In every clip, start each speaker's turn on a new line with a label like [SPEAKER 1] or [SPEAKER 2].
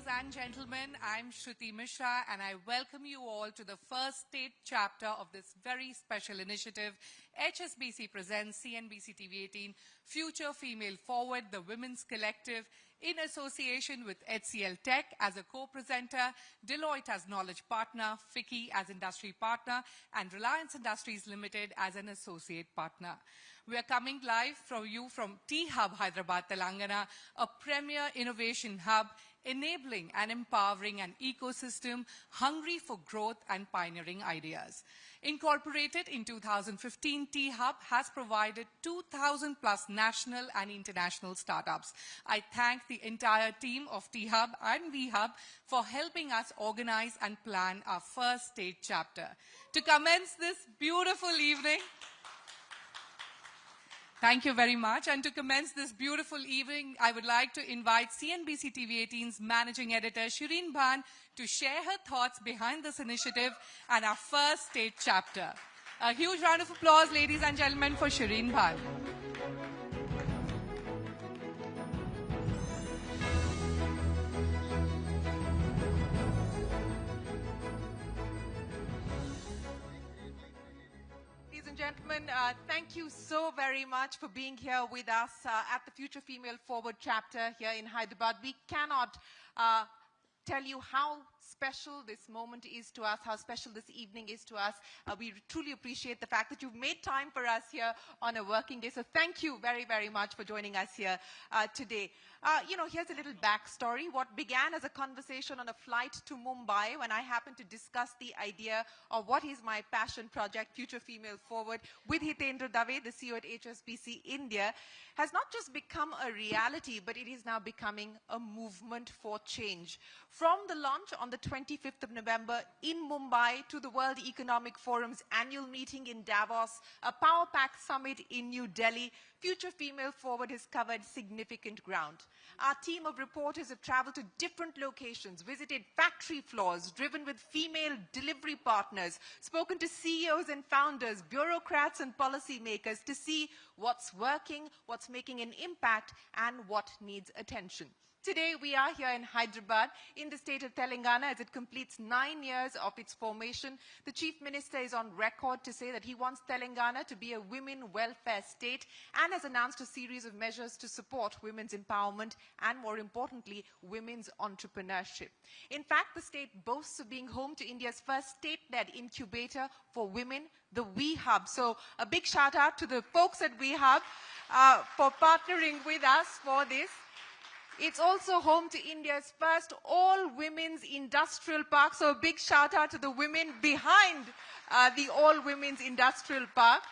[SPEAKER 1] ladies and gentlemen, I'm Shruti Mishra and I welcome you all to the first state chapter of this very special initiative. HSBC presents CNBC-TV18 Future Female Forward, the Women's Collective, in association with HCL Tech as a co-presenter, Deloitte as knowledge partner, FICCI as industry partner, and Reliance Industries Limited as an associate partner. We are coming live from T-Hub, Hyderabad, Telangana, a premier innovation hub enabling and empowering an ecosystem hungry for growth and pioneering ideas. Incorporated in 2015, T-Hub has provided 2,000 plus national and international startups. I thank the entire team of T-Hub and V-Hub for helping us organize and plan our first state chapter. To commence this beautiful evening, thank you very much. And to commence this beautiful evening, I would like to invite CNBC-TV18's managing editor, Shireen Bhan, to share her thoughts behind this initiative and our first state chapter. A huge round of applause, ladies and gentlemen, for Shireen Bhan.
[SPEAKER 2] Gentlemen, thank you so very much for being here with us at the Future Female Forward chapter here in Hyderabad. We cannot tell you how special this moment is to us, how special this evening is to us. We truly appreciate the fact that you've made time for us here on a working day. So thank you very, very much for joining us here today. Here's a little backstory. What began as a conversation on a flight to Mumbai when I happened to discuss the idea of what is my passion project, Future Female Forward, with Hitendra Dave, the CEO at HSBC India, has not just become a reality, but it is now becoming a movement for change. From the launch on the 25th of November in Mumbai to the World Economic Forum's annual meeting in Davos, a Power Pack summit in New Delhi, Future Female Forward has covered significant ground. Our team of reporters have traveled to different locations, visited factory floors, driven with female delivery partners, spoken to CEOs and founders, bureaucrats and policymakers to see what's working, what's making an impact, and what needs attention. Today, we are here in Hyderabad, in the state of Telangana, as it completes 9 years of its formation. The Chief Minister is on record to say that he wants Telangana to be a women welfare state and has announced a series of measures to support women's empowerment and, more importantly, women's entrepreneurship. In fact, the state boasts of being home to India's first state-led incubator for women, the V-Hub. So a big shout out to the folks at V-Hub for partnering with us for this. It's also home to India's first all-women's industrial park. So a big shout out to the women behind the all-women's industrial park.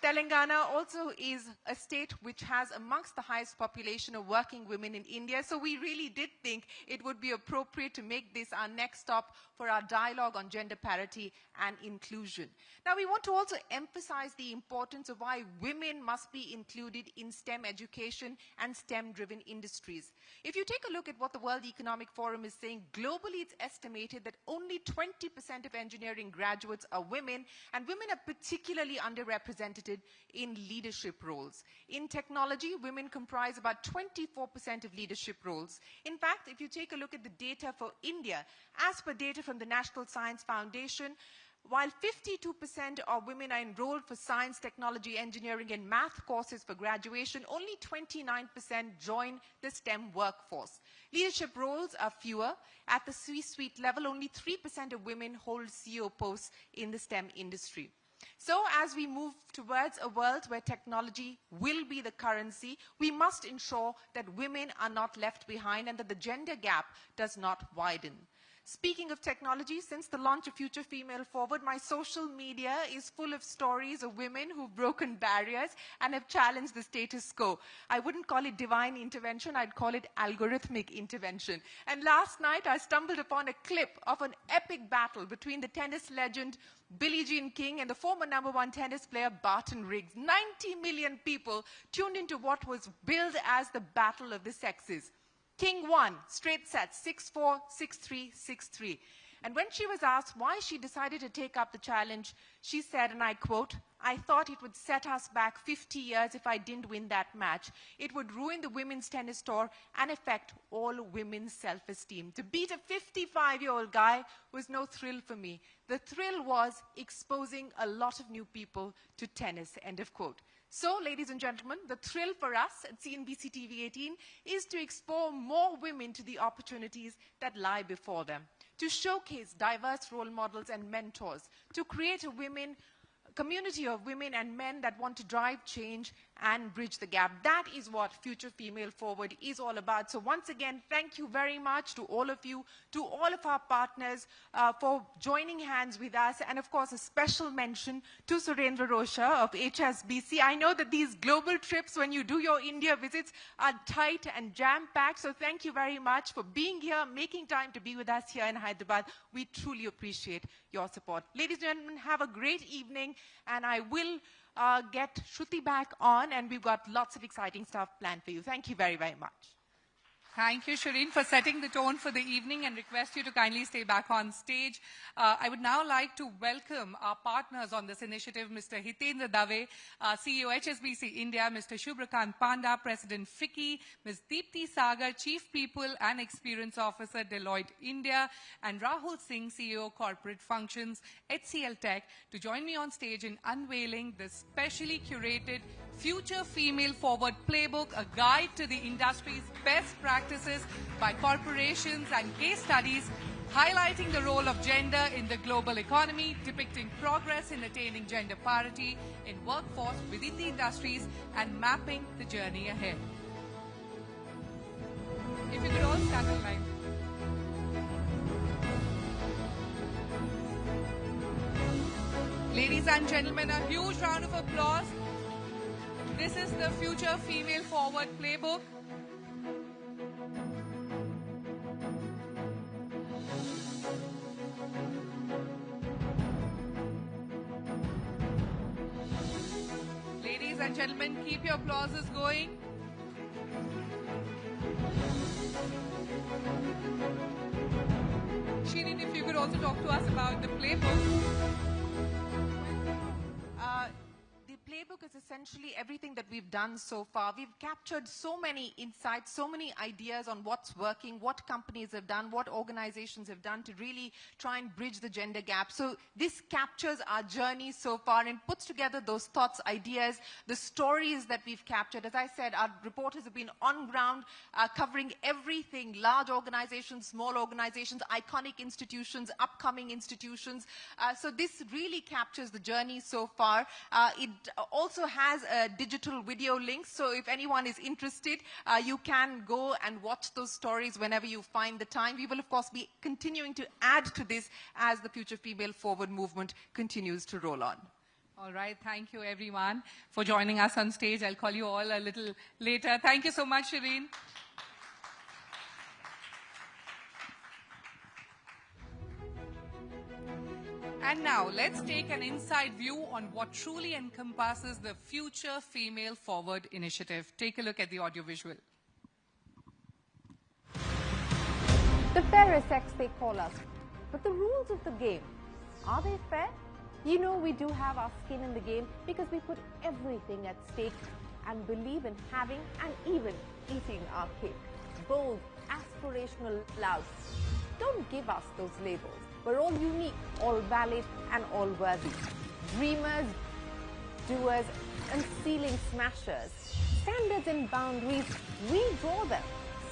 [SPEAKER 2] Telangana also is a state which has amongst the highest population of working women in India. So we really did think it would be appropriate to make this our next stop for our dialogue on gender parity and inclusion. Now, we want to also emphasize the importance of why women must be included in STEM education and STEM-driven industries. If you take a look at what the World Economic Forum is saying, globally it's estimated that only 20% of engineering graduates are women, and women are particularly underrepresented in leadership roles. In technology, women comprise about 24% of leadership roles. In fact, if you take a look at the data for India, as per data from the National Science Foundation, while 52% of women are enrolled for science, technology, engineering, and math courses for graduation, only 29% join the STEM workforce. Leadership roles are fewer. At the C-suite level, only 3% of women hold CEO posts in the STEM industry. So as we move towards a world where technology will be the currency, we must ensure that women are not left behind and that the gender gap does not widen. Speaking of technology, since the launch of Future Female Forward, my social media is full of stories of women who've broken barriers and have challenged the status quo. I wouldn't call it divine intervention, I'd call it algorithmic intervention. And last night, I stumbled upon a clip of an epic battle between the tennis legend Billie Jean King and the former #1 tennis player Barton Riggs. 90 million people tuned into what was billed as the battle of the sexes. King won, straight sets, 6-4, 6-3, 6-3. And when she was asked why she decided to take up the challenge, she said, and I quote, "I thought it would set us back 50 years if I didn't win that match. It would ruin the women's tennis tour and affect all women's self-esteem. To beat a 55-year-old guy was no thrill for me. The thrill was exposing a lot of new people to tennis," end of quote. So, ladies and gentlemen, the thrill for us at CNBC TV18 is to expose more women to the opportunities that lie before them, to showcase diverse role models and mentors, to create a community of women and men that want to drive change and bridge the gap. That is what Future Female Forward is all about. So once again, thank you very much to all of you, to all of our partners for joining hands with us, and of course a special mention to Surendra Rosha of HSBC. I know that these global trips, when you do your India visits, are tight and jam-packed, so thank you very much for being here, making time to be with us here in Hyderabad. We truly appreciate your support. Ladies and gentlemen, have a great evening, and I will get Shruti back on, and we've got lots of exciting stuff planned for you. Thank you very, very much.
[SPEAKER 1] Thank you, Shireen, for setting the tone for the evening, and request you to kindly stay back on stage. I would now like to welcome our partners on this initiative, Mr. Hitendra Dave, CEO HSBC India, Mr. Shubhrakant Panda, President FICCI, Ms. Deepthi Sagar, Chief People and Experience Officer, Deloitte India, and Rahul Singh, CEO Corporate Functions, HCL Tech, to join me on stage in unveiling the specially curated Future Female Forward Playbook, a guide to the industry's best practices by corporations and case studies highlighting the role of gender in the global economy, depicting progress in attaining gender parity in workforce within the industries, and mapping the journey ahead. If you could all stand in line. Ladies and gentlemen, a huge round of applause. This is the Future Female Forward Playbook. Ladies and gentlemen, keep your applauses going. Shireen, if you could also talk to us about the playbook.
[SPEAKER 2] The playbook is essentially everything that we've done so far. We've captured so many insights, so many ideas on what's working, what companies have done, what organizations have done to really try and bridge the gender gap. So this captures our journey so far and puts together those thoughts, ideas, the stories that we've captured. As I said, our reporters have been on ground covering everything: large organizations, small organizations, iconic institutions, upcoming institutions. So this really captures the journey so far. It also has a digital video link, so if anyone is interested, you can go and watch those stories whenever you find the time. We will, of course, be continuing to add to this as the Future Female Forward movement continues to roll on.
[SPEAKER 1] All right, thank you everyone for joining us on stage. I'll call you all a little later. Thank you so much, Shireen. And now, let's take an inside view on what truly encompasses the Future Female Forward initiative. Take a look at the audiovisual.
[SPEAKER 3] The fairest sex, they call us. But the rules of the game, are they fair? You know, we do have our skin in the game because we put everything at stake and believe in having and even eating our cake. Bold, aspirational, loud. Don't give us those labels. We're all unique, all valid, and all worthy. Dreamers, doers, and ceiling smashers. Standards and boundaries, we draw them.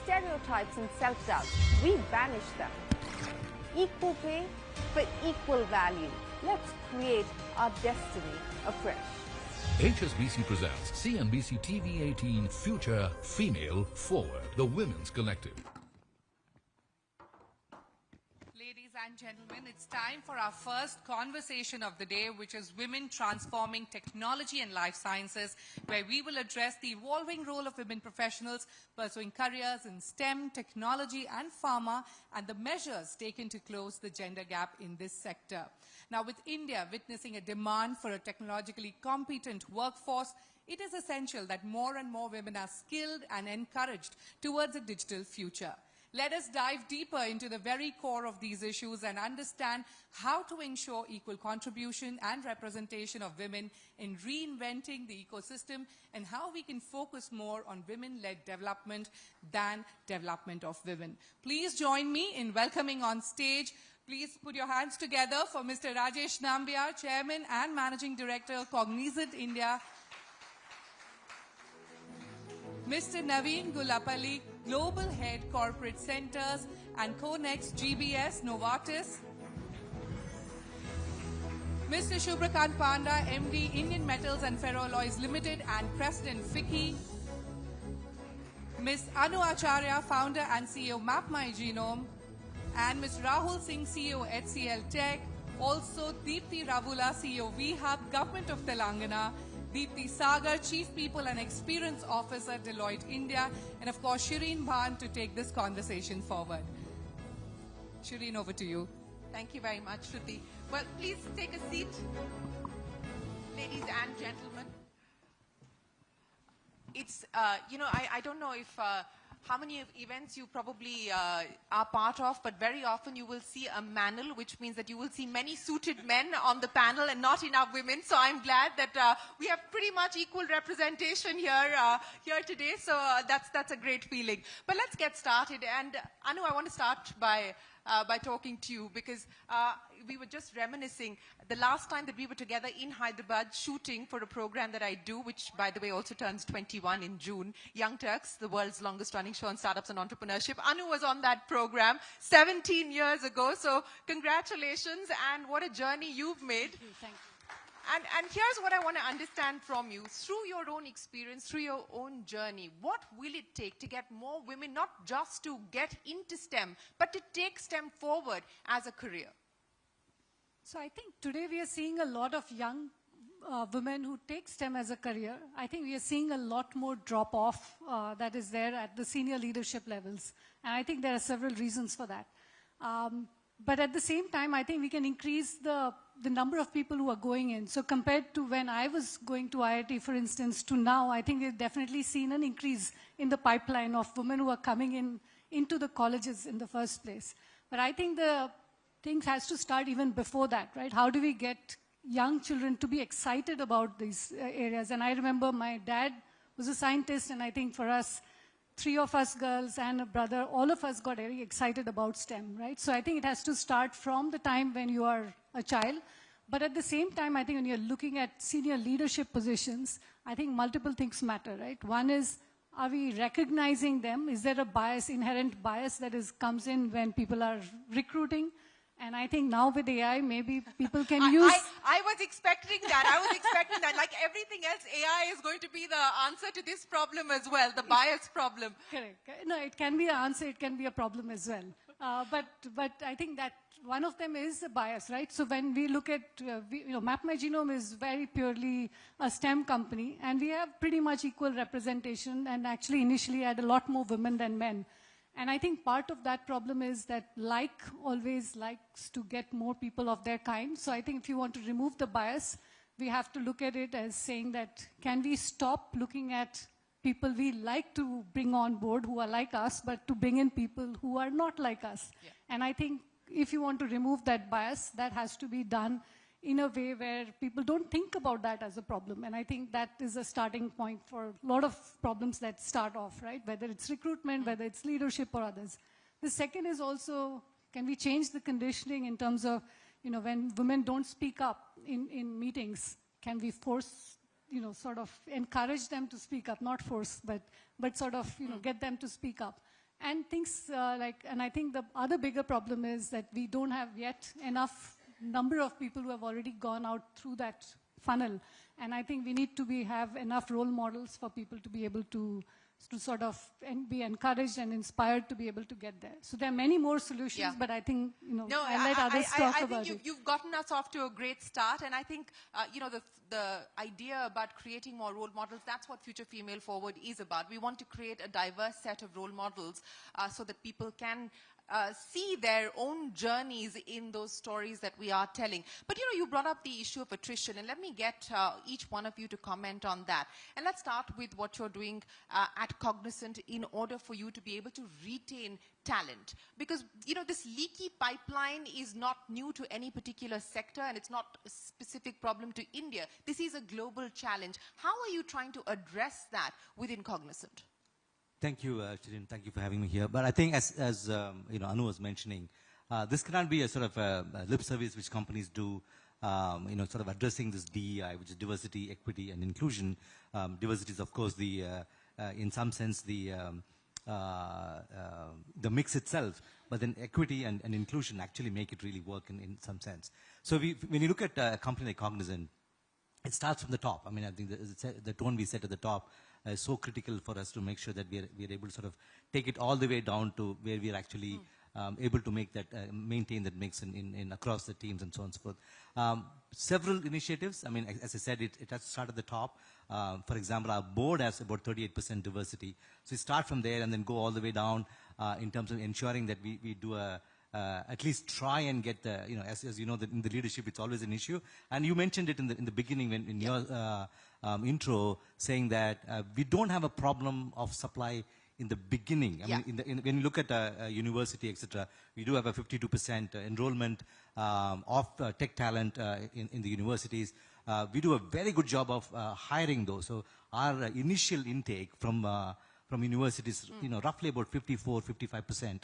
[SPEAKER 3] Stereotypes and self-doubt, we banish them. Equal pay for equal value. Let's create our destiny afresh.
[SPEAKER 4] HSBC presents CNBC-TV18 Future Female Forward, the Women's Collective.
[SPEAKER 1] Ladies and gentlemen, it's time for our first conversation of the day, which is Women Transforming Technology and Life Sciences, where we will address the evolving role of women professionals pursuing careers in STEM, technology and pharma, and the measures taken to close the gender gap in this sector. Now, with India witnessing a demand for a technologically competent workforce, it is essential that more and more women are skilled and encouraged towards a digital future. Let us dive deeper into the very core of these issues and understand how to ensure equal contribution and representation of women in reinventing the ecosystem and how we can focus more on women-led development than development of women. Please join me in welcoming on stage. Please put your hands together for Mr. Rajesh Nambiar, Chairman and Managing Director, Cognizant India. Mr. Naveen Gulapalli, Global Head Corporate Centers and Co-Next GBS Novartis. Mr. Shubhrakant Panda, MD, Indian Metals and Ferroalloys Limited and President FICCI. Ms. Anu Acharya, Founder and CEO MapMyGenome. And Ms. Rahul Singh, CEO HCL Tech. Also Deepthi Ravula, CEO VHub, Government of Telangana. Deepthi Sagar, Chief People and Experience Officer, Deloitte India, and of course Shireen Bhan to take this conversation forward. Shireen, over to you.
[SPEAKER 2] Thank you very much, Shruti. Well, please take a seat, ladies and gentlemen. It's, I don't know if how many events you probably are part of, but very often you will see a manel, which means that you will see many suited men on the panel and not enough women. So I'm glad that we have pretty much equal representation here today. So that's a great feeling. But let's get started. And Anu, I want to start by talking to you because we were just reminiscing the last time that we were together in Hyderabad shooting for a program that I do, which by the way also turns 21 in June, Young Turks, the world's longest running show on startups and entrepreneurship. Anu was on that program 17 years ago, so congratulations and what a journey you've made.
[SPEAKER 5] Thank you.
[SPEAKER 2] And here's what I want to understand from you. Through your own experience, through your own journey, what will it take to get more women, not just to get into STEM, but to take STEM forward as a career?
[SPEAKER 5] So I think today we are seeing a lot of young women who take STEM as a career. I think we are seeing a lot more drop-off that is there at the senior leadership levels. And I think there are several reasons for that. But at the same time, I think we can increase the number of people who are going in. So compared to when I was going to IIT, for instance, to now, I think we've definitely seen an increase in the pipeline of women who are coming into the colleges in the first place. But I think the thing has to start even before that, right? How do we get young children to be excited about these areas? And I remember my dad was a scientist, and I think for us, 3 of us girls and a brother, all of us got very excited about STEM, right? So I think it has to start from the time when you are a child. But at the same time, I think when you're looking at senior leadership positions, I think multiple things matter, right? One is, are we recognizing them? Is there a bias, inherent bias that comes in when people are recruiting? And I think now with AI, maybe people can use...
[SPEAKER 2] I was expecting that. I was expecting that. Like everything else, AI is going to be the answer to this problem as well, the bias problem.
[SPEAKER 5] Correct. No, it can be an answer. It can be a problem as well. But I think that one of them is a bias, right? So when we look at, MapMyGenome is very purely a STEM company, and we have pretty much equal representation, and actually initially had a lot more women than men. And I think part of that problem is that always likes to get more people of their kind. So I think if you want to remove the bias, we have to look at it as saying that, can we stop looking at people we like to bring on board who are like us, but to bring in people who are not like us? Yeah. And I think if you want to remove that bias, that has to be done in a way where people don't think about that as a problem. And I think that is a starting point for a lot of problems that start off, right? Whether it's recruitment, whether it's leadership or others. The second is also, can we change the conditioning in terms of, when women don't speak up in meetings, can we force, sort of encourage them to speak up, not force, but sort of, get them to speak up. And things and I think the other bigger problem is that we don't have yet enough number of people who have already gone out through that funnel. And I think we need to have enough role models for people to be able to sort of be encouraged and inspired to be able to get there. So there are many more solutions, but I think, I'll let others talk about it.
[SPEAKER 2] You've gotten us off to a great start. And I think, the idea about creating more role models, that's what Future Female Forward is about. We want to create a diverse set of role models so that people can see their own journeys in those stories that we are telling. But you brought up the issue of attrition, and let me get each one of you to comment on that. And let's start with what you're doing at Cognizant in order for you to be able to retain talent. Because, this leaky pipeline is not new to any particular sector, and it's not a specific problem to India. This is a global challenge. How are you trying to address that within Cognizant?
[SPEAKER 6] Thank you, Shirin. Thank you for having me here. But I think, as Anu was mentioning, this cannot be a sort of a lip service which companies do, sort of addressing this DEI, which is diversity, equity, and inclusion. Diversity is, of course, in some sense, the mix itself, but then equity and inclusion actually make it really work in some sense. So when you look at a company like Cognizant, it starts from the top. I mean, I think the tone we set at the top is so critical for us to make sure that we are able to sort of take it all the way down to where we are actually able to make that, maintain that mix in across the teams and so on and so forth. Several initiatives. I mean, as I said, it has to start at the top. For example, our board has about 38% diversity. So we start from there and then go all the way down in terms of ensuring that we do at least try and get the, as you know, in the leadership, it's always an issue. And you mentioned it in the beginning in your intro, saying that we don't have a problem of supply in the beginning. I mean, when you look at university, etc., we do have a 52% enrollment of tech talent in the universities. We do a very good job of hiring those. So our initial intake from universities, roughly about 54-55%.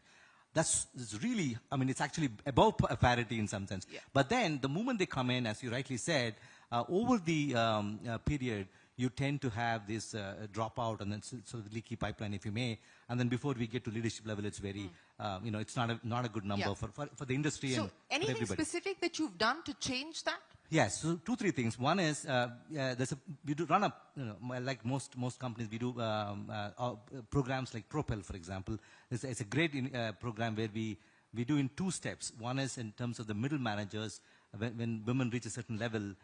[SPEAKER 6] That's really, I mean, it's actually above parity in some sense. Yeah. But then the moment they come in, as you rightly said, over the period, you tend to have this dropout and then sort of leaky pipeline, if you may. And then before we get to leadership level, it's very, it's not a good number for the industry and for everybody.
[SPEAKER 2] Anything specific that you've done to change that?
[SPEAKER 6] Yes, so 2-3 things. One is we do run like most companies, we do programs like Propel, for example. It's a great program where we do in 2 steps. One is in terms of the middle managers. When women reach a certain level,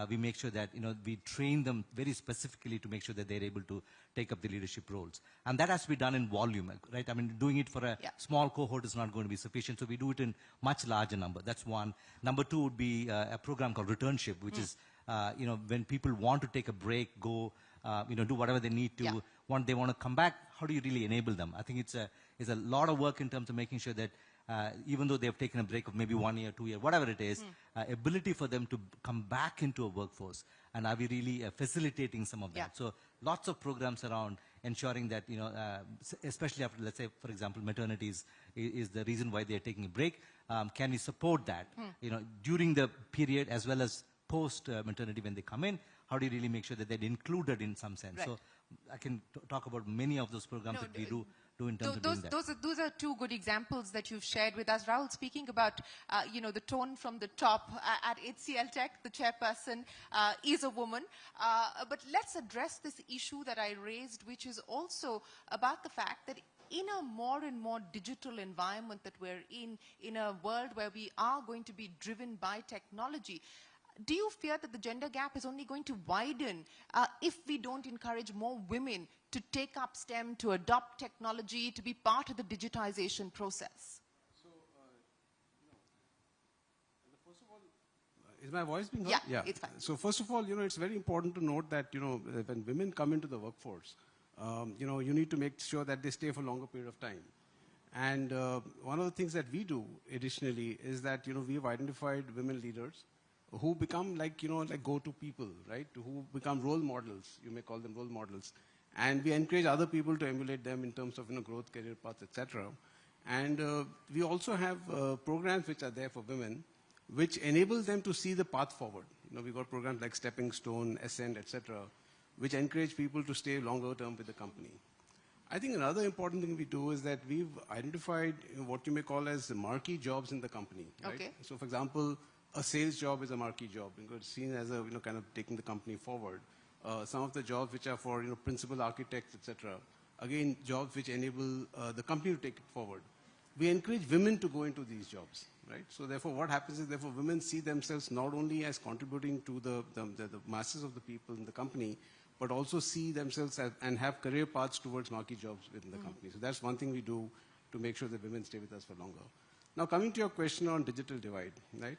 [SPEAKER 6] we make sure that we train them very specifically to make sure that they're able to take up the leadership roles. And that has to be done in volume, right? I mean, doing it for a small cohort is not going to be sufficient, so we do it in much larger number. That's one. Number 2 would be a program called Returnship, which is, when people want to take a break, go, do whatever they need to. They want to come back, how do you really enable them? I think it's a lot of work in terms of making sure that even though they've taken a break of maybe 1 year, 2 years, whatever it is, ability for them to come back into a workforce. And are we really facilitating some of that? So lots of programs around ensuring that, especially after, let's say, for example, maternity is the reason why they're taking a break. Can we support that, during the period as well as post-maternity when they come in? How do you really make sure that they're included in some sense? Right. So I can talk about many of those programs that we do in terms of doing that.
[SPEAKER 2] Those are 2 good examples that you've shared with us. Rahul, speaking about, the tone from the top at HCL Tech, the chairperson is a woman. But let's address this issue that I raised, which is also about the fact that in a more and more digital environment that we're in a world where we are going to be driven by technology, do you fear that the gender gap is only going to widen if we don't encourage more women to take up STEM, to adopt technology, to be part of the digitization process?
[SPEAKER 7] So, first of all, is my voice being heard?
[SPEAKER 2] Yeah, it's fine.
[SPEAKER 7] So first of all, it's very important to note that, when women come into the workforce, you need to make sure that they stay for a longer period of time. And one of the things that we do additionally is that, we've identified women leaders who become like go-to people, right? Who become role models. You may call them role models. And we encourage other people to emulate them in terms of, growth, career paths, etc. And we also have programs which are there for women, which enable them to see the path forward. We've got programs like Stepping Stone, Ascend, etc., which encourage people to stay longer term with the company. I think another important thing we do is that we've identified what you may call as the marquee jobs in the company. Right?
[SPEAKER 2] Okay.
[SPEAKER 7] So, for example, a sales job is a marquee job because it's seen as a kind of taking the company forward. Some of the jobs which are for principal architects, etc. Again, jobs which enable the company to take it forward. We encourage women to go into these jobs, right? So therefore, what happens is therefore women see themselves not only as contributing to the masses of the people in the company, but also see themselves as, and have career paths towards marquee jobs within the company. So that's one thing we do to make sure that women stay with us for longer. Now, coming to your question on digital divide, right?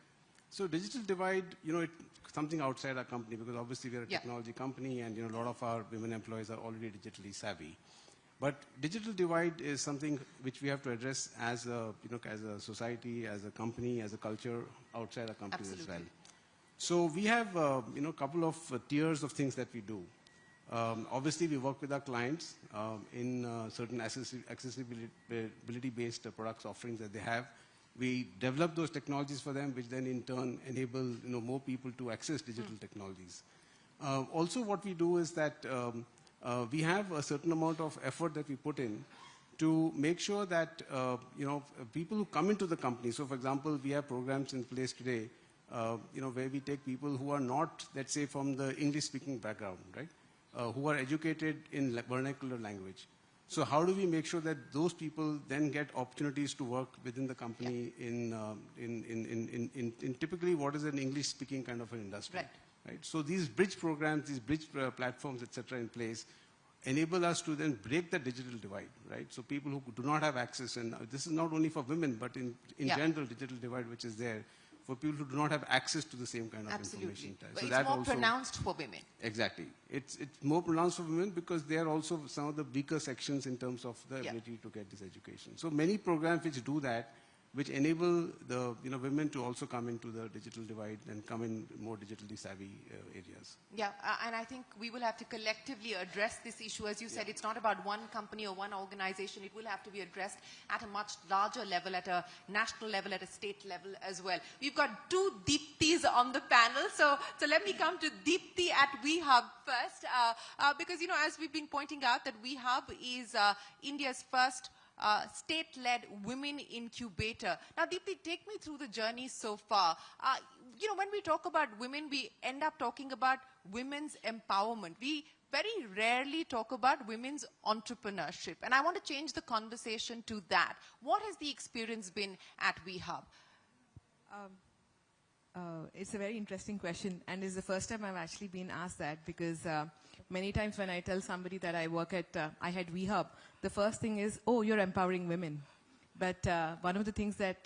[SPEAKER 7] So digital divide, it's something outside our company, because obviously we're a technology company, and a lot of our women employees are already digitally savvy. But digital divide is something which we have to address as a, as a society, as a company, as a culture outside our company as well. So we have, a couple of tiers of things that we do. Obviously, we work with our clients in certain accessibility-based products offerings that they have. We develop those technologies for them, which then in turn enable more people to access digital technologies. Also, what we do is that we have a certain amount of effort that we put in to make sure that people who come into the company. So, for example, we have programs in place today, where we take people who are not, let's say, from the English-speaking background, right? Who are educated in vernacular language. So how do we make sure that those people then get opportunities to work within the company in typically what is an English-speaking kind of an industry? Right? So these bridge programs, these bridge platforms, etc., in place enable us to then break the digital divide, right? So people who do not have access, and this is not only for women, but in general, digital divide which is there, for people who do not have access to the same kind of information.
[SPEAKER 2] But so it's more pronounced for women.
[SPEAKER 7] Exactly. It's more pronounced for women because they are also some of the weaker sections in terms of the ability to get this education. So many programs which do that, which enable the women to also come into the digital divide and come in more digitally savvy areas.
[SPEAKER 2] Yeah, and I think we will have to collectively address this issue. As you said, it's not about one company or one organization. It will have to be addressed at a much larger level, at a national level, at a state level as well. We've got two Deeptis on the panel. So let me come to Deepti at WeHub first. Because, as we've been pointing out, that WeHub is India's first state-led women incubator. Now, Deepti, take me through the journey so far. When we talk about women, we end up talking about women's empowerment. We very rarely talk about women's entrepreneurship. And I want to change the conversation to that. What has the experience been at WeHub?
[SPEAKER 8] It's a very interesting question, and it's the first time I've actually been asked that, because many times when I tell somebody that I work at, I had WeHub, the first thing is, oh, you're empowering women. But one of the things that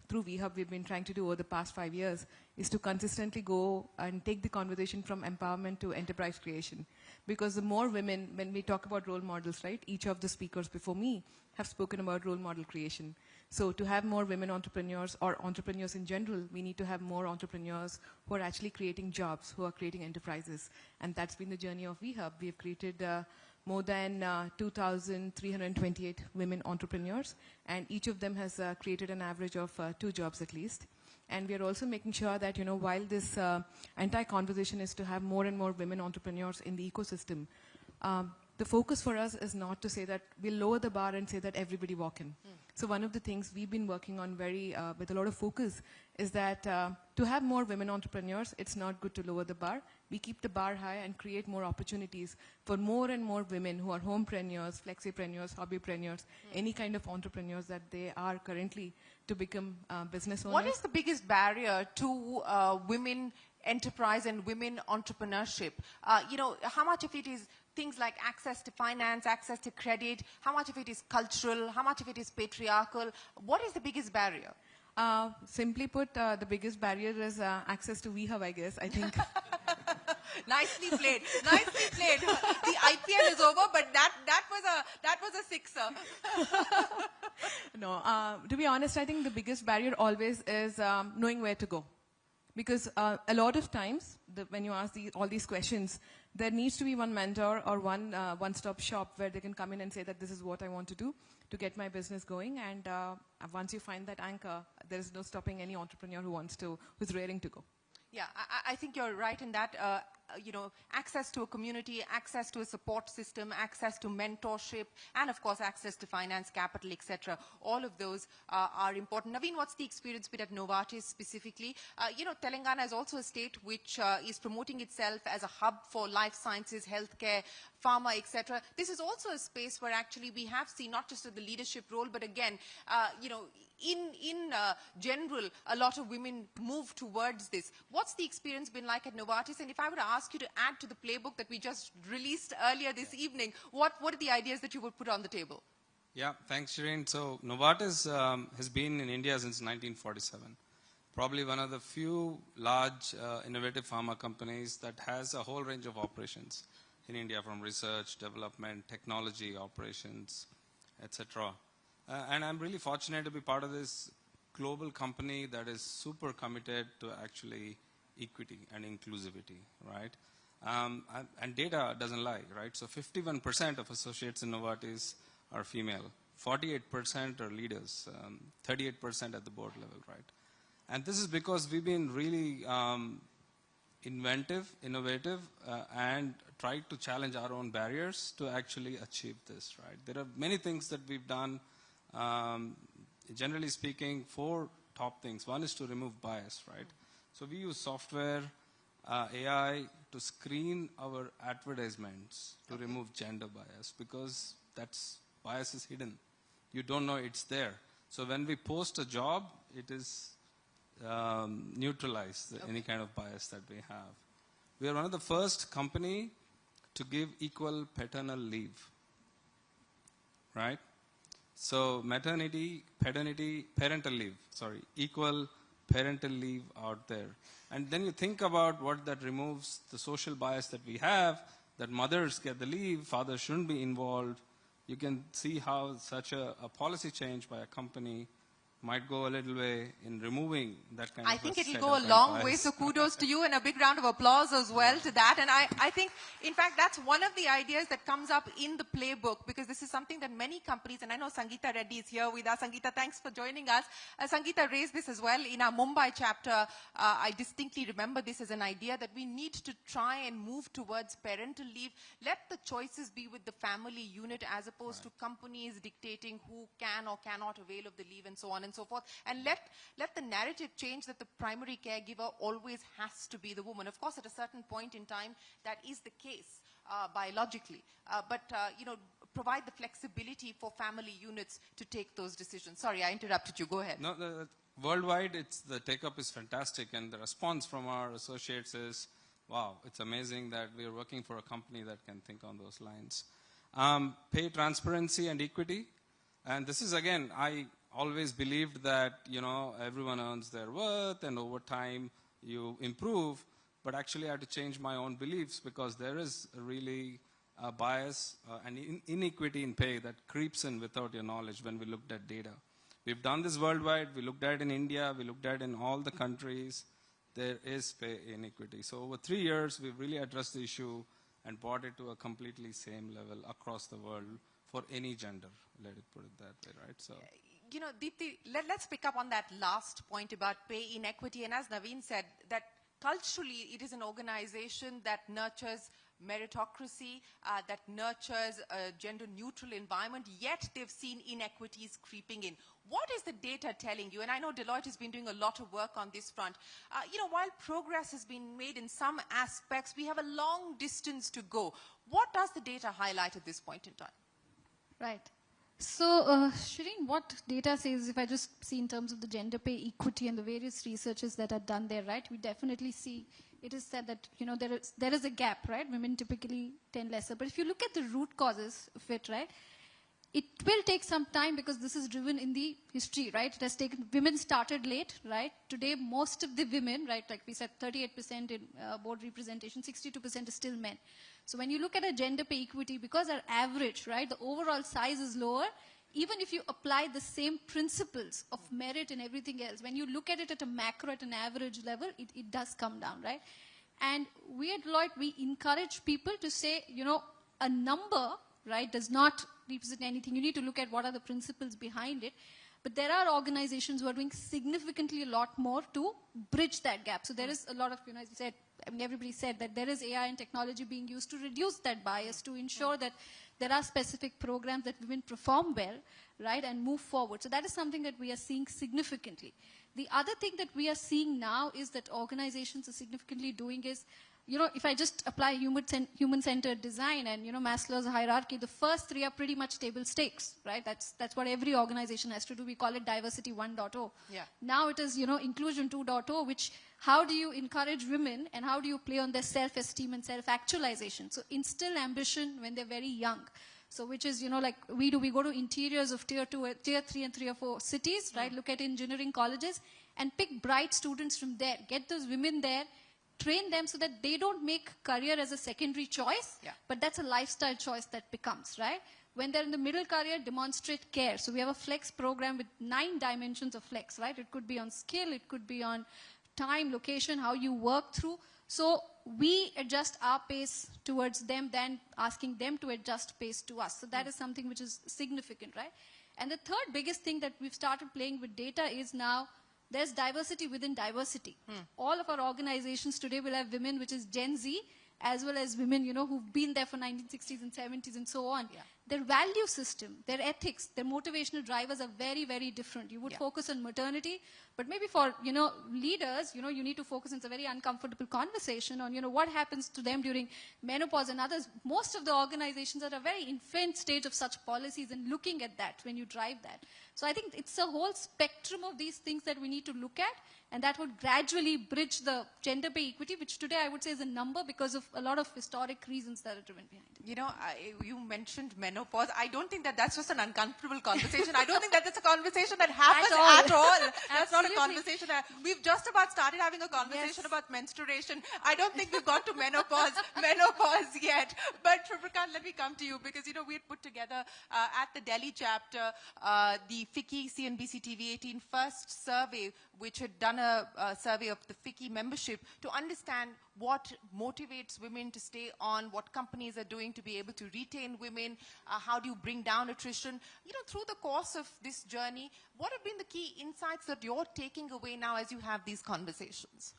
[SPEAKER 8] through WeHub we've been trying to do over the past 5 years is to consistently go and take the conversation from empowerment to enterprise creation. Because the more women, when we talk about role models, right, each of the speakers before me have spoken about role model creation. So to have more women entrepreneurs, or entrepreneurs in general, we need to have more entrepreneurs who are actually creating jobs, who are creating enterprises. And that's been the journey of WeHub. We have created more than 2,328 women entrepreneurs, and each of them has created an average of 2 jobs at least. And we are also making sure that, while this entire conversation is to have more and more women entrepreneurs in the ecosystem, the focus for us is not to say that we'll lower the bar and say that everybody walk in. So one of the things we've been working on with a lot of focus is that to have more women entrepreneurs, it's not good to lower the bar. We keep the bar high and create more opportunities for more and more women who are homepreneurs, flexipreneurs, hobbypreneurs, any kind of entrepreneurs that they are currently, to become business owners.
[SPEAKER 2] What is the biggest barrier to women enterprise and women entrepreneurship? How much of it is things like access to finance, access to credit? How much of it is cultural? How much of it is patriarchal? What is the biggest barrier?
[SPEAKER 8] Simply put, the biggest barrier is access to WeHub, I guess. I think.
[SPEAKER 2] Nicely played. Nicely played. The IPL is over, but that was a sixer.
[SPEAKER 8] No, to be honest, I think the biggest barrier always is knowing where to go. Because a lot of times, when you ask all these questions, there needs to be one mentor or one-stop shop where they can come in and say that this is what I want to do to get my business going. And once you find that anchor, there is no stopping any entrepreneur who's raring to go.
[SPEAKER 2] Yeah, I think you're right in that. Access to a community, access to a support system, access to mentorship, and of course access to finance, capital, etc. All of those are important. Naveen, what's the experience been at Novartis specifically? Telangana is also a state which is promoting itself as a hub for life sciences, healthcare, pharma, etc. This is also a space where actually we have seen not just the leadership role, but again, in general, a lot of women move towards this. What's the experience been like at Novartis? And if I were to ask you to add to the playbook that we just released earlier this evening, what are the ideas that you would put on the table?
[SPEAKER 9] Yeah, thanks, Shireen. So Novartis has been in India since 1947. Probably one of the few large innovative pharma companies that has a whole range of operations in India, from research, development, technology, operations, etc. And I'm really fortunate to be part of this global company that is super committed to actually equity and inclusivity, right? And data doesn't lie, right? So 51% of associates in Novartis are female, 48% are leaders, 38% at the board level, right? And this is because we've been really inventive, innovative, and tried to challenge our own barriers to actually achieve this, right? There are many things that we've done. Generally speaking, 4 top things. One is to remove bias, right? So we use software, AI to screen our advertisements to remove gender bias, because bias is hidden. You don't know it's there. So when we post a job, it is neutralized, any kind of bias that we have. We are one of the first company to give equal paternal leave, right? So maternity, paternity, parental leave, equal parental leave out there. And then you think about what that removes, the social bias that we have, that mothers get the leave, fathers shouldn't be involved. You can see how such a policy change by a company might go a little way in removing that kind of
[SPEAKER 2] I think it will
[SPEAKER 9] setup
[SPEAKER 2] go a
[SPEAKER 9] and
[SPEAKER 2] long
[SPEAKER 9] bias.
[SPEAKER 2] way, so kudos to you and a big round of applause as well to that. And I think, in fact, that's one of the ideas that comes up in the playbook, because this is something that many companies, and I know Sangeeta Reddy is here with us. Sangeeta, thanks for joining us. Sangeeta raised this as well in our Mumbai chapter. I distinctly remember this as an idea that we need to try and move towards parental leave. Let the choices be with the family unit as opposed to companies dictating who can or cannot avail of the leave and so on and so forth. And let the narrative change that the primary caregiver always has to be the woman. Of course, at a certain point in time, that is the case biologically. But provide the flexibility for family units to take those decisions. Sorry, I interrupted you. Go ahead.
[SPEAKER 9] No, worldwide, the take-up is fantastic, and the response from our associates is, wow, it's amazing that we are working for a company that can think on those lines. Pay transparency and equity. And this is, again, I always believed that, everyone earns their worth and over time you improve, but actually I had to change my own beliefs, because there is really a bias and inequity in pay that creeps in without your knowledge when we looked at data. We've done this worldwide, we looked at it in India, we looked at it in all the countries. There is pay inequity. So over 3 years, we've really addressed the issue and brought it to a completely same level across the world for any gender, let it put it that way, right? So.
[SPEAKER 2] Deepti, let's pick up on that last point about pay inequity. And as Naveen said, that culturally it is an organization that nurtures meritocracy, that nurtures a gender-neutral environment, yet they've seen inequities creeping in. What is the data telling you? And I know Deloitte has been doing a lot of work on this front. While progress has been made in some aspects, we have a long distance to go. What does the data highlight at this point in time?
[SPEAKER 10] Right. So, Shireen, what data says, if I just see in terms of the gender pay equity and the various researches that are done there, right, we definitely see, it is said that, there is a gap, right? Women typically tend lesser. But if you look at the root causes of it, right, it will take some time, because this is driven in the history, right? It has taken, women started late, right? Today, most of the women, right, like we said, 38% in board representation, 62% is still men. So when you look at a gender pay equity, because our average, right, the overall size is lower, even if you apply the same principles of merit and everything else, when you look at it at a macro, at an average level, it does come down, right? And we at Deloitte, we encourage people to say, a number, right, does not represent anything. You need to look at what are the principles behind it. But there are organizations who are doing significantly a lot more to bridge that gap. So there is a lot of, as you said, everybody said that there is AI and technology being used to reduce that bias, to ensure that there are specific programs that women perform well, right, and move forward. So that is something that we are seeing significantly. The other thing that we are seeing now is that organizations are significantly doing is, if I just apply human-centered design and, Maslow's hierarchy, the first 3 are pretty much table stakes, right? That's what every organization has to do. We call it diversity 1.0.
[SPEAKER 2] Yeah.
[SPEAKER 10] Now it is, inclusion 2.0, which, how do you encourage women and how do you play on their self-esteem and self-actualization? So instill ambition when they're very young. So which is, like we go to interiors of tier 2, tier 3 and 3 or 4 cities, right? Look at engineering colleges and pick bright students from there. Get those women there, train them so that they don't make career as a secondary choice, but that's a lifestyle choice that becomes, right? When they're in the middle career, demonstrate care. So we have a flex program with 9 dimensions of flex, right? It could be on skill, it could be on time, location, how you work through. So we adjust our pace towards them than asking them to adjust pace to us. So that is something which is significant, right? And the third biggest thing that we've started playing with data is now there's diversity within diversity. All of our organizations today will have women, which is Gen Z, as well as women, who've been there for 1960s and 70s and so on. Their value system, their ethics, their motivational drivers are very, very different. You would focus on maternity, but maybe for, leaders, you need to focus on a very uncomfortable conversation on, what happens to them during menopause and others. Most of the organizations are at a very infant stage of such policies and looking at that when you drive that. So I think it's a whole spectrum of these things that we need to look at, and that would gradually bridge the gender pay equity, which today I would say is a number because of a lot of historic reasons that are driven behind it.
[SPEAKER 2] You mentioned menopause. I don't think that that's just an uncomfortable conversation. I don't think that that's a conversation that happens at all. That's not a conversation. We've just about started having a conversation about menstruation. I don't think we've got to menopause yet. But Shubhrikant, let me come to you because, we had put together at the Delhi chapter the FICCI CNBC-TV18 first survey, which had done a survey of the FICCI membership to understand what motivates women to stay on, what companies are doing to be able to retain women, how do you bring down attrition. Through the course of this journey, what have been the key insights that you're taking away now as you have these conversations?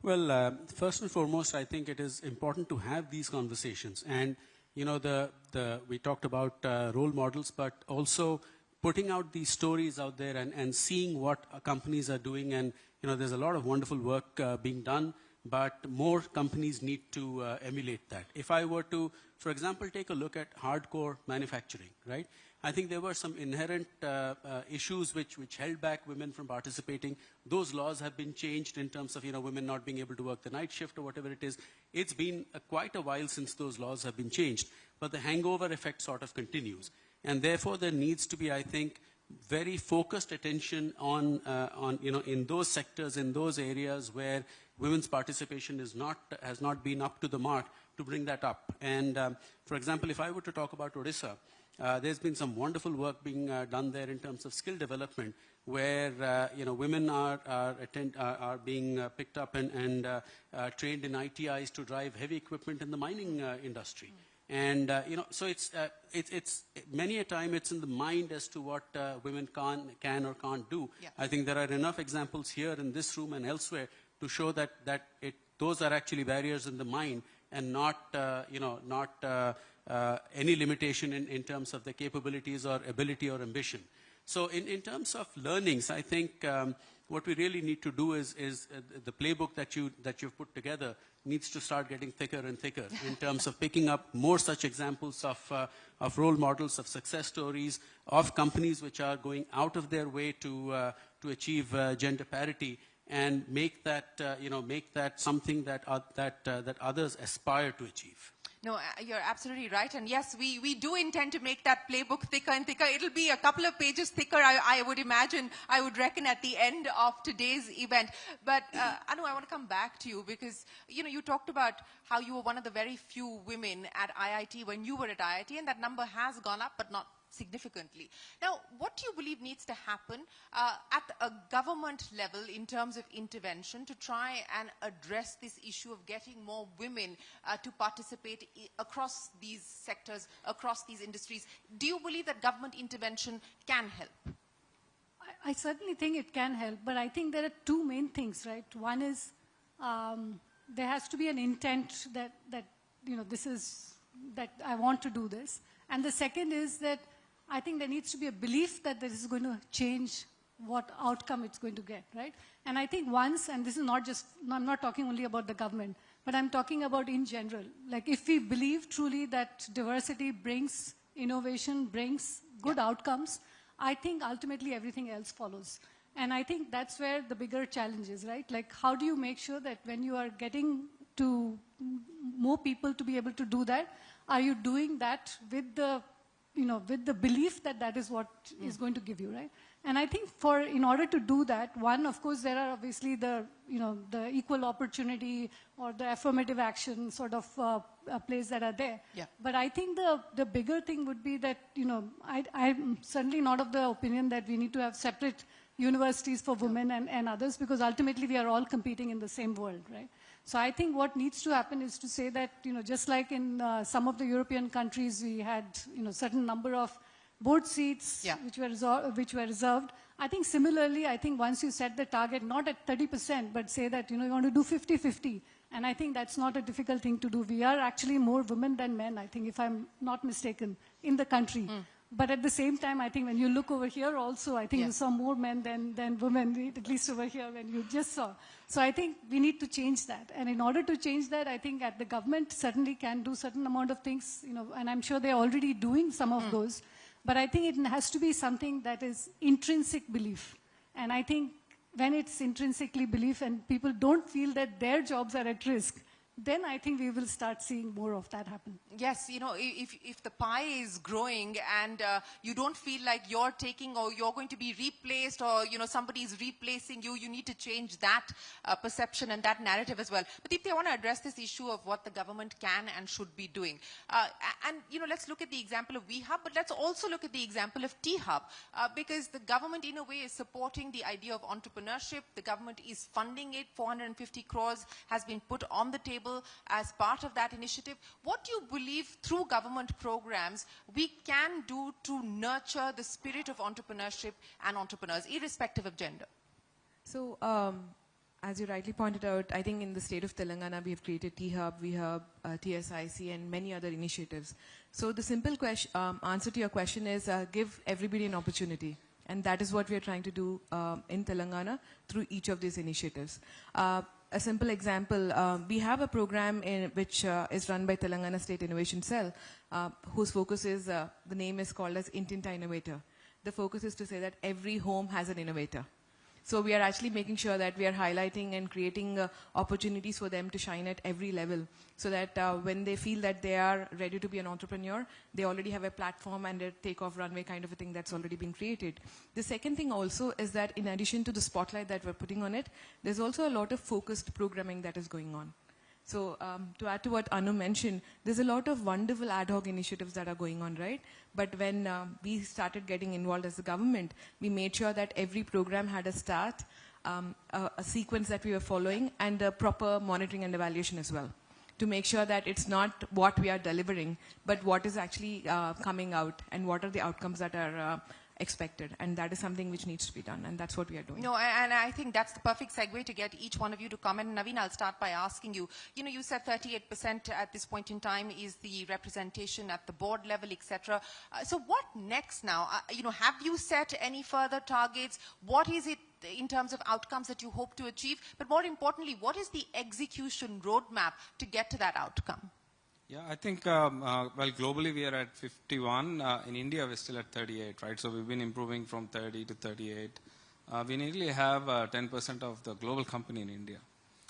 [SPEAKER 7] Well, first and foremost, I think it is important to have these conversations. And, we talked about role models, but also putting out these stories out there and seeing what companies are doing. And, there's a lot of wonderful work being done, but more companies need to emulate that. If I were to, for example, take a look at hardcore manufacturing, right? I think there were some inherent issues which held back women from participating. Those laws have been changed in terms of, women not being able to work the night shift or whatever it is. It's been quite a while since those laws have been changed, but the hangover effect sort of continues. And therefore, there needs to be, I think, very focused attention on in those sectors, in those areas where women's participation has not been up to the mark, to bring that up. And for example, if I were to talk about Odisha, there's been some wonderful work being done there in terms of skill development, where women are being picked up and trained in ITIs to drive heavy equipment in the mining industry. And so it's many a time it's in the mind as to what women can or can't do. I think there are enough examples here in this room and elsewhere to show that those are actually barriers in the mind and not any limitation in terms of the capabilities or ability or ambition. So in terms of learnings, I think what we really need to do is the playbook that you've put together needs to start getting thicker and thicker in terms of picking up more such examples of role models, of success stories, of companies which are going out of their way to achieve gender parity, and make that something that others aspire to achieve.
[SPEAKER 2] No, you're absolutely right. And yes, we do intend to make that playbook thicker and thicker. It'll be a couple of pages thicker, I would imagine, I would reckon, at the end of today's event. But Anu, I want to come back to you because, you talked about how you were one of the very few women at IIT when you were at IIT, and that number has gone up, but not significantly. Now, what do you believe needs to happen at a government level in terms of intervention to try and address this issue of getting more women to participate across these sectors, across these industries? Do you believe that government intervention can help?
[SPEAKER 5] I certainly think it can help, but I think there are two main things, right? One is there has to be an intent that that I want to do this. And the second is that I think there needs to be a belief that this is going to change what outcome it's going to get, right? And I think once, and this is not just, I'm not talking only about the government, but I'm talking about in general. Like if we believe truly that diversity brings innovation, brings good outcomes, I think ultimately everything else follows. And I think that's where the bigger challenge is, right? Like how do you make sure that when you are getting to more people to be able to do that, are you doing that with the with the belief that that is what is going to give you, right? And I think in order to do that, one, of course, there are obviously the equal opportunity or the affirmative action sort of plays that are there.
[SPEAKER 2] Yeah.
[SPEAKER 5] But I think the bigger thing would be that, I'm certainly not of the opinion that we need to have separate universities for women and others, because ultimately we are all competing in the same world, right? So I think what needs to happen is to say that, just like in some of the European countries, we had, certain number of board seats which were reserved. I think similarly, I think once you set the target, not at 30%, but say that, you want to do 50-50. And I think that's not a difficult thing to do. We are actually more women than men, I think, if I'm not mistaken, in the country. But at the same time, I think when you look over here also, I think you saw more men than women, at least over here when you just saw. So I think we need to change that. And in order to change that, I think the government certainly can do certain amount of things, and I'm sure they're already doing some of those. But I think it has to be something that is intrinsic belief. And I think when it's intrinsically belief and people don't feel that their jobs are at risk, then I think we will start seeing more of that happen.
[SPEAKER 2] Yes, if the pie is growing and you don't feel like you're taking or you're going to be replaced or, somebody is replacing you, you need to change that perception and that narrative as well. But Deepthi, I want to address this issue of what the government can and should be doing. And, let's look at the example of WeHub, but let's also look at the example of T-Hub, because the government, in a way, is supporting the idea of entrepreneurship. The government is funding it. 450 crores has been put on the table as part of that initiative. What do you believe through government programs we can do to nurture the spirit of entrepreneurship and entrepreneurs, irrespective of gender?
[SPEAKER 8] So, as you rightly pointed out, I think in the state of Telangana, we have created T-Hub, WeHub, TSIC, and many other initiatives. So the simple answer to your question is give everybody an opportunity. And that is what we are trying to do in Telangana through each of these initiatives. A simple example, we have a program which is run by Telangana State Innovation Cell, whose focus is, the name is called as Intinta Innovator. The focus is to say that every home has an innovator. So we are actually making sure that we are highlighting and creating opportunities for them to shine at every level, so that when they feel that they are ready to be an entrepreneur, they already have a platform and a take-off runway kind of a thing that's already been created. The second thing also is that in addition to the spotlight that we're putting on it, there's also a lot of focused programming that is going on. So to add to what Anu mentioned, there's a lot of wonderful ad hoc initiatives that are going on, right? But when we started getting involved as a government, we made sure that every program had a start, a sequence that we were following, and a proper monitoring and evaluation as well, to make sure that it's not what we are delivering, but what is actually coming out and what are the outcomes that are expected. And that is something which needs to be done, and that's what we are doing.
[SPEAKER 2] No, and I think that's the perfect segue to get each one of you to comment. Naveen, I'll start by asking you, you said 38% at this point in time is the representation at the board level, etc. So what next now? Have you set any further targets? What is it in terms of outcomes that you hope to achieve? But more importantly, what is the execution roadmap to get to that outcome?
[SPEAKER 9] Yeah, I think, well, globally we are at 51. In India, we're still at 38, right? So we've been improving from 30 to 38. We nearly have 10% of the global company in India.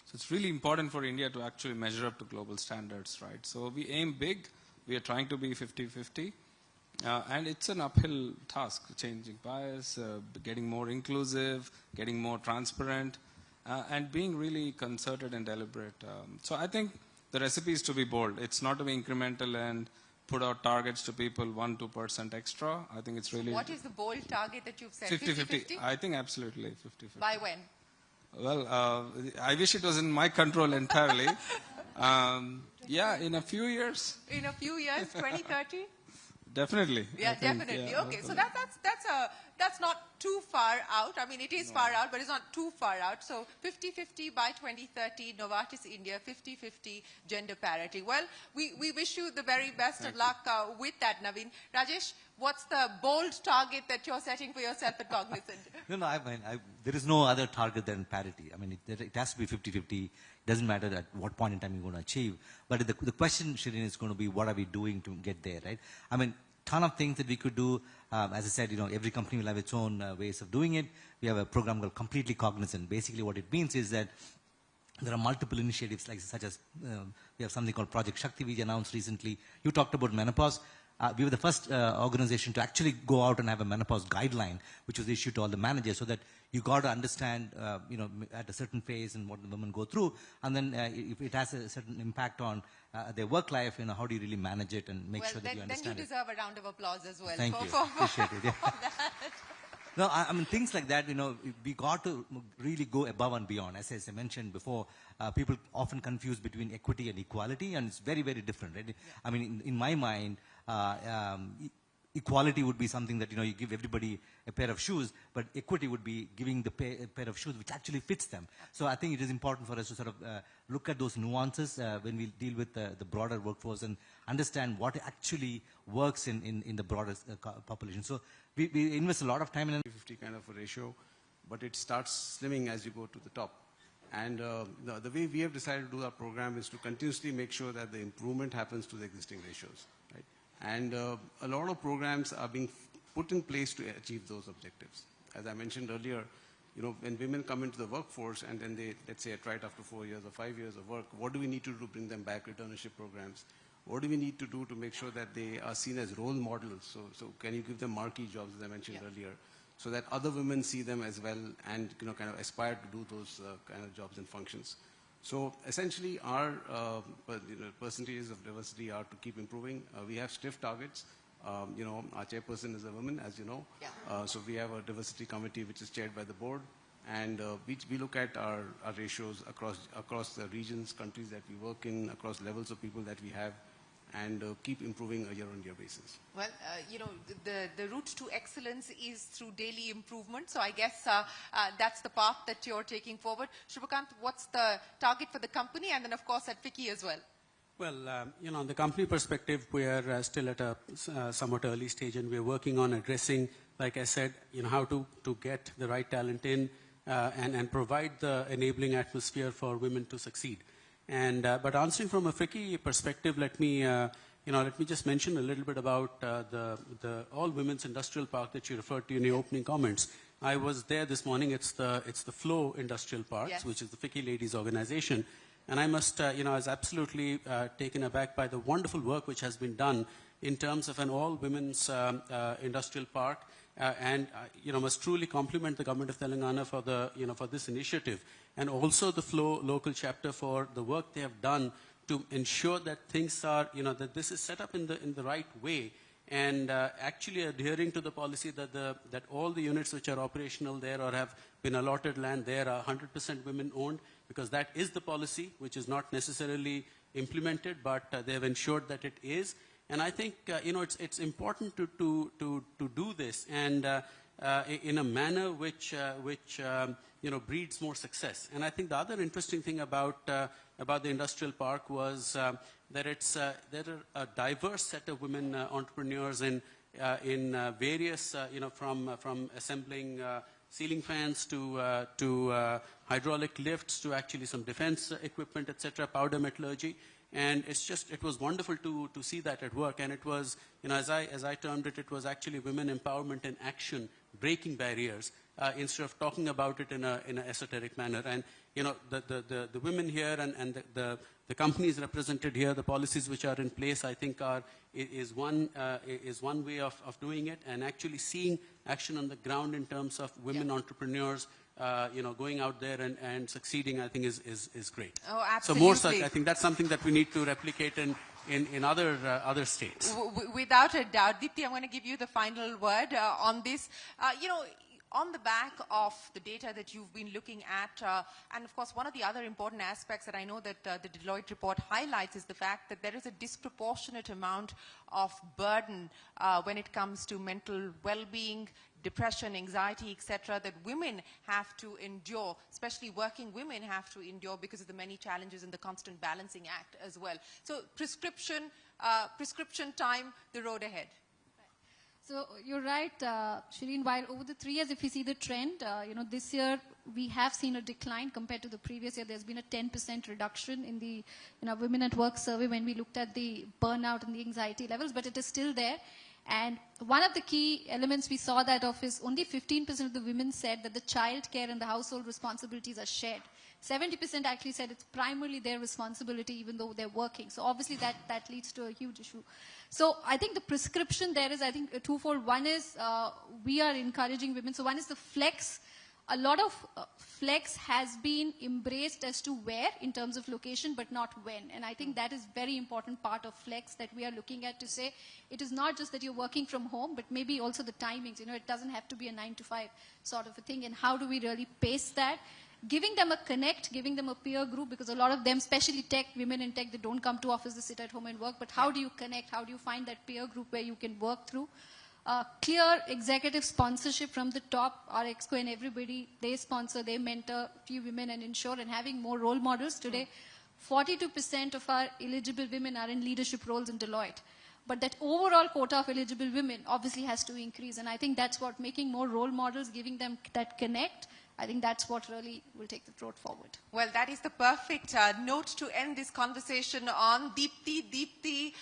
[SPEAKER 9] So it's really important for India to actually measure up to global standards, right? So we aim big. We are trying to be 50-50. And it's an uphill task, changing bias, getting more inclusive, getting more transparent, and being really concerted and deliberate. So I think the recipe is to be bold. It's not to be incremental and put out targets to people 1-2% extra. I think it's really...
[SPEAKER 2] What is the bold target that you've set?
[SPEAKER 9] 50-50. I think absolutely 50-50.
[SPEAKER 2] By when?
[SPEAKER 9] Well, I wish it was in my control entirely. Yeah, in a few years.
[SPEAKER 2] In a few years, 2030?
[SPEAKER 9] Definitely.
[SPEAKER 2] Yeah, definitely. Yeah, okay, so that's not too far out. I mean, it is far out, but it's not too far out. So 50-50 by 2030, Novartis India, 50-50 gender parity. Well, we wish you the very best of luck with that, Naveen. Rajesh, what's the bold target that you're setting for yourself at Cognizant?
[SPEAKER 6] No, I mean, there is no other target than parity. I mean, it has to be 50-50. It doesn't matter at what point in time you're going to achieve. But the question, Shireen, is going to be what are we doing to get there, right? I mean, ton of things that we could do. As I said, every company will have its own ways of doing it. We have a program called Completely Cognizant. Basically, what it means is that there are multiple initiatives, such as we have something called Project Shakti, we announced recently. You talked about menopause. we were the first organization to actually go out and have a menopause guideline, which was issued to all the managers, so that you got to understand, at a certain phase and what the women go through, and then if it has a certain impact on their work life, how do you really manage it and make sure that you understand it.
[SPEAKER 2] Then you deserve a round of applause as well.
[SPEAKER 6] Thank you. Appreciate it. Yeah. No, I mean, things like that, we got to really go above and beyond. As I mentioned before, people often confuse between equity and equality, and it's very, very different, right? Yeah. I mean, in my mind, equality would be something that, you give everybody a pair of shoes, but equity would be giving the a pair of shoes which actually fits them. So I think it is important for us to sort of look at those nuances when we deal with the broader workforce and understand what actually works in the broader population. So we invest a lot of time in
[SPEAKER 7] 50 kind of a ratio, but it starts slimming as you go to the top. And the way we have decided to do our program is to continuously make sure that the improvement happens to the existing ratios. Right? And a lot of programs are being put in place to achieve those objectives. As I mentioned earlier, when women come into the workforce and then they, let's say, are tried after 4 years or 5 years of work, what do we need to do to bring them back? Returnship programs. What do we need to do to make sure that they are seen as role models? So can you give them marquee jobs, as I mentioned earlier, so that other women see them as well and kind of aspire to do those kind of jobs and functions. So essentially our percentages of diversity are to keep improving. We have stiff targets. Our chairperson is a woman, as you know. Yeah. So we have a diversity committee which is chaired by the board. And we look at our ratios across the regions, countries that we work in, across levels of people that we have, and keep improving a year-on-year basis.
[SPEAKER 2] Well, the route to excellence is through daily improvement. So I guess that's the path that you're taking forward. Shubhakant, what's the target for the company? And then, of course, at FICCI as well.
[SPEAKER 11] Well, on the company perspective, we are still at a somewhat early stage, and we're working on addressing, like I said, how to get the right talent in and provide the enabling atmosphere for women to succeed. And but answering from a FICCI perspective, let me just mention a little bit about the all women's industrial park that you referred to in your opening comments. I was there this morning. It's the Flow Industrial Parks, yes, which is the FICCI ladies organization. And I must, I was absolutely taken aback by the wonderful work which has been done in terms of an all-women's industrial park, and must truly compliment the government of Telangana for the, for this initiative, and also the Flow local chapter for the work they have done to ensure that things are, that this is set up in the right way, and actually adhering to the policy that all the units which are operational there or have been allotted land there are 100% women owned, because that is the policy, which is not necessarily implemented, but they have ensured that it is. And I think it's important to do this, and in a manner which breeds more success. And I think the other interesting thing about the industrial park was that there are a diverse set of women entrepreneurs in various from assembling ceiling fans to hydraulic lifts to actually some defense equipment, etc., powder metallurgy. And it was wonderful to see that at work. And it was, as I termed it, it was actually women empowerment in action, breaking barriers, instead of talking about it in an esoteric manner. And, the women here and the companies represented here, the policies which are in place, I think is one way of doing it, and actually seeing action on the ground in terms of women entrepreneurs, going out there and succeeding, I think is great.
[SPEAKER 2] Oh, absolutely.
[SPEAKER 11] So more such, I think that's something that we need to replicate in other states.
[SPEAKER 2] Without a doubt. Deepti, I'm going to give you the final word on this. On the back of the data that you've been looking at, and of course one of the other important aspects that I know that the Deloitte report highlights is the fact that there is a disproportionate amount of burden when it comes to mental well-being, depression, anxiety, etc., that women have to endure, especially working women have to endure because of the many challenges and the constant balancing act as well. So prescription time, the road ahead.
[SPEAKER 10] So you're right, Shireen, while over the 3 years, if you see the trend, this year we have seen a decline compared to the previous year. There's been a 10% reduction in the Women at Work survey when we looked at the burnout and the anxiety levels, but it is still there. And one of the key elements we saw that of is only 15% of the women said that the child care and the household responsibilities are shared. 70% actually said it's primarily their responsibility even though they're working. So obviously that leads to a huge issue. So I think the prescription there is, I think, twofold. One is we are encouraging women. So one is the flex. A lot of flex has been embraced as to where in terms of location, but not when. And I think that is very important part of flex that we are looking at to say it is not just that you're working from home, but maybe also the timings. You know, it doesn't have to be a 9 to 5 sort of a thing. And how do we really pace that? Giving them a connect, giving them a peer group, because a lot of them, especially tech, women in tech, they don't come to office, they sit at home and work. But how do you connect? How do you find that peer group where you can work through? Clear executive sponsorship from the top, our exco and everybody, they sponsor, they mentor few women and ensure, and having more role models. Today, 42% of our eligible women are in leadership roles in Deloitte. But that overall quota of eligible women obviously has to increase. And I think that's what, making more role models, giving them that connect, I think that's what really will take the road forward.
[SPEAKER 2] Well, that is the perfect note to end this conversation on. Deepti,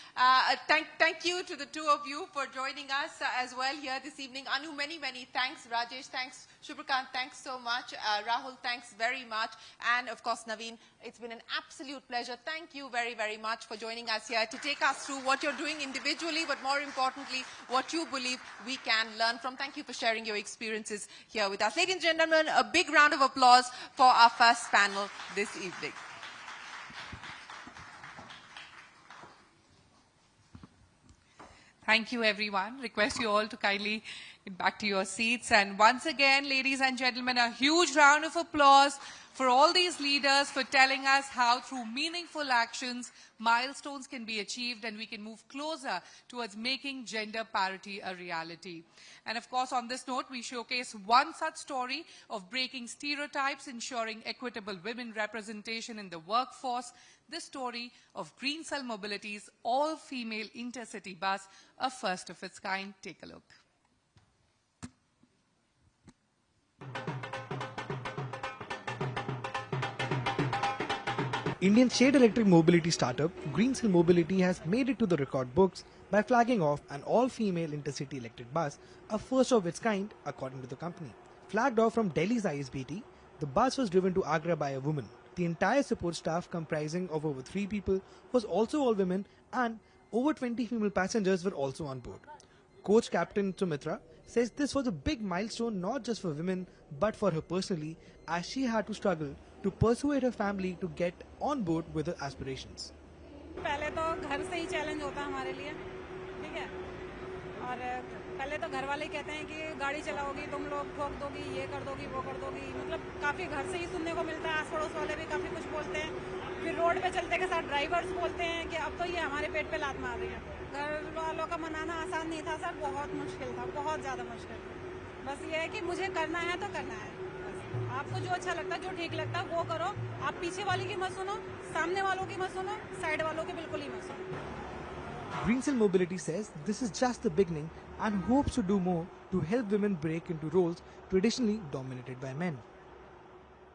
[SPEAKER 2] thank you to the two of you for joining us as well here this evening. Anu, many thanks. Rajesh, thanks. Shubhrikant, thanks so much. Rahul, thanks very much. And of course, Naveen, it's been an absolute pleasure. Thank you very much for joining us here to take us through what you're doing individually, but more importantly, what you believe we can learn from. Thank you for sharing your experiences here with us. Ladies and gentlemen, a big round of applause for our first panel this evening.
[SPEAKER 1] Thank you, everyone. Request you all to kindly get back to your seats. And once again, ladies and gentlemen, a huge round of applause for all these leaders for telling us how through meaningful actions, milestones can be achieved and we can move closer towards making gender parity a reality. And of course, on this note, we showcase one such story of breaking stereotypes, ensuring equitable women representation in the workforce. This story of Green Cell Mobility's all-female intercity bus, a first of its kind. Take a look.
[SPEAKER 12] Indian state electric mobility startup Green Cell Mobility has made it to the record books by flagging off an all-female intercity electric bus, a first of its kind according to the company. Flagged off from Delhi's ISBT, the bus was driven to Agra by a woman. The entire support staff, comprising of over 3 people, was also all women, and over 20 female passengers were also on board. Coach Captain Sumitra says this was a big milestone not just for women but for her personally, as she had to struggle to persuade her family to get on board with her aspirations.
[SPEAKER 13] पहले तो घर से ही challenge होता हमारे लिए, ठीक है, और पहले तो घर वाले कहते हैं कि गाड़ी चलाओगी तुम लोग, ठोक दोगी, ये कर दोगी, वो कर दोगी, मतलब काफ़ी घर से ही सुनने को मिलता है, आस पड़ोस वाले भी काफ़ी कुछ बोलते हैं, फिर रोड पे चलते के साथ ड्राइवर्स बोलते हैं कि अब तो ये हमारे पेट पे लात मार रही है। घर वालों का मनाना आसान नहीं था सर, बहुत मुश्किल था, बहुत ज़्यादा मुश्किल था। बस ये है कि मुझे करना है तो करना है, आपको जो अच्छा लगता है, जो ठीक लगता है वो करो, आप पीछे वाले की मत सुनो, सामने वालों की मत सुनो, साइड वालों की बिल्कुल ही मत सुनो।
[SPEAKER 12] Green Cell Mobility says this is just the beginning and hopes to do more to help women break into roles traditionally dominated by men.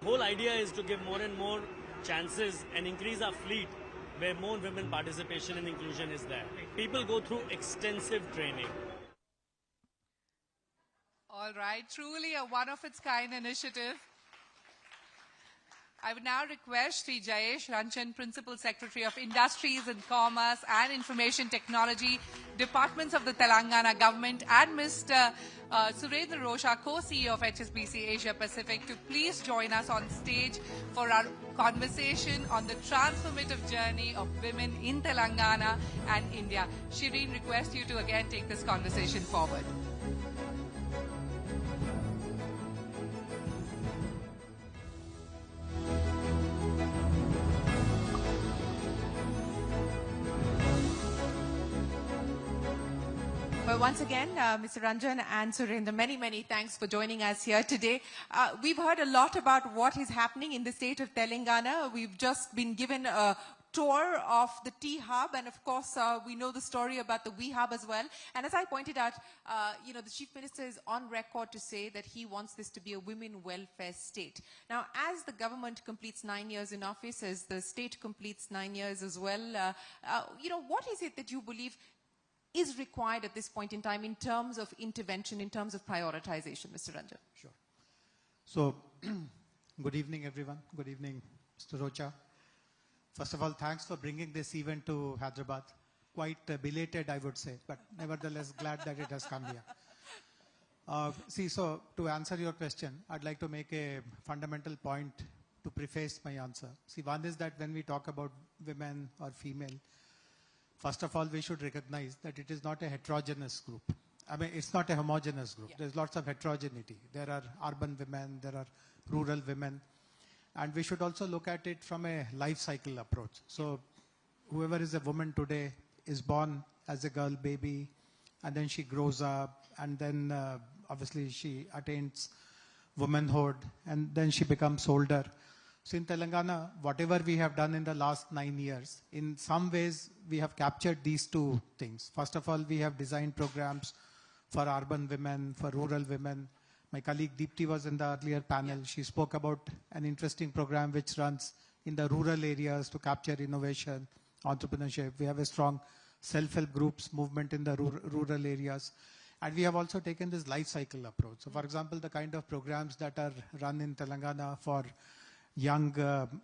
[SPEAKER 14] The whole idea is to give more and more chances and increase our fleet where more women participation and inclusion is there. People go through extensive training.
[SPEAKER 1] All right, truly a one-of-its-kind initiative. I would now request Sri Jayesh Ranchan, Principal Secretary of Industries and Commerce and Information Technology, Departments of the Telangana Government, and Mr. Surendra Rosha, Co-CEO of HSBC Asia Pacific, to please join us on stage for our conversation on the transformative journey of women in Telangana and India. Shireen, request you to again take this conversation forward.
[SPEAKER 2] Well, once again, Mr. Ranjan and Surendra, many thanks for joining us here today. We've heard a lot about what is happening in the state of Telangana. We've just been given a tour of the T-Hub, and of course, we know the story about the V-Hub as well. And as I pointed out, the Chief Minister is on record to say that he wants this to be a women welfare state. Now, as the government completes 9 years in office, as the state completes 9 years as well, what is it that you believe is required at this point in time in terms of intervention, in terms of prioritization, Mr. Ranjan?
[SPEAKER 15] Sure. So, Good evening, everyone. Good evening, Mr. Rocha. First of all, thanks for bringing this event to Hyderabad. Quite belated, I would say, but nevertheless glad that it has come here. So to answer your question, I'd like to make a fundamental point to preface my answer. See, one is that when we talk about women or female, first of all, we should recognize that it is not a heterogeneous group. I mean, it's not a homogeneous group. There's lots of heterogeneity. There are urban women, there are rural women. And we should also look at it from a life cycle approach. So whoever is a woman today is born as a girl baby, and then she grows up, and then obviously she attains womanhood, and then she becomes older. So in Telangana, whatever we have done in the last 9 years, in some ways we have captured these two things. First of all, we have designed programs for urban women, for rural women. My colleague Deepti was in the earlier panel. She spoke about an interesting program which runs in the rural areas to capture innovation, entrepreneurship. We have a strong self-help groups movement in the rural areas. And we have also taken this life cycle approach. So for example, the kind of programs that are run in Telangana for young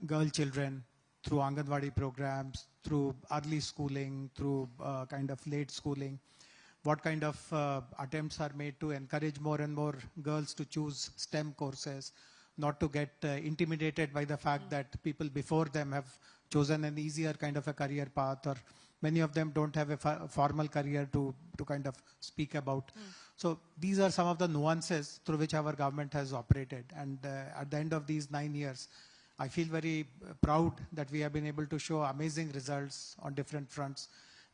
[SPEAKER 15] girl children through Anganwadi programs, through early schooling, through kind of late schooling, what kind of attempts are made to encourage more and more girls to choose STEM courses, not to get intimidated by the fact that people before them have chosen an easier kind of a career path, or many of them don't have a formal career to kind of speak about. So these are some of the nuances through which our government has operated. And at the end of these 9 years, I feel very proud that we have been able to show amazing results on different fronts.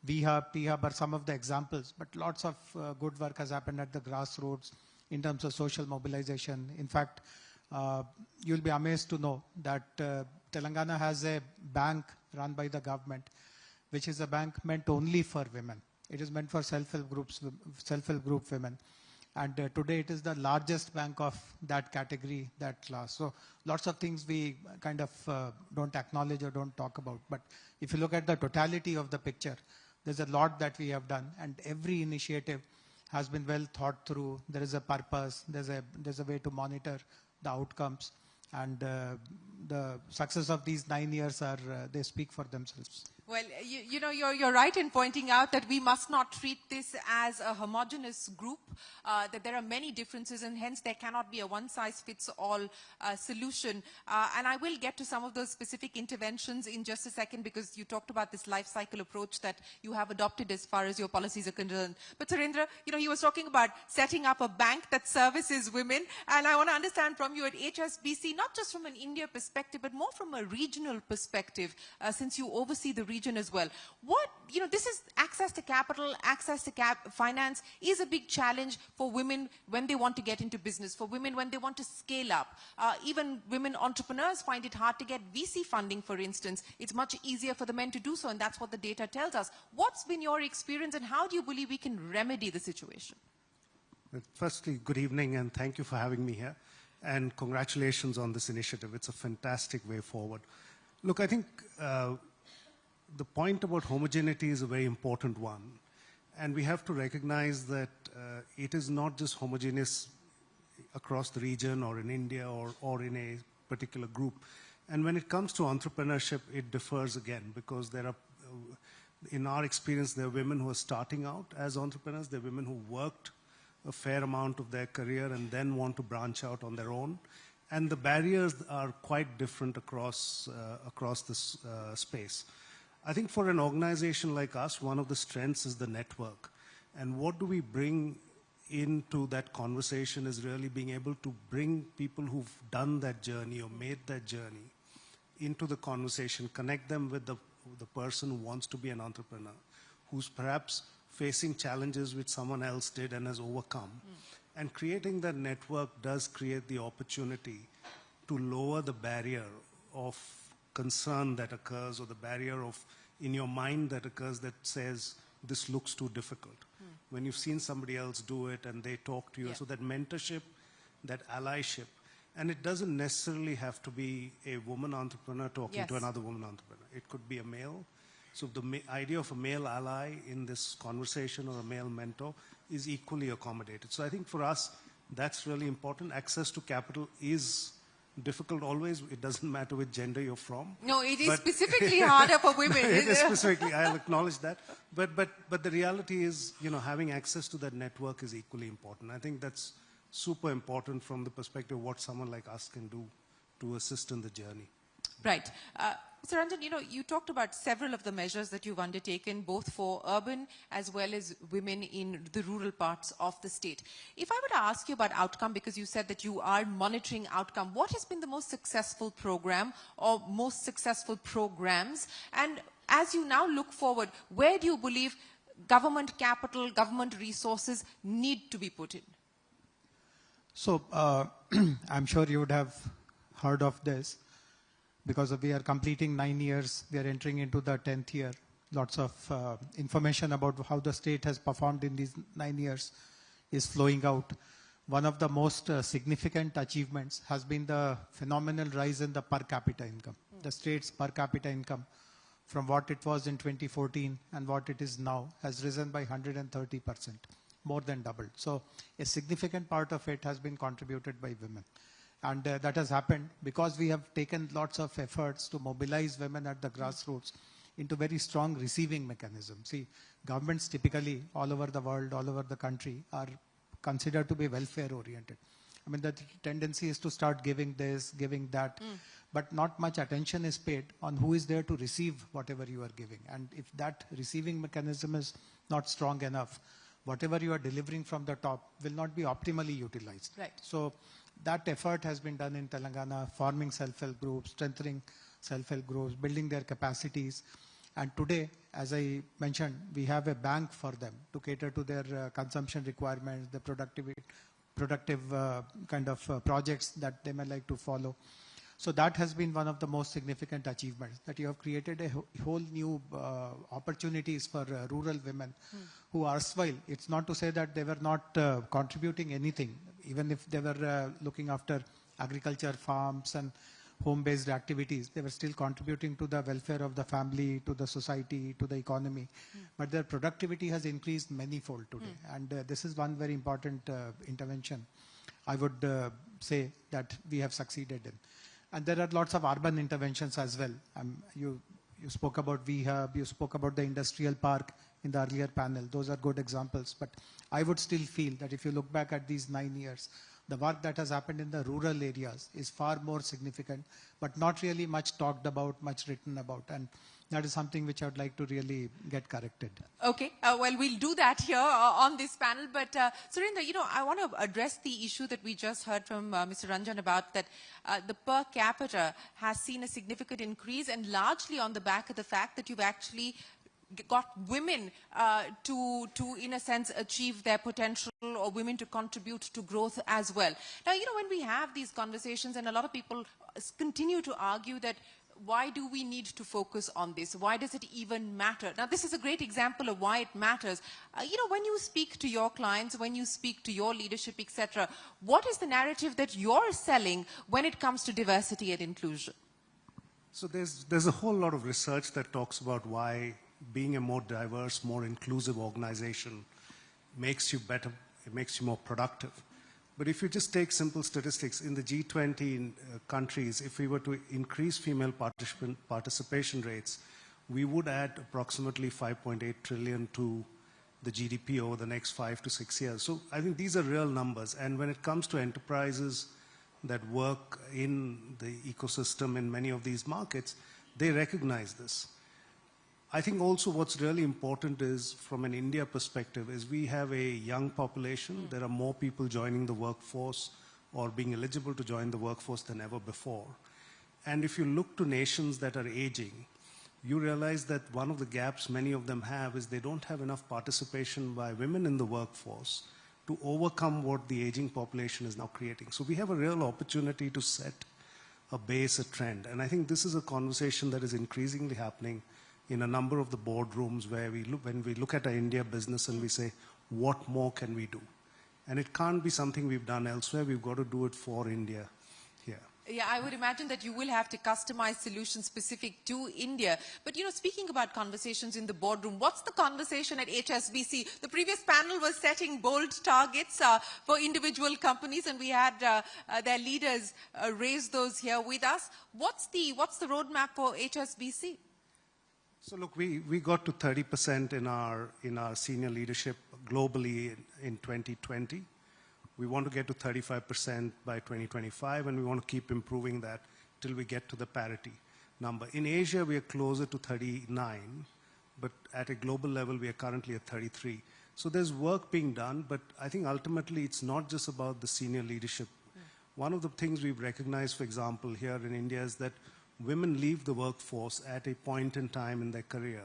[SPEAKER 15] VHub, T-Hub are some of the examples, but lots of good work has happened at the grassroots in terms of social mobilization. In fact, you'll be amazed to know that Telangana has a bank run by the government, which is a bank meant only for women. It is meant for self-help group women. And today it is the largest bank of that category, that class. So lots of things we kind of don't acknowledge or don't talk about. But if you look at the totality of the picture, there's a lot that we have done, and every initiative has been well thought through. There is a purpose, there's a way to monitor the outcomes, and the success of these 9 years they speak for themselves.
[SPEAKER 2] Well, you know, you're right in pointing out that we must not treat this as a homogeneous group, that there are many differences, and hence there cannot be a one-size-fits-all solution. And I will get to some of those specific interventions in just a second, because you talked about this life cycle approach that you have adopted as far as your policies are concerned. But Surendra, you know, he was talking about setting up a bank that services women, and I want to understand from you at HSBC, not just from an India perspective, but more from a regional perspective, since you oversee the region as well. What, you know, this is access to capital, access to finance is a big challenge for women when they want to get into business, for women when they want to scale up. Even women entrepreneurs find it hard to get VC funding, for instance. It's much easier for the men to do so, and that's what the data tells us. What's been your experience, and how do you believe we can remedy the situation?
[SPEAKER 16] Firstly, good evening, and thank you for having me here. And congratulations on this initiative. It's a fantastic way forward. Look, I think the point about homogeneity is a very important one. And we have to recognize that it is not just homogeneous across the region or in India or in a particular group. And when it comes to entrepreneurship, it differs again, because there are, in our experience, there are women who are starting out as entrepreneurs. There are women who worked a fair amount of their career and then want to branch out on their own. And the barriers are quite different across this space. I think for an organization like us, one of the strengths is the network. And what do we bring into that conversation is really being able to bring people who've done that journey or made that journey into the conversation, connect them with the person who wants to be an entrepreneur, who's perhaps facing challenges which someone else did and has overcome. And creating that network does create the opportunity to lower the barrier of concern that occurs, or the barrier of in your mind that occurs that says this looks too difficult. When you've seen somebody else do it and they talk to you, so that mentorship, that allyship, and it doesn't necessarily have to be a woman entrepreneur talking to another woman entrepreneur. It could be a male. So the idea of a male ally in this conversation, or a male mentor, is equally accommodated. So I think for us, that's really important. Access to capital is difficult always. It doesn't matter which gender you're from.
[SPEAKER 2] No, it is specifically harder for women.
[SPEAKER 16] It is specifically, I'll acknowledge that. But the reality is, having access to that network is equally important. I think that's super important from the perspective of what someone like us can do to assist in the journey.
[SPEAKER 2] Right. Mr. Ranjan, you talked about several of the measures that you've undertaken, both for urban as well as women in the rural parts of the state. If I were to ask you about outcome, because you said that you are monitoring outcome, what has been the most successful program or most successful programs? And as you now look forward, where do you believe government capital, government resources need to be put in?
[SPEAKER 15] So, I'm sure you would have heard of this. Because we are completing 9 years, we are entering into the 10th year. Lots of information about how the state has performed in these 9 years is flowing out. One of the most significant achievements has been the phenomenal rise in the per capita income. The state's per capita income from what it was in 2014 and what it is now has risen by 130%, more than doubled. So a significant part of it has been contributed by women. And that has happened because we have taken lots of efforts to mobilize women at the grassroots into very strong receiving mechanisms. See, governments typically all over the world, all over the country are considered to be welfare oriented. I mean, the tendency is to start giving this, giving that, but not much attention is paid on who is there to receive whatever you are giving. And if that receiving mechanism is not strong enough, whatever you are delivering from the top will not be optimally utilized.
[SPEAKER 2] Right.
[SPEAKER 15] So that effort has been done in Telangana, forming self-help groups, strengthening self-help groups, building their capacities. And today, as I mentioned, we have a bank for them to cater to their consumption requirements, the productive kind of projects that they may like to follow. So that has been one of the most significant achievements, that you have created a whole new opportunities for rural women who erstwhile, it's not to say that they were not contributing anything, even if they were looking after agriculture, farms and home-based activities, they were still contributing to the welfare of the family, to the society, to the economy. But their productivity has increased manyfold today. And this is one very important intervention I would say that we have succeeded in. And there are lots of urban interventions as well. You spoke about VHub, you spoke about the industrial park in the earlier panel. Those are good examples. But I would still feel that if you look back at these 9 years, the work that has happened in the rural areas is far more significant, but not really much talked about, much written about. And that is something which I would like to really get corrected.
[SPEAKER 2] Okay, well, we'll do that here on this panel. But Surinder, I want to address the issue that we just heard from Mr. Ranjan about that the per capita has seen a significant increase, and largely on the back of the fact that you've actually got women to, in a sense, achieve their potential, or women to contribute to growth as well. Now, when we have these conversations, and a lot of people continue to argue that why do we need to focus on this? Why does it even matter? Now, this is a great example of why it matters. When you speak to your clients, when you speak to your leadership, etc., what is the narrative that you're selling when it comes to diversity and inclusion?
[SPEAKER 16] So there's a whole lot of research that talks about why being a more diverse, more inclusive organization makes you better, it makes you more productive. But if you just take simple statistics, in the G20 countries, if we were to increase female participation rates, we would add approximately 5.8 trillion to the GDP over the next 5 to 6 years. So I think these are real numbers. And when it comes to enterprises that work in the ecosystem in many of these markets, they recognize this. I think also what's really important is, from an India perspective, is we have a young population. There are more people joining the workforce or being eligible to join the workforce than ever before. And if you look to nations that are aging, you realize that one of the gaps many of them have is they don't have enough participation by women in the workforce to overcome what the aging population is now creating. So we have a real opportunity to set a base, a trend. And I think this is a conversation that is increasingly happening in a number of the boardrooms where when we look at our India business and we say, what more can we do? And it can't be something we've done elsewhere. We've got to do it for India here.
[SPEAKER 2] Yeah, I would imagine that you will have to customize solutions specific to India. But, you know, speaking about conversations in the boardroom, what's the conversation at HSBC? The previous panel was setting bold targets for individual companies, and we had their leaders raise those here with us. What's the roadmap for HSBC?
[SPEAKER 16] So look, we got to 30% in our senior leadership globally in 2020. We want to get to 35% by 2025, and we want to keep improving that till we get to the parity number. In Asia, we are closer to 39, but at a global level, we are currently at 33. So there's work being done, but I think ultimately it's not just about the senior leadership. One of the things we've recognized, for example, here in India is that women leave the workforce at a point in time in their career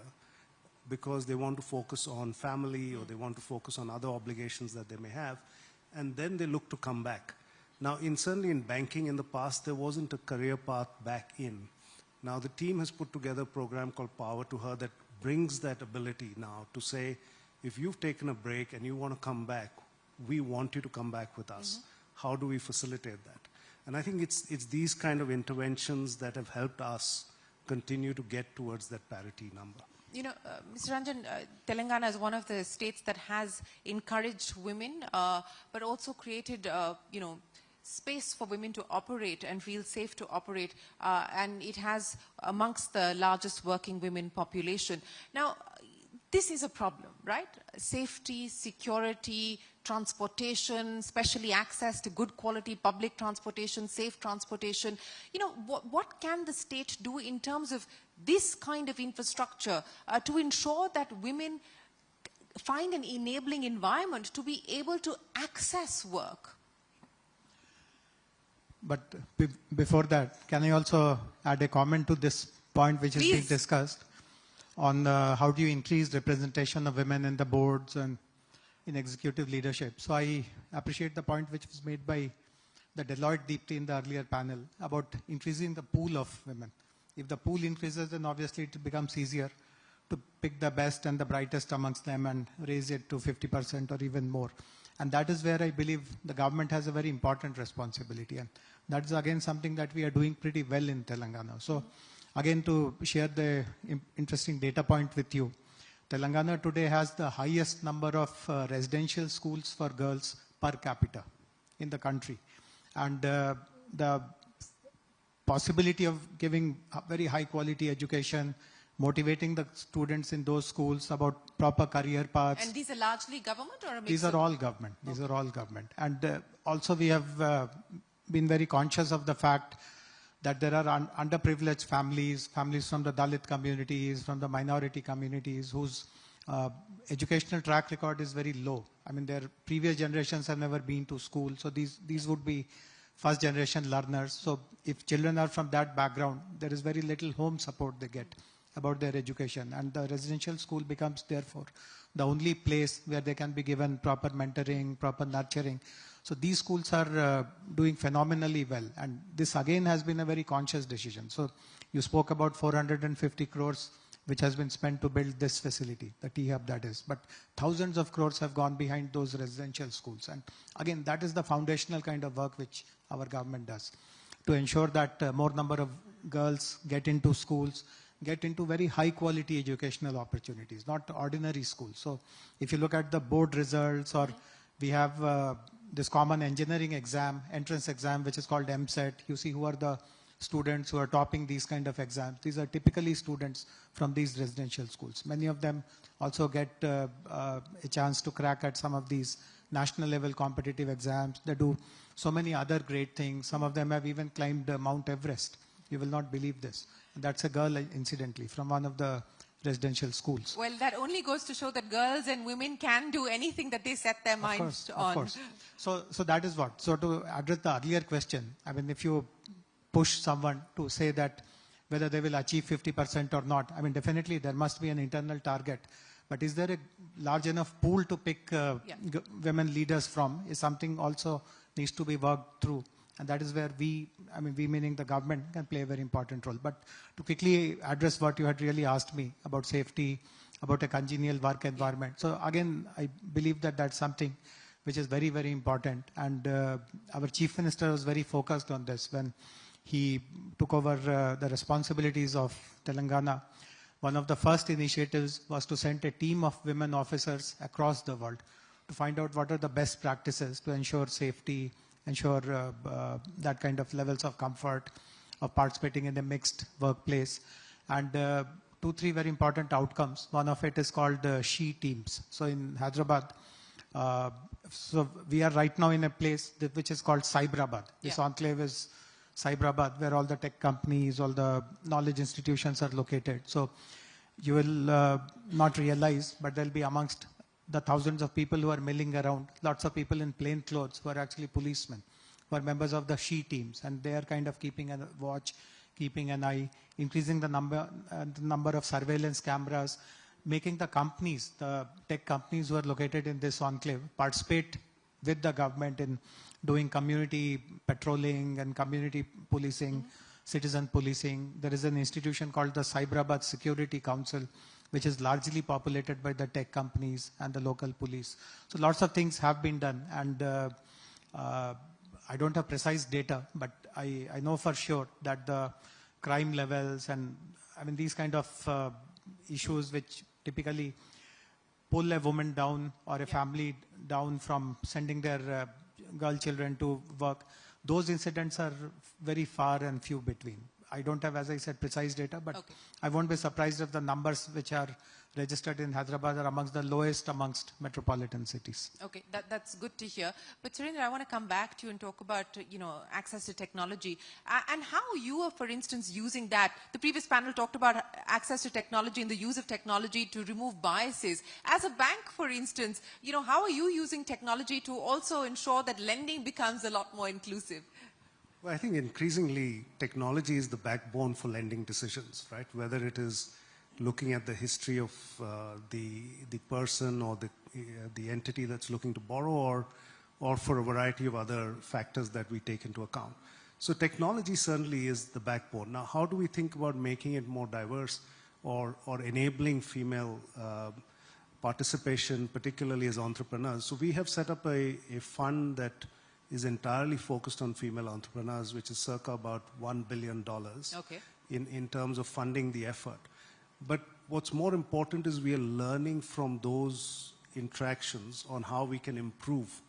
[SPEAKER 16] because they want to focus on family or they want to focus on other obligations that they may have, and then they look to come back. Now, certainly in banking in the past, there wasn't a career path back in. Now, the team has put together a program called Power to Her that brings that ability now to say, if you've taken a break and you want to come back, we want you to come back with us. How do we facilitate that? And I think it's these kind of interventions that have helped us continue to get towards that parity number.
[SPEAKER 2] You know, Mr. Ranjan, Telangana is one of the states that has encouraged women, but also created, you know, space for women to operate and feel safe to operate. And it has amongst the largest working women population. Now, this is a problem, right? Safety, security, transportation, especially access to good quality public transportation, safe transportation. You know, what can the state do in terms of this kind of infrastructure to ensure that women find an enabling environment to be able to access work?
[SPEAKER 15] But before that, can I also add a comment to this point which is being discussed on how do you increase representation of women in the boards and in executive leadership? So I appreciate the point which was made by the Deloitte Deepti in the earlier panel about increasing the pool of women. If the pool increases, then obviously it becomes easier to pick the best and the brightest amongst them and raise it to 50% or even more. And that is where I believe the government has a very important responsibility. And that is again something that we are doing pretty well in Telangana. So again, to share the interesting data point with you, Telangana today has the highest number of residential schools for girls per capita in the country. And the possibility of giving very high quality education, motivating the students in those schools about proper career paths.
[SPEAKER 2] And these are largely government or a mix?
[SPEAKER 15] These are all government. These are all government. And also we have been very conscious of the fact that there are underprivileged families from the Dalit communities, from the minority communities, whose educational track record is very low. I mean, their previous generations have never been to school, so these would be first generation learners. So if children are from that background, there is very little home support they get about their education, and the residential school becomes therefore the only place where they can be given proper mentoring, proper nurturing. So these schools are doing phenomenally well, and this again has been a very conscious decision. So you spoke about 450 crores which has been spent to build this facility, the T-Hub that is, but thousands of crores have gone behind those residential schools. And again, that is the foundational kind of work which our government does to ensure that more number of girls get into schools, get into very high quality educational opportunities, not ordinary schools. So if you look at the board results, or we have this common engineering exam, entrance exam, which is called MSET. You see who are the students who are topping these kind of exams. These are typically students from these residential schools. Many of them also get a chance to crack at some of these national level competitive exams. They do so many other great things. Some of them have even climbed Mount Everest. You will not believe this. And that's a girl, incidentally, from one of the residential schools.
[SPEAKER 2] Well, that only goes to show that girls and women can do anything that they set their minds on.
[SPEAKER 15] Of course. So that is what. So to address the earlier question, I mean, if you push someone to say that whether they will achieve 50% or not, I mean, definitely there must be an internal target. But is there a large enough pool to pick women leaders from is something also needs to be worked through. And that is where we meaning the government, can play a very important role. But to quickly address what you had really asked me about safety, about a congenial work environment. So again, I believe that that's something which is very, very important. And our Chief Minister was very focused on this when he took over the responsibilities of Telangana, one of the first initiatives was to send a team of women officers across the world to find out what are the best practices to ensure safety, ensure that kind of levels of comfort of participating in a mixed workplace. And 2-3 very important outcomes. One of it is called She Teams. So in Hyderabad, so we are right now in a place which is called Cyberabad. This enclave is Cyberabad, where all the tech companies, all the knowledge institutions are located. So you will not realize, but there'll be amongst the thousands of people who are milling around, lots of people in plain clothes who are actually policemen, who are members of the She Teams, and they are kind of keeping a watch, keeping an eye, increasing the number of surveillance cameras, making the companies, the tech companies who are located in this enclave, participate with the government in doing community patrolling and community policing, citizen policing. There is an institution called the Cyberabad Security Council, which is largely populated by the tech companies and the local police. So lots of things have been done, and I don't have precise data, but I know for sure that the crime levels and I mean these kind of issues which typically pull a woman down or a family down from sending their girl children to work, those incidents are very far and few between. I don't have, as I said, precise data, but I won't be surprised if the numbers which are registered in Hyderabad are amongst the lowest amongst metropolitan cities.
[SPEAKER 2] Okay, that's good to hear. But Surendra, I want to come back to you and talk about, access to technology and how you are, for instance, using that. The previous panel talked about access to technology and the use of technology to remove biases. As a bank, for instance, how are you using technology to also ensure that lending becomes a lot more inclusive?
[SPEAKER 16] Well, I think increasingly technology is the backbone for lending decisions, right? Whether it is looking at the history of the person or the entity that's looking to borrow, or for a variety of other factors that we take into account. So technology certainly is the backbone. Now, how do we think about making it more diverse or enabling female participation, particularly as entrepreneurs? So we have set up a fund that is entirely focused on female entrepreneurs, which is circa about $1 billion in terms of funding the effort. But what's more important is we are learning from those interactions on how we can improve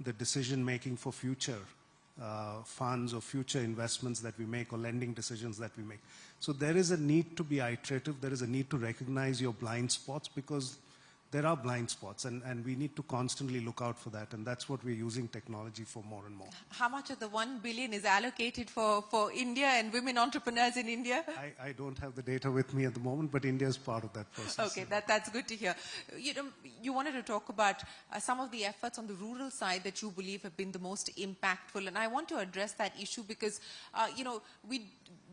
[SPEAKER 16] the decision making for future funds or future investments that we make or lending decisions that we make. So there is a need to be iterative. There is a need to recognize your blind spots, because there are blind spots, and we need to constantly look out for that, and that's what we're using technology for more and more. How
[SPEAKER 2] much of the 1 billion is allocated for India and women entrepreneurs in India?
[SPEAKER 16] I don't have the data with me at the moment, but India is part of that process.
[SPEAKER 2] Okay, that's good to hear. You wanted to talk about some of the efforts on the rural side that you believe have been the most impactful, and I want to address that issue because,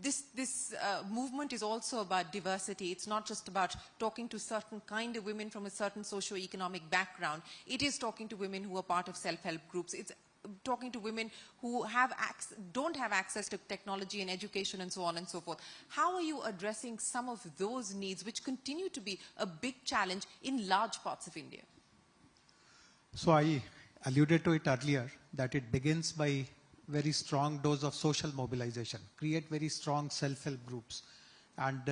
[SPEAKER 2] this movement is also about diversity. It's not just about talking to certain kind of women from a certain socio-economic background. It is talking to women who are part of self-help groups. It's talking to women who don't have access to technology and education and so on and so forth. How are you addressing some of those needs, which continue to be a big challenge in large parts of India?
[SPEAKER 15] So I alluded to it earlier, that it begins by very strong dose of social mobilization, create very strong self-help groups, and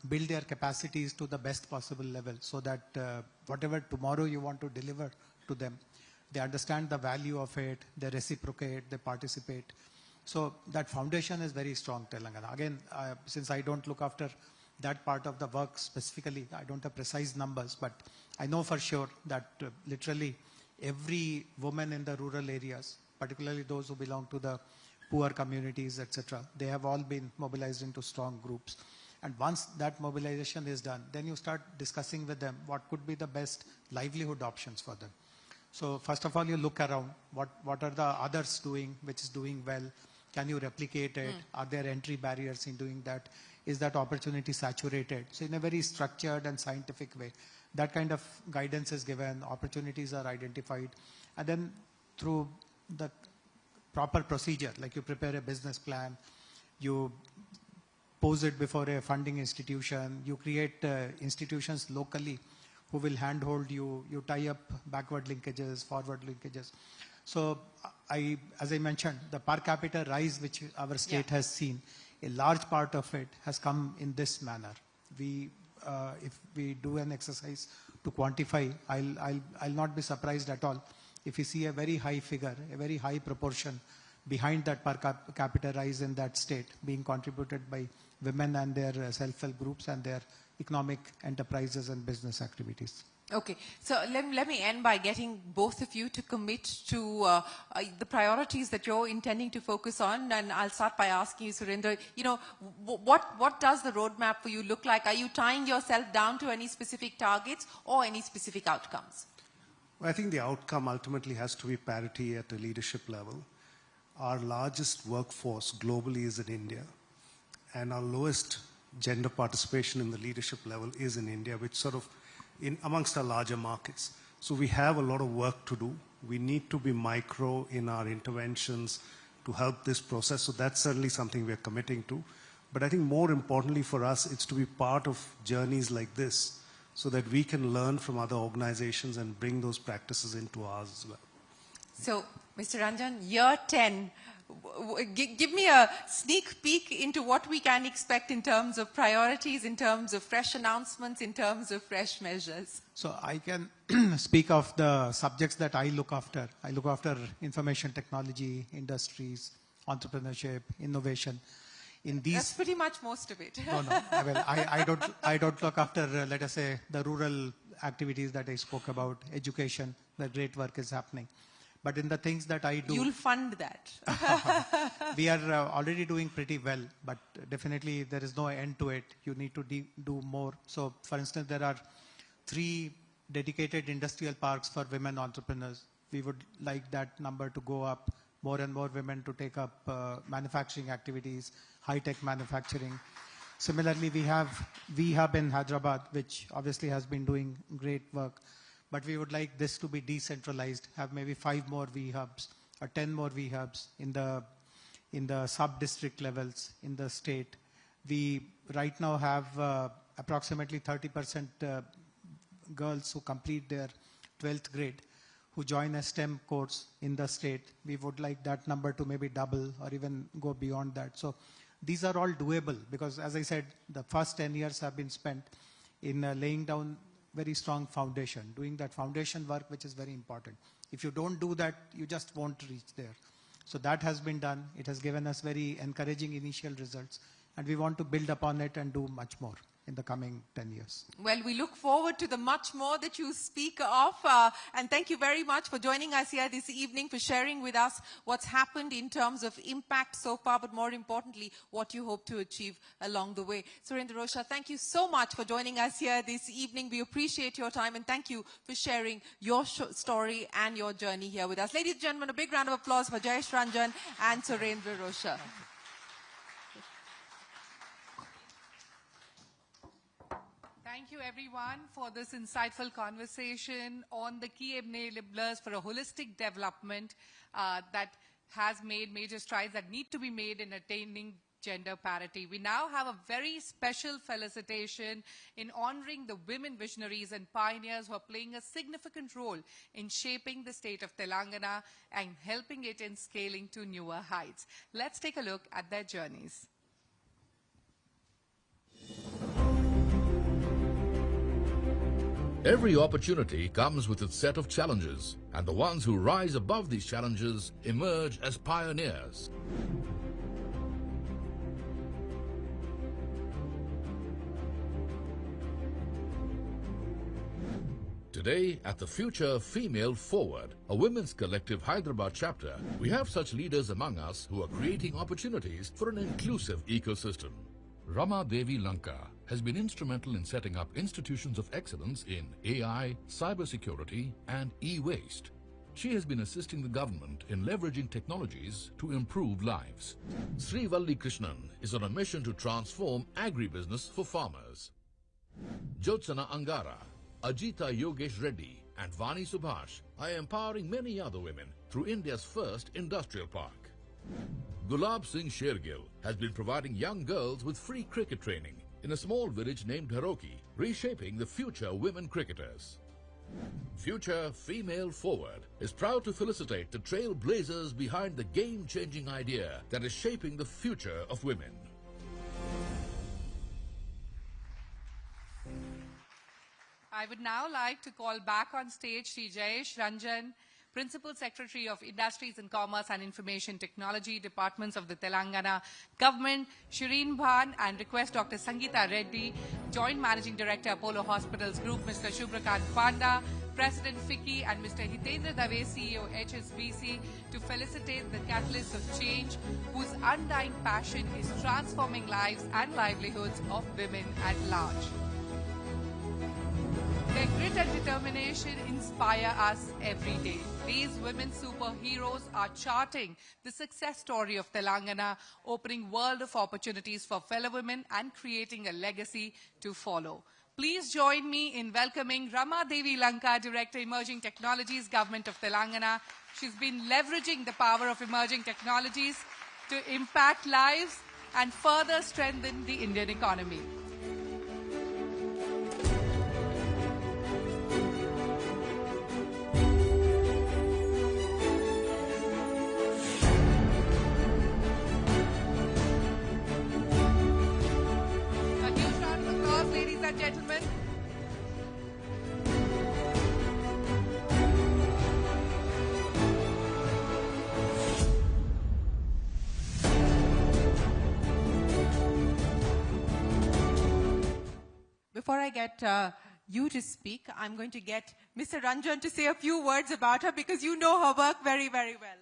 [SPEAKER 15] build their capacities to the best possible level, so that whatever tomorrow you want to deliver to them, they understand the value of it, they reciprocate, they participate. So that foundation is very strong, Telangana. Again, since I don't look after that part of the work specifically, I don't have precise numbers, but I know for sure that literally every woman in the rural areas, particularly those who belong to the poor communities, etc., they have all been mobilized into strong groups. And once that mobilization is done, then you start discussing with them what could be the best livelihood options for them. So first of all, you look around, what are the others doing, which is doing well? Can you replicate it? Are there entry barriers in doing that? Is that opportunity saturated? So in a very structured and scientific way, that kind of guidance is given, opportunities are identified, and then through the proper procedure, like you prepare a business plan, you pose it before a funding institution, you create institutions locally who will handhold you, you tie up backward linkages, forward linkages. So as I mentioned, the per capita rise which our state has seen, a large part of it has come in this manner. If we do an exercise to quantify, I'll not be surprised at all if you see a very high figure, a very high proportion behind that per capita rise in that state being contributed by women and their self-help groups and their economic enterprises and business activities.
[SPEAKER 2] Okay, so let me end by getting both of you to commit to the priorities that you're intending to focus on, and I'll start by asking you, Surendra, what does the roadmap for you look like? Are you tying yourself down to any specific targets or any specific outcomes?
[SPEAKER 16] Well, I think the outcome ultimately has to be parity at a leadership level. Our largest workforce globally is in India, and our lowest gender participation in the leadership level is in India, which sort of amongst our larger markets. So we have a lot of work to do. We need to be micro in our interventions to help this process. So that's certainly something we're committing to. But I think more importantly for us, it's to be part of journeys like this so that we can learn from other organizations and bring those practices into ours as well.
[SPEAKER 2] So, Mr. Ranjan, year 10, give me a sneak peek into what we can expect in terms of priorities, in terms of fresh announcements, in terms of fresh measures.
[SPEAKER 15] So I can speak of the subjects that I look after. I look after information technology, industries, entrepreneurship, innovation.
[SPEAKER 2] That's pretty much most of it.
[SPEAKER 15] No. I don't look after, let us say, the rural activities that I spoke about, education, where great work is happening. But in the things that I do...
[SPEAKER 2] You'll fund that.
[SPEAKER 15] We are already doing pretty well, but definitely there is no end to it. You need to do more. So, for instance, there are 3 dedicated industrial parks for women entrepreneurs. We would like that number to go up, more and more women to take up manufacturing activities, high-tech manufacturing. Similarly, we have VHub in Hyderabad, which obviously has been doing great work. But we would like this to be decentralized, have maybe 5 more VHubs or 10 more VHubs in the sub-district levels in the state. We right now have approximately 30% girls who complete their 12th grade who join a STEM course in the state. We would like that number to maybe double or even go beyond that. So these are all doable because, as I said, the first 10 years have been spent in laying down very strong foundation, doing that foundation work, which is very important. If you don't do that, you just won't reach there. So that has been done. It has given us very encouraging initial results, and we want to build upon it and do much more in the coming 10 years.
[SPEAKER 2] Well, we look forward to the much more that you speak of. And thank you very much for joining us here this evening, for sharing with us what's happened in terms of impact so far, but more importantly, what you hope to achieve along the way. Surendra Rosha, thank you so much for joining us here this evening. We appreciate your time, and thank you for sharing your story and your journey here with us. Ladies and gentlemen, a big round of applause for Jayesh Ranjan and Surendra Rosha.
[SPEAKER 1] Thank you, everyone, for this insightful conversation on the key enablers for a holistic development that has made major strides that need to be made in attaining gender parity. We now have a very special felicitation in honoring the women visionaries and pioneers who are playing a significant role in shaping the state of Telangana and helping it in scaling to newer heights. Let's take a look at their journeys.
[SPEAKER 4] Every opportunity comes with its set of challenges, and the ones who rise above these challenges emerge as pioneers. Today, at the Future Female Forward, a women's collective Hyderabad chapter, we have such leaders among us who are creating opportunities for an inclusive ecosystem. Rama Devi Lanka has been instrumental in setting up institutions of excellence in AI, cybersecurity, and e-waste. She has been assisting the government in leveraging technologies to improve lives. Srivalli Krishnan is on a mission to transform agribusiness for farmers. Jyotsana Angara, Ajita Yogesh Reddy, and Vani Subhash are empowering many other women through India's first industrial park. Gulab Singh Shergill has been providing young girls with free cricket training in a small village named Haroki, reshaping the future women cricketers. Future Female Forward is proud to felicitate the trailblazers behind the game-changing idea that is shaping the future of women.
[SPEAKER 1] I would now like to call back on stage Sri Jayesh Ranjan, Principal Secretary of Industries and Commerce and Information Technology Departments of the Telangana Government, Shireen Bhan, and request Dr. Sangeeta Reddy, Joint Managing Director, Apollo Hospitals Group, Mr. Shubhrakant Panda, President FICCI, and Mr. Hitendra Dave, CEO HSBC, to felicitate the catalysts of change whose undying passion is transforming lives and livelihoods of women at large. Their grit and determination inspire us every day. These women superheroes are charting the success story of Telangana, opening world of opportunities for fellow women and creating a legacy to follow. Please join me in welcoming Rama Devi Lanka, Director, Emerging Technologies, Government of Telangana. She's been leveraging the power of emerging technologies to impact lives and further strengthen the Indian economy. Ladies and gentlemen.
[SPEAKER 2] Before I get you to speak, I'm going to get Mr. Ranjan to say a few words about her because you know her work very, very well.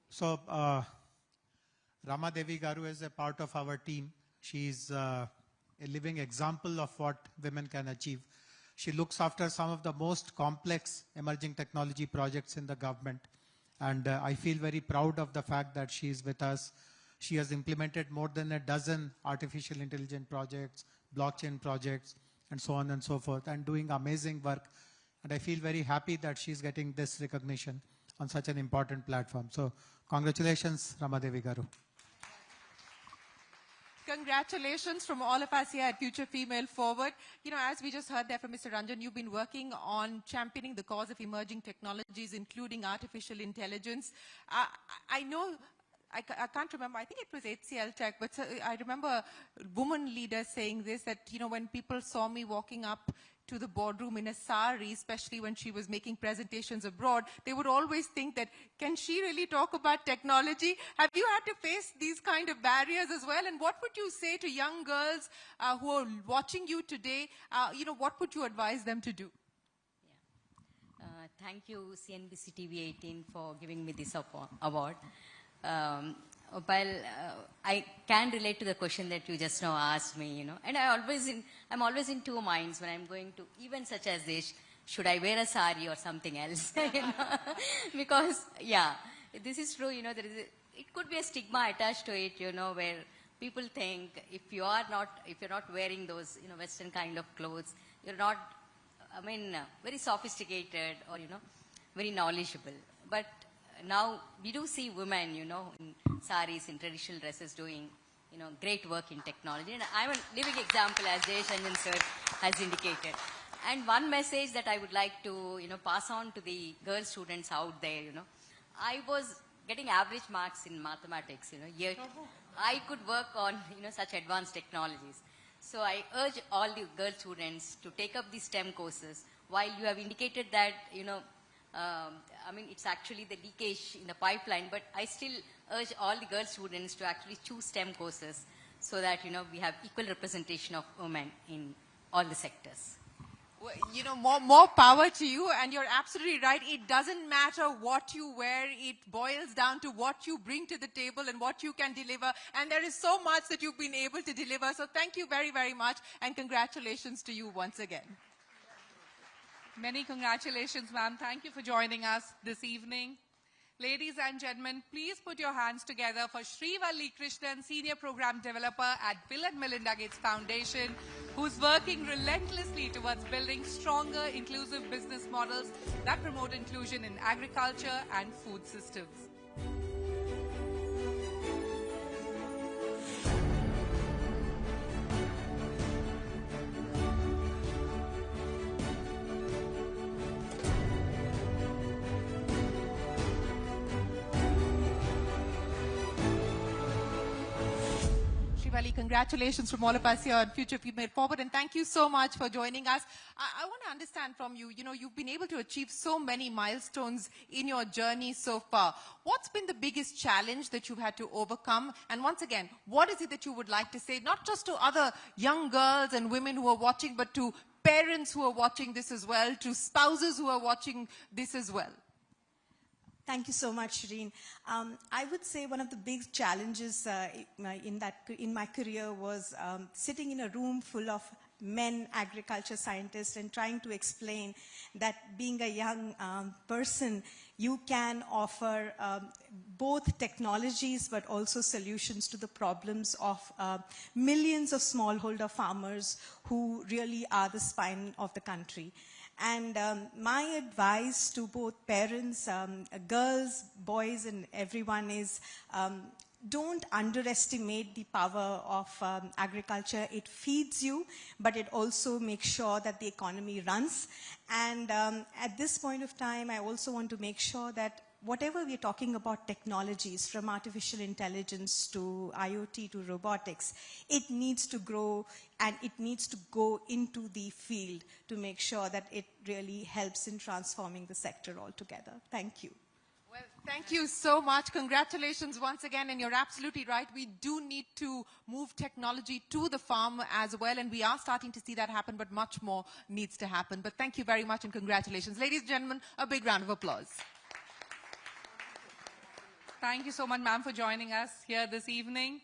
[SPEAKER 15] So, Rama Devi Garu is a part of our team. She's a living example of what women can achieve. She looks after some of the most complex emerging technology projects in the government. And I feel very proud of the fact that she is with us. She has implemented more than a dozen artificial intelligence projects, blockchain projects, and so on and so forth, and doing amazing work. And I feel very happy that she's getting this recognition on such an important platform. So congratulations, Rama Devi Garu.
[SPEAKER 2] Congratulations from all of us here at Future Female Forward. You know, as we just heard there from Mr. Ranjan, you've been working on championing the cause of emerging technologies, including artificial intelligence. I know, I can't remember, I think it was HCL Tech, but I remember a woman leader saying this, that, you know, when people saw me walking up to the boardroom in a sari, especially when she was making presentations abroad, they would always think that, can she really talk about technology? Have you had to face these kind of barriers as well? And what would you say to young girls who are watching you today? You know, what would you advise them to do?
[SPEAKER 17] Thank you, CNBC-TV18, for giving me this award. I can relate to the question that you just now asked me, you know, and I'm always in two minds when I'm going to events such as this. Should I wear a sari or something else? You know? Because, yeah, this is true, you know, it could be a stigma attached to it, you know, where people think if you're not wearing those, you know, Western kind of clothes, you're not, very sophisticated or, you know, very knowledgeable. But now we do see women, you know, in saris, in traditional dresses doing, you know, great work in technology. And I'm a living example, as Jayesh Ranjan sir has indicated. And one message that I would like to, you know, pass on to the girl students out there, you know, I was getting average marks in mathematics, you know, yet I could work on, you know, such advanced technologies. So I urge all the girl students to take up these STEM courses. While you have indicated that, you know, it's actually the leakage in the pipeline, but I still urge all the girl students to actually choose STEM courses so that, you know, we have equal representation of women in all the sectors.
[SPEAKER 2] Well, you know, more power to you, and you're absolutely right. It doesn't matter what you wear. It boils down to what you bring to the table and what you can deliver. And there is so much that you've been able to deliver. So thank you very, very much, and congratulations to you once again.
[SPEAKER 1] Many congratulations, ma'am. Thank you for joining us this evening. Ladies and gentlemen, please put your hands together for Srivalli Krishnan, Senior Program Developer at Bill & Melinda Gates Foundation, who's working relentlessly towards building stronger, inclusive business models that promote inclusion in agriculture and food systems.
[SPEAKER 2] Well, congratulations from all of us here on Future Female Forward, and thank you so much for joining us. I want to understand from you, you've been able to achieve so many milestones in your journey so far. What's been the biggest challenge that you've had to overcome? And once again, what is it that you would like to say, not just to other young girls and women who are watching, but to parents who are watching this as well, to spouses who are watching this as well?
[SPEAKER 18] Thank you so much, Shireen. I would say one of the big challenges in my career was sitting in a room full of men agriculture scientists and trying to explain that being a young person, you can offer both technologies but also solutions to the problems of millions of smallholder farmers who really are the spine of the country. And my advice to both parents, girls, boys, and everyone is don't underestimate the power of agriculture. It feeds you, but it also makes sure that the economy runs. And at this point of time, I also want to make sure that whatever we're talking about technologies, from artificial intelligence to IoT to robotics, it needs to grow and it needs to go into the field to make sure that it really helps in transforming the sector altogether. Thank you.
[SPEAKER 2] Well, thank you so much. Congratulations once again. And you're absolutely right. We do need to move technology to the farm as well. And we are starting to see that happen, but much more needs to happen. But thank you very much and congratulations. Ladies and gentlemen, a big round of applause.
[SPEAKER 1] Thank you so much, ma'am, for joining us here this evening.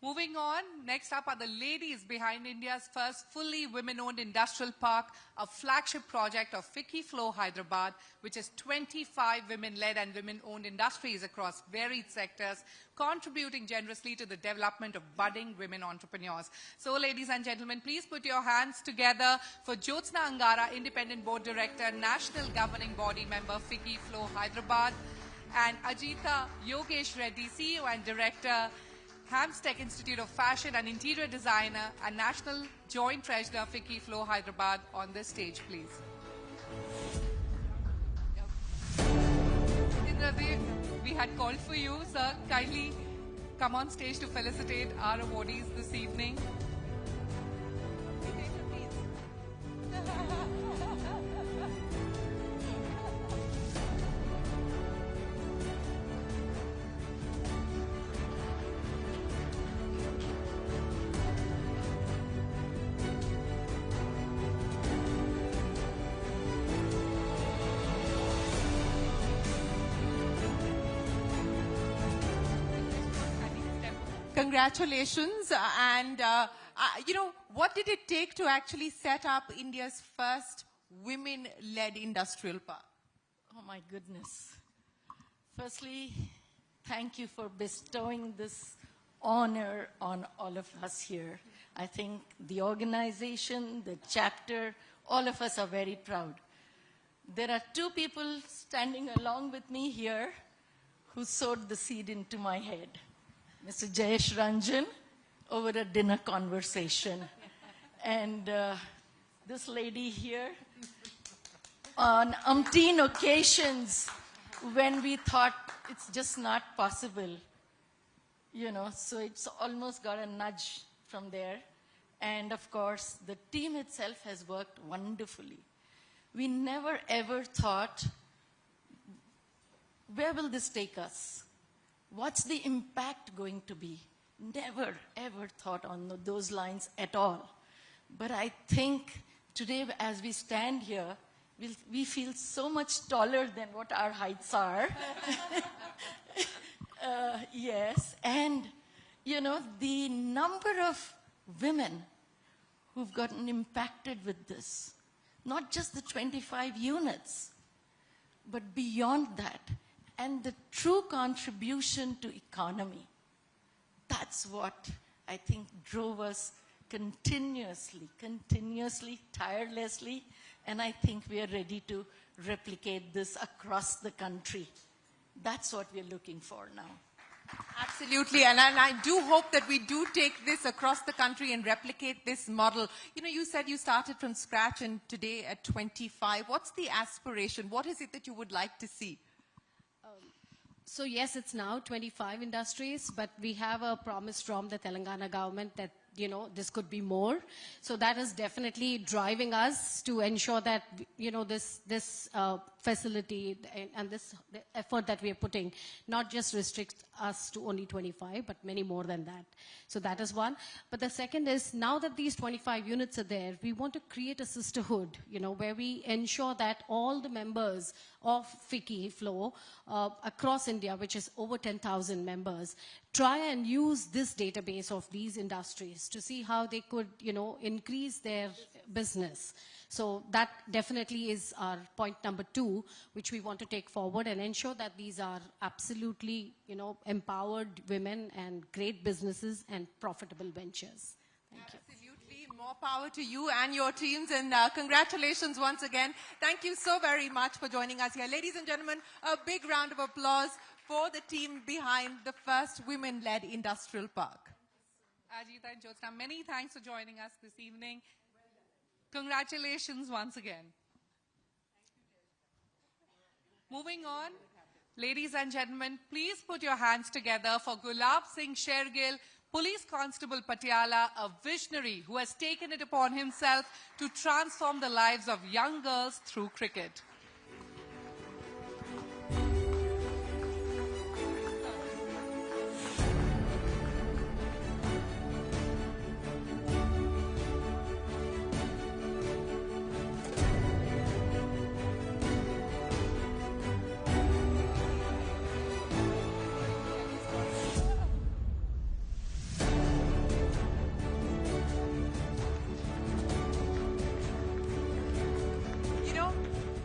[SPEAKER 1] Moving on, next up are the ladies behind India's first fully women-owned industrial park, a flagship project of FICCI Flow Hyderabad, which is 25 women-led and women-owned industries across varied sectors, contributing generously to the development of budding women entrepreneurs. So, ladies and gentlemen, please put your hands together for Jyotsna Angara, Independent Board Director, National Governing Body Member, FICCI Flow Hyderabad, and Ajita Yogesh Reddy, CEO and Director, Hamstech Institute of Fashion and Interior Designer, and National Joint Treasurer, FICCI Flow Hyderabad, on this stage, please. We had called for you, sir. Kindly come on stage to felicitate our awardees this evening.
[SPEAKER 2] Congratulations. And, what did it take to actually set up India's first women-led industrial park?
[SPEAKER 19] Oh, my goodness. Firstly, thank you for bestowing this honor on all of us here. I think the organization, the chapter, all of us are very proud. There are two people standing along with me here who sowed the seed into my head. Mr. Jayesh Ranjan, over a dinner conversation. And this lady here, on umpteen occasions, when we thought it's just not possible, so it's almost got a nudge from there. And of course, the team itself has worked wonderfully. We never ever thought, where will this take us? What's the impact going to be? Never ever thought on those lines at all. But I think today, as we stand here, we feel so much taller than what our heights are. Yes, and the number of women who've gotten impacted with this, not just the 25 units, but beyond that, and the true contribution to economy. That's what I think drove us continuously, tirelessly, and I think we are ready to replicate this across the country. That's what we're looking for now.
[SPEAKER 2] Absolutely, and I do hope that we do take this across the country and replicate this model. You said you started from scratch and today at 25. What's the aspiration? What is it that you would like to see?
[SPEAKER 20] So yes, it's now 25 industries, but we have a promise from the Telangana government that, you know, this could be more. So that is definitely driving us to ensure that, you know, this facility and the effort that we are putting not just restricts us to only 25, but many more than that. So that is one. But the second is, now that these 25 units are there, we want to create a sisterhood, you know, where we ensure that all the members of FICCI Flow across India, which is over 10,000 members, try and use this database of these industries to see how they could, you know, increase their business. So that definitely is our point number 2, which we want to take forward and ensure that these are absolutely, you know, empowered women and great businesses and profitable ventures. Thank you.
[SPEAKER 2] Absolutely. More power to you and your teams, and congratulations once again. Thank you so very much for joining us here. Ladies and gentlemen, a big round of applause for the team behind the first women-led industrial park.
[SPEAKER 1] Ajita and Jyotsna, many thanks for joining us this evening. Congratulations once again. Moving on, ladies and gentlemen, please put your hands together for Gulab Singh Shergill, Police Constable Patiala, a visionary who has taken it upon himself to transform the lives of young girls through cricket.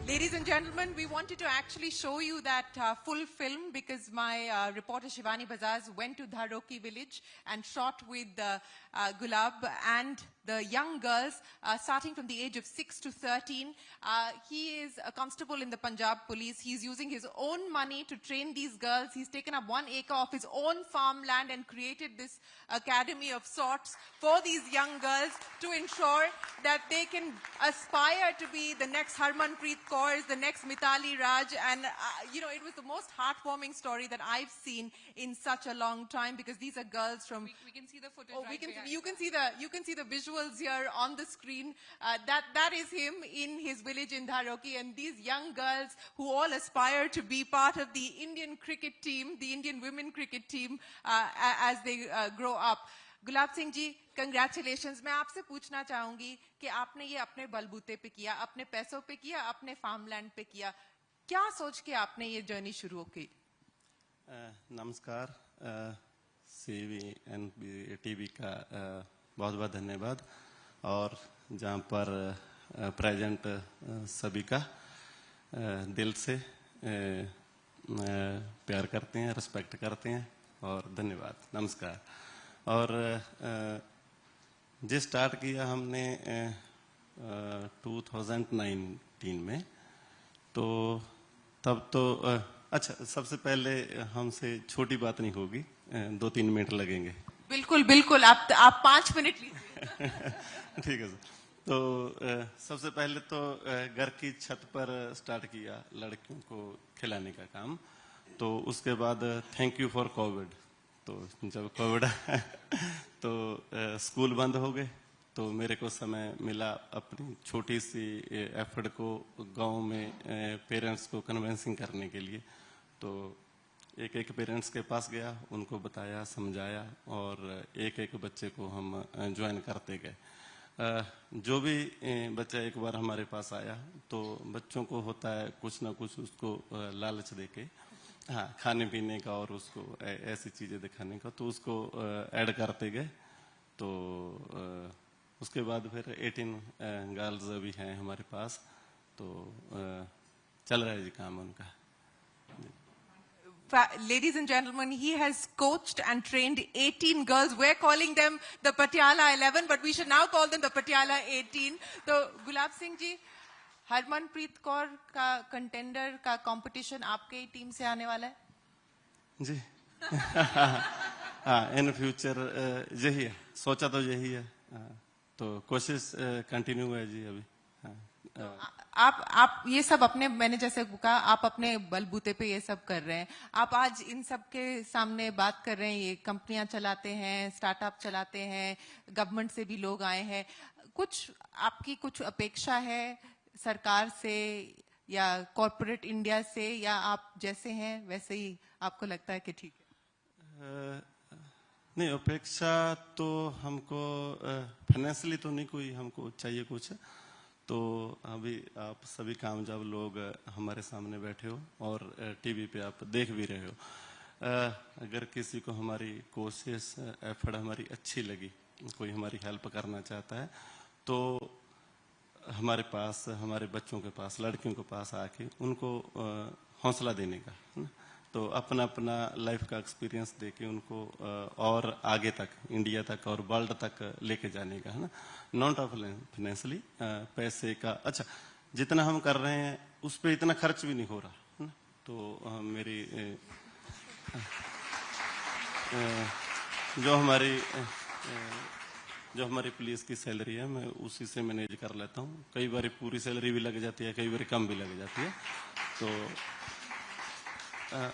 [SPEAKER 2] Ladies and gentlemen, we wanted to actually show you that full film because my reporter Shivani Bajaj went to Dharoki village and shot with Gulab and the young girls starting from the age of 6 to 13. He is a constable in the Punjab police. He's using his own money to train these girls. He's taken up 1 acre of his own farmland and created this academy of sorts for these young girls to ensure that they can aspire to be the next Harmanpreet Kaur, the next Mithali Raj. And, you know, it was the most heartwarming story that I've seen in such a long time because these are girls from...
[SPEAKER 1] We can see the footage
[SPEAKER 2] you can see the visuals here on the screen. That is him in his village in Dharoki, and these young girls who all aspire to be part of the Indian cricket team, the Indian women cricket team, as they grow up. Gulab Singh ji, congratulations. मैं आपसे पूछना चाहूंगी कि आपने ये अपने बलबूते पे किया, अपने पैसों पे किया, अपने फार्मलैंड पे किया. क्या सोच के आपने ये जर्नी शुरू की?
[SPEAKER 21] नमस्कार, CNBC-TV का बहुत बहुत धन्यवाद और जहाँ पर प्रेजेंट सभी का दिल से प्यार करते हैं, रिस्पेक्ट करते हैं और धन्यवाद, नमस्कार. और जे स्टार्ट किया हमने 2019 में, तो तब तो अच्छा, सबसे पहले हमसे छोटी बात नहीं होगी, 2-3 मिनट लगेंगे.
[SPEAKER 2] बिल्कुल बिल्कुल, आप 5 मिनट लीजिए.
[SPEAKER 21] ठीक है सर. तो सबसे पहले तो घर की छत पर स्टार्ट किया लड़कियों को खिलाने का काम. तो उसके बाद थैंक यू फॉर कोविड. तो जब कोविड तो स्कूल बंद हो गए, तो मेरे को समय मिला अपनी छोटी सी एफर्ट को गांव में पेरेंट्स को कन्विंसिंग करने के लिए. तो एक पेरेंट्स के पास गया, उनको बताया, समझाया और एक बच्चे को हम ज्वाइन करते गए. जो भी बच्चा एक बार हमारे पास आया, तो बच्चों को होता है कुछ ना कुछ उसको लालच देके, हाँ, खाने पीने का और उसको ऐसी चीजें दिखाने का, तो उसको ऐड करते गए. तो उसके बाद फिर 18 गर्ल्स अभी हैं हमारे पास. तो चल रहा है जी काम उनका.
[SPEAKER 2] Ladies and gentlemen, he has coached and trained 18 girls. We're calling them the Patiala 11, but we should now call them the Patiala 18. So, Gulab Singh ji, Harmanpreet Kaur का कंटेंडर का कंपटीशन आपके ही टीम से आने वाला है
[SPEAKER 21] जी. हाँ, इन फ्यूचर यही है, सोचा तो यही है. तो कोशिश कंटिन्यू है जी अभी. हाँ,
[SPEAKER 2] आप ये सब अपने, मैंने जैसे कहा, आप अपने बलबूते पे ये सब कर रहे हैं। आप आज इन सब के सामने बात कर रहे हैं, ये कंपनियां चलाते हैं, स्टार्टअप चलाते हैं, गवर्नमेंट से भी लोग आए हैं। कुछ आपकी कुछ अपेक्षा है सरकार से या कॉर्पोरेट इंडिया से, या आप जैसे हैं वैसे ही आपको लगता है कि ठीक है?
[SPEAKER 21] नहीं, अपेक्षा तो हमको फाइनेंशियली तो नहीं कोई हमको चाहिए कुछ। तो अभी आप सभी कामयाब लोग हमारे सामने बैठे हो और टीवी पे आप देख भी रहे हो। अगर किसी को हमारी कोशिश, एफर्ट हमारी अच्छी लगी, कोई हमारी हेल्प करना चाहता है, तो हमारे पास, हमारे बच्चों के पास, लड़कियों के पास आके उनको हौसला देने का, है ना? तो अपना अपना लाइफ का एक्सपीरियंस देके उनको और आगे तक, इंडिया तक और वर्ल्ड तक लेके जाने का, है ना? नॉट फाइनेंशियली, पैसे का, अच्छा जितना हम कर रहे हैं उस पर इतना खर्च भी नहीं हो रहा, है ना? तो मेरी जो हमारी पुलिस की सैलरी है, मैं उसी से मैनेज कर लेता हूँ। कई बार पूरी सैलरी भी लग जाती है, कई बार कम भी लग जाती है। तो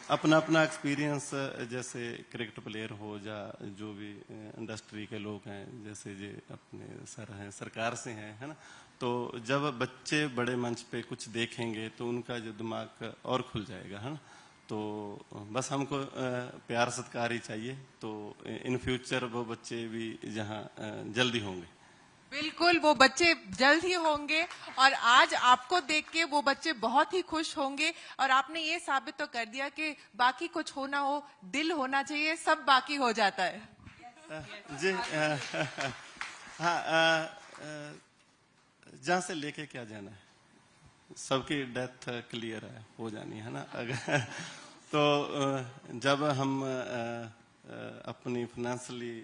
[SPEAKER 21] अपना अपना एक्सपीरियंस, जैसे क्रिकेट प्लेयर हो या जो भी इंडस्ट्री के लोग हैं, जैसे ये अपने सर हैं, सरकार से हैं, है ना? तो जब बच्चे बड़े मंच पे कुछ देखेंगे तो उनका जो दिमाग और खुल जाएगा, है ना? तो बस हमको प्यार सत्कार ही चाहिए, तो इन फ्यूचर वो बच्चे भी जहाँ जल्दी होंगे।
[SPEAKER 2] बिल्कुल, वो बच्चे जल्द ही होंगे और आज आपको देख के वो बच्चे बहुत ही खुश होंगे। और आपने ये साबित तो कर दिया कि बाकी कुछ होना हो, दिल होना चाहिए, सब बाकी हो जाता है।
[SPEAKER 21] जी, हाँ, जहाँ से लेके क्या जाना है, सबकी डेथ क्लियर है, हो जानी है ना? अगर तो जब हम अपनी फाइनेंशियली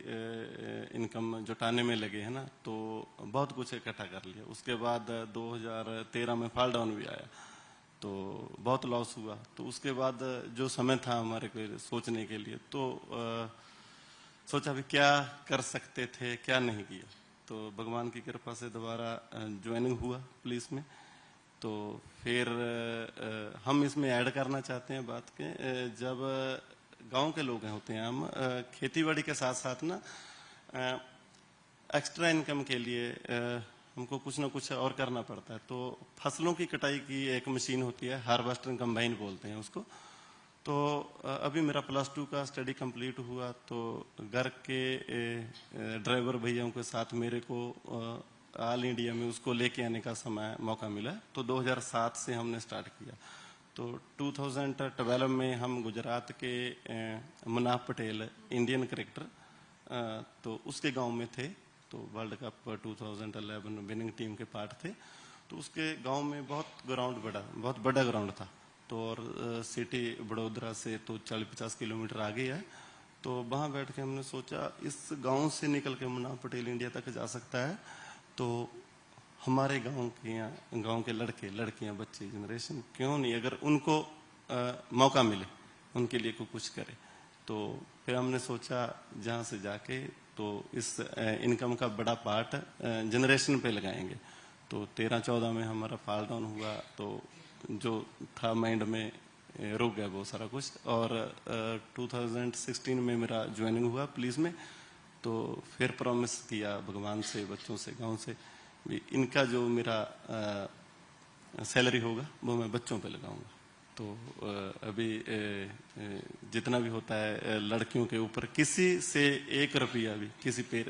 [SPEAKER 21] इनकम जुटाने में लगे, है ना, तो बहुत कुछ इकट्ठा कर लिया। उसके बाद 2013 में फॉल डाउन भी आया, तो बहुत लॉस हुआ। तो उसके बाद जो समय था हमारे को सोचने के लिए, तो सोचा भी क्या कर सकते थे, क्या नहीं किया। तो भगवान की कृपा से दोबारा ज्वाइनिंग हुआ पुलिस में। तो फिर हम इसमें ऐड करना चाहते हैं बात के, जब गांव के लोग होते हैं हम, खेतीबाड़ी के साथ साथ ना एक्स्ट्रा इनकम के लिए हमको कुछ ना कुछ और करना पड़ता है। तो फसलों की कटाई की एक मशीन होती है, हार्वेस्टर कंबाइन बोलते हैं उसको। तो अभी मेरा +2 का स्टडी कंप्लीट हुआ, तो घर के ड्राइवर भैयाओं के साथ मेरे को ऑल इंडिया में उसको लेके आने का मौका मिला। तो 2007 से हमने स्टार्ट किया। तो 2012 में हम गुजरात के मुनाफ पटेल, इंडियन क्रिकेटर, तो उसके गांव में थे। तो वर्ल्ड कप 2011 विनिंग टीम के पार्ट थे। तो उसके गांव में बहुत बड़ा ग्राउंड था। तो और सिटी बड़ोदरा से तो 40-50 किलोमीटर आगे है। तो वहाँ बैठ के हमने सोचा, इस गांव से निकल के मुनाफ पटेल इंडिया तक जा सकता है, तो हमारे गांव के लड़के लड़कियां, बच्चे, जनरेशन, क्यों नहीं अगर उनको मौका मिले, उनके लिए कुछ करे। तो फिर हमने सोचा जहां से जाके तो इस इनकम का बड़ा पार्ट जनरेशन पे लगाएंगे। तो 13-14 में हमारा फॉल डाउन हुआ, तो जो था माइंड में रुक गया वो सारा कुछ। और 2016 में मेरा ज्वाइनिंग हुआ पुलिस में। तो फिर प्रॉमिस किया भगवान से, बच्चों से, गांव से, इनका जो मेरा सैलरी होगा वो मैं बच्चों पे लगाऊंगा। तो अभी जितना भी होता है लड़कियों के ऊपर, किसी से 1 रुपया भी, किसी पे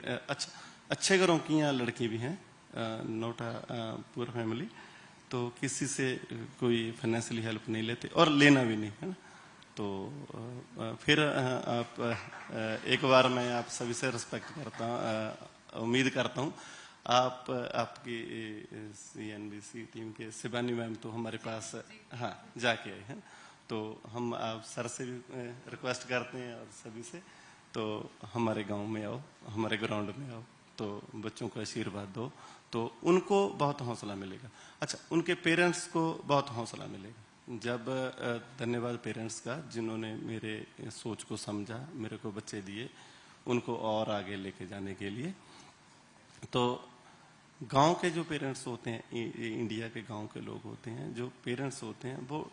[SPEAKER 21] अच्छे घरों की यहाँ लड़की भी हैं, नॉट पुअर फैमिली, तो किसी से कोई फाइनेंशियली हेल्प नहीं लेते और लेना भी नहीं, है ना। तो फिर आप एक बार मैं आप सभी से रिस्पेक्ट करता हूँ, उम्मीद करता हूँ आपकी CNBC टीम के शिवानी मैम तो हमारे पास हाँ जाके आए हैं। तो हम आप सर से भी रिक्वेस्ट करते हैं और सभी से, तो हमारे गांव में आओ, हमारे ग्राउंड में आओ, तो बच्चों को आशीर्वाद दो, तो उनको बहुत हौसला मिलेगा। अच्छा, उनके पेरेंट्स को बहुत हौसला मिलेगा। जब धन्यवाद पेरेंट्स का, जिन्होंने मेरे सोच को समझा, मेरे को बच्चे दिए, उनको और आगे लेके जाने के लिए। तो गांव के जो पेरेंट्स होते हैं, इंडिया के गांव के लोग होते हैं, जो पेरेंट्स होते हैं वो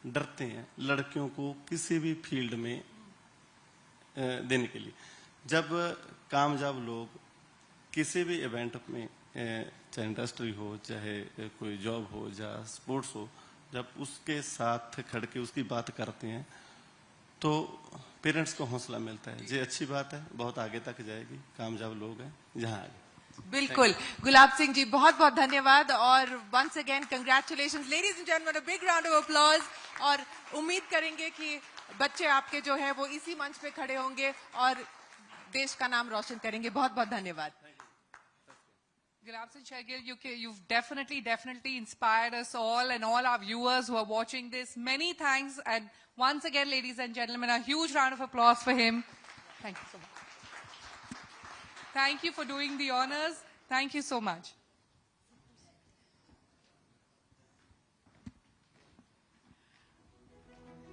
[SPEAKER 21] डरते हैं लड़कियों को किसी भी फील्ड में देने के लिए। जब कामयाब लोग किसी भी इवेंट में, चाहे इंडस्ट्री हो, चाहे कोई जॉब हो, या स्पोर्ट्स हो, जब उसके साथ खड़ के उसकी बात करते हैं तो पेरेंट्स को हौसला मिलता है। ये अच्छी बात है, बहुत आगे तक जाएगी, कामयाब लोग हैं जहां आगे।
[SPEAKER 2] बिल्कुल। गुलाब सिंह जी, बहुत बहुत धन्यवाद और once again congratulations ladies and gentleman, a big round of applause. और उम्मीद करेंगे कि बच्चे आपके जो है वो इसी मंच पे खड़े होंगे और देश का नाम रोशन करेंगे। बहुत बहुत धन्यवाद।
[SPEAKER 1] Gulab Singh Shergill, you've definitely inspired us all and all our viewers who are watching this. Many thanks, and once again, ladies and gentlemen, a huge round of applause for him. Thank you so much. Thank you for doing the honors. Thank you so much.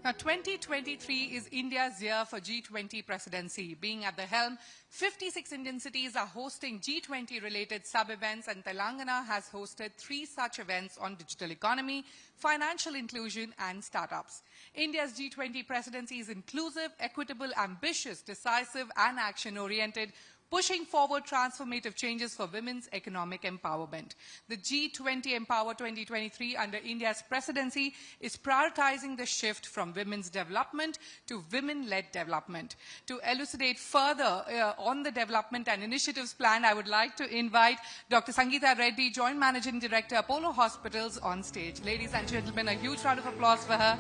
[SPEAKER 1] Now, 2023 is India's year for G20 presidency. Being at the helm, 56 Indian cities are hosting G20-related sub-events, and Telangana has hosted 3 such events on digital economy, financial inclusion, and startups. India's G20 presidency is inclusive, equitable, ambitious, decisive, and action-oriented, pushing forward transformative changes for women's economic empowerment. The G20 Empower 2023 under India's presidency is prioritizing the shift from women's development to women-led development. To elucidate further on the development and initiatives planned, I would like to invite Dr. Sangeeta Reddy, Joint Managing Director, Apollo Hospitals, on stage. Ladies and gentlemen, a huge round of applause for her.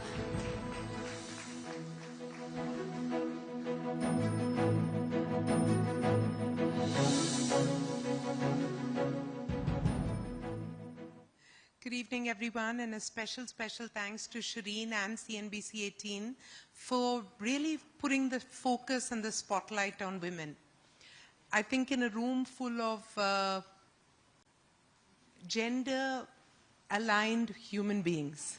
[SPEAKER 3] Good evening, everyone, and a special thanks to Shireen and CNBC-18 for really putting the focus and the spotlight on women. I think in a room full of gender-aligned human beings,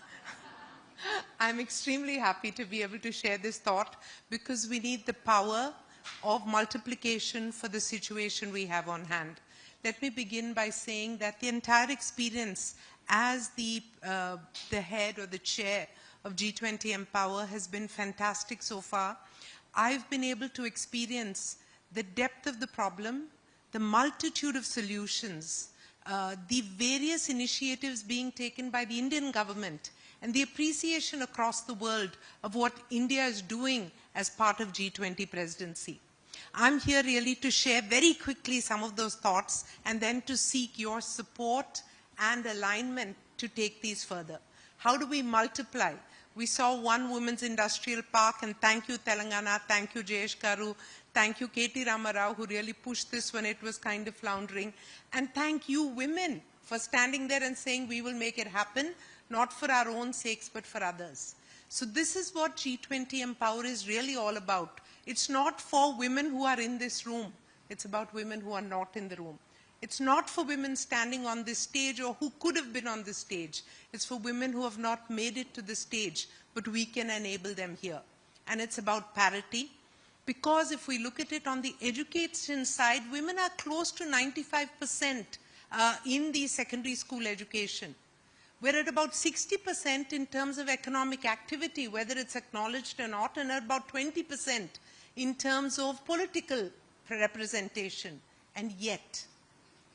[SPEAKER 3] I'm extremely happy to be able to share this thought because we need the power of multiplication for the situation we have on hand. Let me begin by saying that the entire experience as the head or the chair of G20 Empower has been fantastic so far. I've been able to experience the depth of the problem, the multitude of solutions, the various initiatives being taken by the Indian government, and the appreciation across the world of what India is doing as part of G20 presidency. I'm here really to share very quickly some of those thoughts and then to seek your support and alignment to take these further. How do we multiply? We saw one women's industrial park, and thank you Telangana, thank you Jayesh Garu, thank you K.T. Ramarao who really pushed this when it was kind of floundering, and thank you women for standing there and saying we will make it happen, not for our own sakes but for others. So this is what G20 Empower is really all about. It's not for women who are in this room, it's about women who are not in the room. It's not for women standing on this stage or who could have been on this stage. It's for women who have not made it to the stage, but we can enable them here. And it's about parity, because if we look at it on the education side, women are close to 95% in the secondary school education. We're at about 60% in terms of economic activity, whether it's acknowledged or not, and at about 20% in terms of political representation. And yet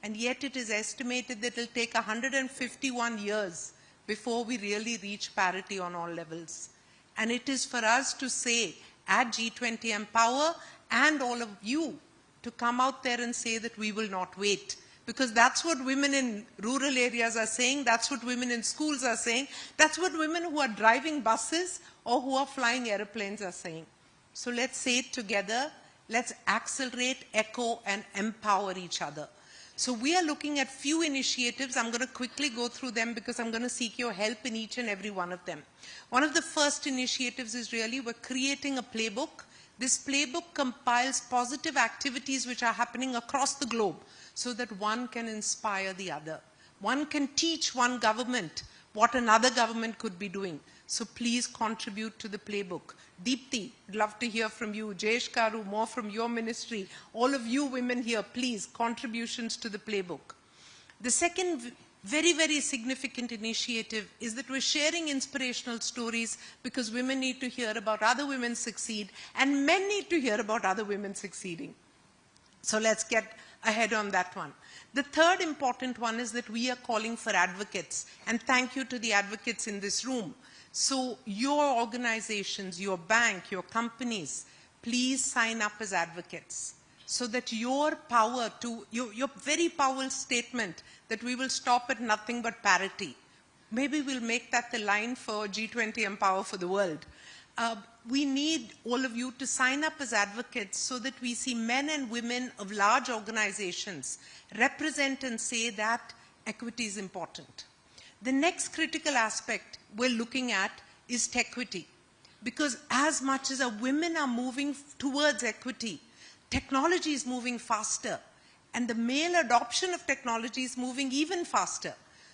[SPEAKER 3] it is estimated that it will take 151 years before we really reach parity on all levels. And it is for us to say at G20 Empower and all of you to come out there and say that we will not wait. Because that's what women in rural areas are saying, that's what women in schools are saying, that's what women who are driving buses or who are flying airplanes are saying. So let's say it together, let's accelerate, echo, and empower each other. So we are looking at few initiatives. I'm going to quickly go through them because I'm going to seek your help in each and every one of them. One of the first initiatives is really we're creating a playbook. This playbook compiles positive activities which are happening across the globe so that one can inspire the other. One can teach one government what another government could be doing. So please contribute to the playbook. Deepti, I'd love to hear from you. Jayesh Garu, more from your ministry. All of you women here, please, contributions to the playbook. The second very, very significant initiative is that we're sharing inspirational stories because women need to hear about other women succeed and men need to hear about other women succeeding. So let's get ahead on that one. The third important one is that we are calling for advocates, and thank you to the advocates in this room. So your organizations, your bank, your companies, please sign up as advocates so that your power to, your very powerful statement that we will stop at nothing but parity. Maybe we'll make that the line for G20 Empower for the World. We need all of you to sign up as advocates so that we see men and women of large organizations represent and say that equity is important. The next critical aspect we're looking at is tequity. Because as much as our women are moving towards equity, technology is moving faster. And the male adoption of technology is moving even faster.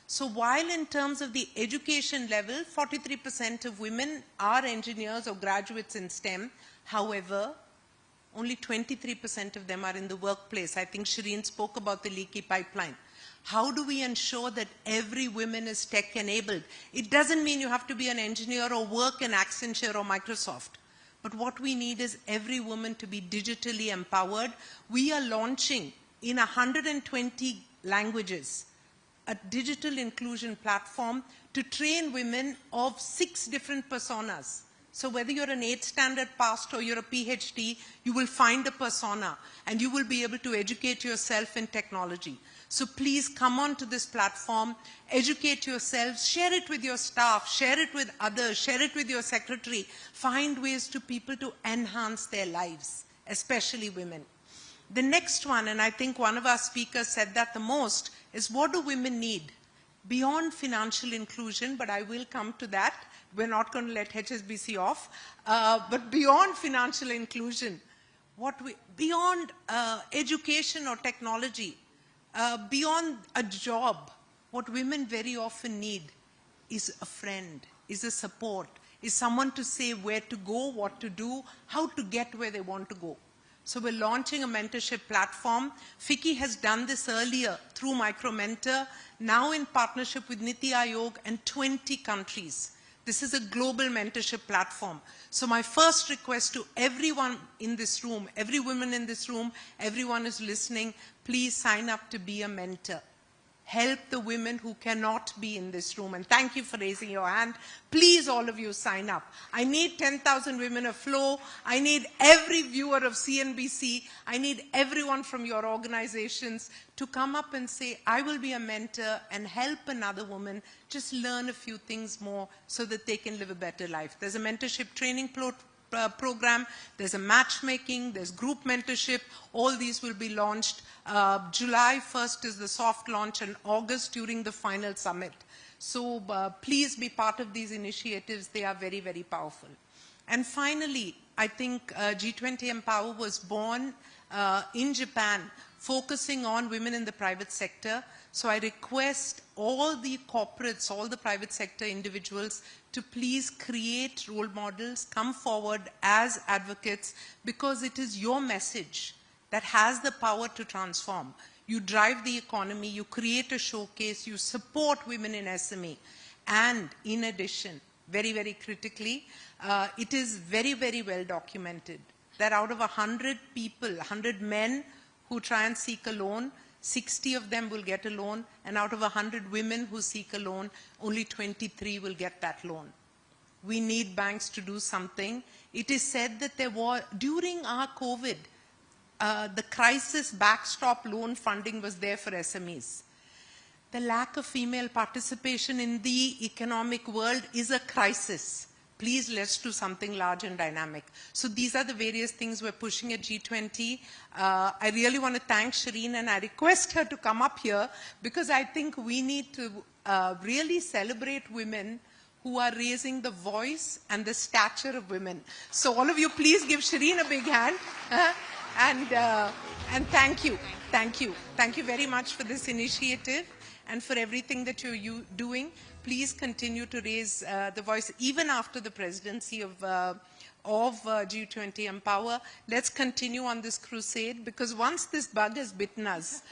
[SPEAKER 3] So while in terms of the education level, 43% of women are engineers or graduates in STEM, however, only 23% of them are in the workplace. I think Shireen spoke about the leaky pipeline. How do we ensure that every woman is tech-enabled? It doesn't mean you have to be an engineer or work in Accenture or Microsoft. But what we need is every woman to be digitally empowered. We are launching in 120 languages a digital inclusion platform to train women of 6 different personas. So whether you're an 8th standard passed or you're a PhD, you will find a persona and you will be able to educate yourself in technology. So please come on to this platform, educate yourselves, share it with your staff, share it with others, share it with your secretary. Find ways to people to enhance their lives, especially women. The next one, and I think one of our speakers said that the most, is what do women need? Beyond financial inclusion, but I will come to that. We're not going to let HSBC off. But beyond financial inclusion, beyond education or technology, beyond a job, what women very often need is a friend, is a support, is someone to say where to go, what to do, how to get where they want to go. So we're launching a mentorship platform. FICCI has done this earlier through MicroMentor, now in partnership with Niti Aayog and 20 countries. This is a global mentorship platform. So my first request to everyone in this room, every woman in this room, everyone who's listening, please sign up to be a mentor. Help the women who cannot be in this room. And thank you for raising your hand. Please, all of you, sign up. I need 10,000 women of Flow. I need every viewer of CNBC. I need everyone from your organizations to come up and say, I will be a mentor and help another woman just learn a few things more so that they can live a better life. There's a mentorship training program, there's a matchmaking, there's group mentorship. All these will be launched. July 1st is the soft launch and August during the final summit. So please be part of these initiatives. They are very, very powerful. And finally, I think G20 Empower was born in Japan, focusing on women in the private sector. So I request all the corporates, all the private sector individuals to please create role models, come forward as advocates, because it is your message that has the power to transform. You drive the economy, you create a showcase, you support women in SME. And in addition, very, very critically, it is very, very well documented that out of 100 people, 100 men who try and seek a loan, 60 of them will get a loan, and out of 100 women who seek a loan, only 23 will get that loan. We need banks to do something. It is said that there was, during our COVID, the crisis backstop loan funding was there for SMEs. The lack of female participation in the economic world is a crisis. Please, let's do something large and dynamic. So these are the various things we're pushing at G20. I really want to thank Shireen, and I request her to come up here because I think we need to really celebrate women who are raising the voice and the stature of women. So all of you, please give Shireen a big hand. And thank you. Thank you. Thank you very much for this initiative and for everything that you're doing. Please continue to raise the voice even after the presidency of G20 Empower. Let's continue on this crusade, because once this bug has bitten us,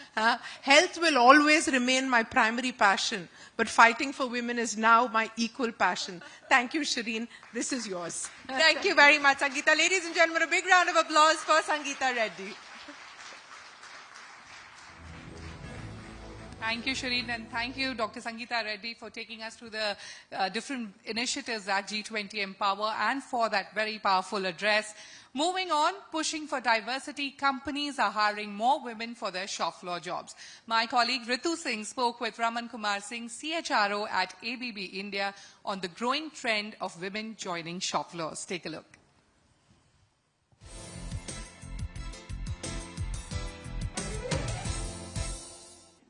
[SPEAKER 3] health will always remain my primary passion, but fighting for women is now my equal passion. Thank you, Shireen. This is yours.
[SPEAKER 2] Thank you very much, Sangeeta. Ladies and gentlemen, a big round of applause for Sangeeta Reddy.
[SPEAKER 1] Thank you, Shireen, and thank you, Dr. Sangeeta Reddy, for taking us through the different initiatives at G20 Empower and for that very powerful address. Moving on, pushing for diversity, companies are hiring more women for their shop floor jobs. My colleague Ritu Singh spoke with Raman Kumar Singh, CHRO at ABB India, on the growing trend of women joining shop floors. Take a look.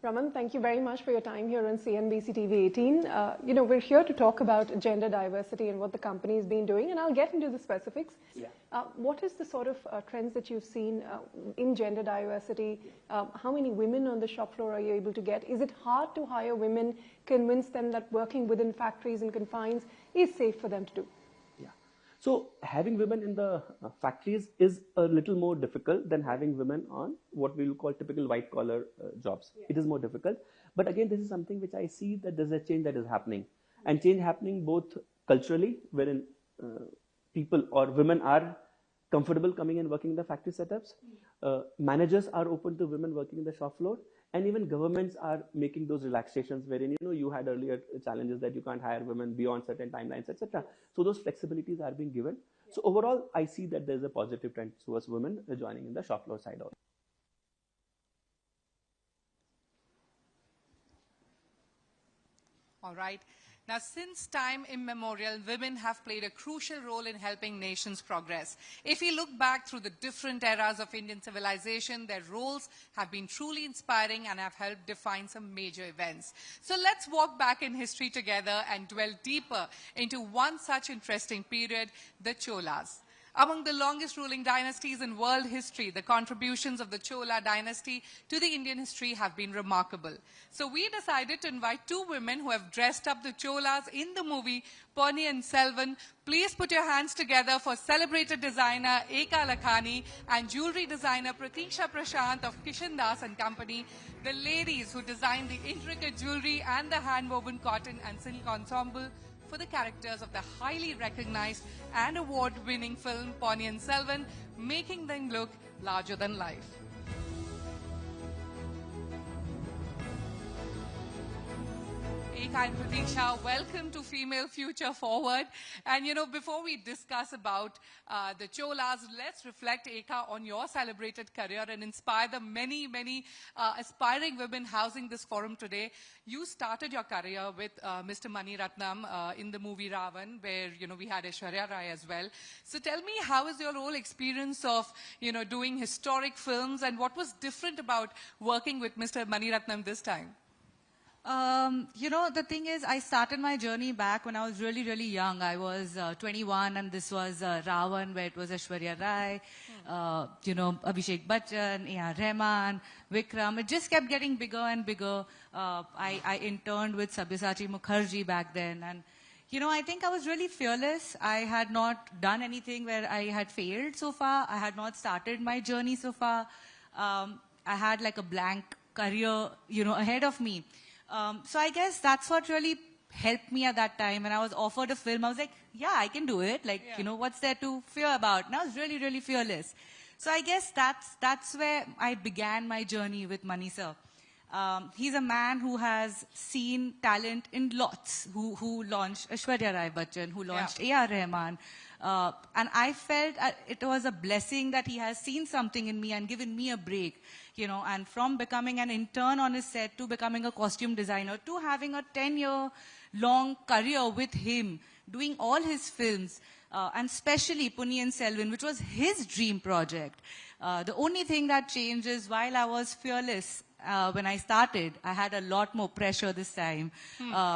[SPEAKER 5] Raman, thank you very much for your time here on CNBC-TV18. We're here to talk about gender diversity and what the company has been doing, and I'll get into the specifics.
[SPEAKER 22] Yeah.
[SPEAKER 5] What is the sort of trends that you've seen in gender diversity? How many women on the shop floor are you able to get? Is it hard to hire women, convince them that working within factories and confines is safe for them to do?
[SPEAKER 22] So having women in the factories is a little more difficult than having women on what we will call typical white collar jobs. Yeah. It is more difficult. But again, this is something which I see that there's a change that is happening. And change happening both culturally, wherein people or women are comfortable coming and working in the factory setups. Managers are open to women working in the shop floor. And even governments are making those relaxations wherein, you had earlier challenges that you can't hire women beyond certain timelines, etc. So those flexibilities are being given. Yeah. So overall, I see that there's a positive trend towards women joining in the shop floor side also.
[SPEAKER 1] All right. Now, since time immemorial, women have played a crucial role in helping nations progress. If we look back through the different eras of Indian civilization, their roles have been truly inspiring and have helped define some major events. So let's walk back in history together and dwell deeper into one such interesting period, the Cholas. Among the longest ruling dynasties in world history, the contributions of the Chola dynasty to the Indian history have been remarkable. So we decided to invite two women who have dressed up the Cholas in the movie Ponniyin Selvan. Please put your hands together for celebrated designer Eka Lakhani and jewelry designer Pratiksha Prashant of Kishan Das and Company, the ladies who designed the intricate jewelry and the hand-woven cotton and silk ensemble for the characters of the highly recognized and award-winning film Ponniyin Selvan, making them look larger than life. Eka and Pratiksha, welcome to Female Future Forward. And before we discuss about the Cholas, let's reflect, Eka, on your celebrated career and inspire the many, many aspiring women housing this forum today. You started your career with Mr. Mani Ratnam in the movie Ravan, where, we had Aishwarya Rai as well. So tell me, how is your whole experience of, doing historic films, and what was different about working with Mr. Mani Ratnam this time?
[SPEAKER 23] The thing is, I started my journey back when I was really, really young. I was 21, and this was Ravan, where it was Aishwarya Rai, Abhishek Bachchan, A.R. Rahman, Vikram. It just kept getting bigger and bigger. I interned with Sabyasachi Mukherjee back then, and I think I was really fearless. I had not done anything where I had failed so far. I had not started my journey so far. I had like a blank career, ahead of me. So I guess that's what really helped me at that time. When I was offered a film, I was like, yeah, I can do it. Like, what's there to fear about? And I was really, really fearless. So I guess that's where I began my journey with Mani sir. He's a man who has seen talent in lots, who launched Aishwarya Rai Bachchan, who launched A.R. Rahman. And I felt it was a blessing that he has seen something in me and given me a break, and from becoming an intern on his set to becoming a costume designer to having a 10-year-long career with him, doing all his films, and especially Ponniyin Selvan, which was his dream project. The only thing that changed is while I was fearless, when I started, I had a lot more pressure this time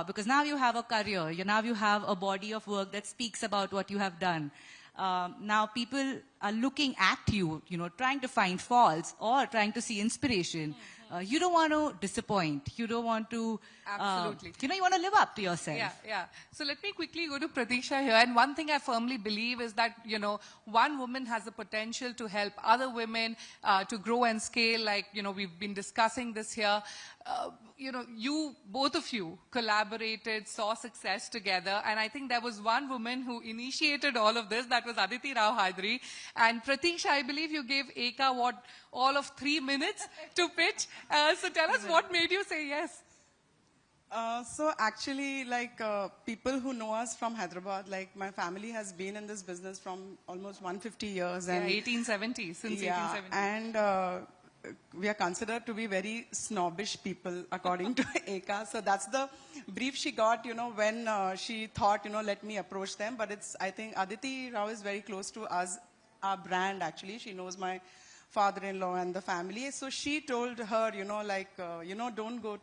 [SPEAKER 23] because now you have a career, now you have a body of work that speaks about what you have done. Now people are looking at you, trying to find faults or trying to see inspiration, you don't want to disappoint. You don't want to,
[SPEAKER 1] Absolutely.
[SPEAKER 23] you want to live up to yourself.
[SPEAKER 1] Yeah. So let me quickly go to Pratiksha here. And one thing I firmly believe is that, one woman has the potential to help other women to grow and scale. Like, we've been discussing this here. Both of you collaborated, saw success together. And I think there was one woman who initiated all of this. That was Aditi Rao Hydari. And Pratiksha, I believe you gave Eka, all of 3 minutes to pitch. So tell us what made you say yes.
[SPEAKER 6] So actually, people who know us from Hyderabad, my family has been in this business from almost 150 years. And
[SPEAKER 1] 1870, since 1870.
[SPEAKER 6] And we are considered to be very snobbish people, according to Eka. So that's the brief she got, when she thought, let me approach them. But I think Aditi Rao is very close to us, our brand, actually. She knows my father-in-law and the family. So she told her, don't go,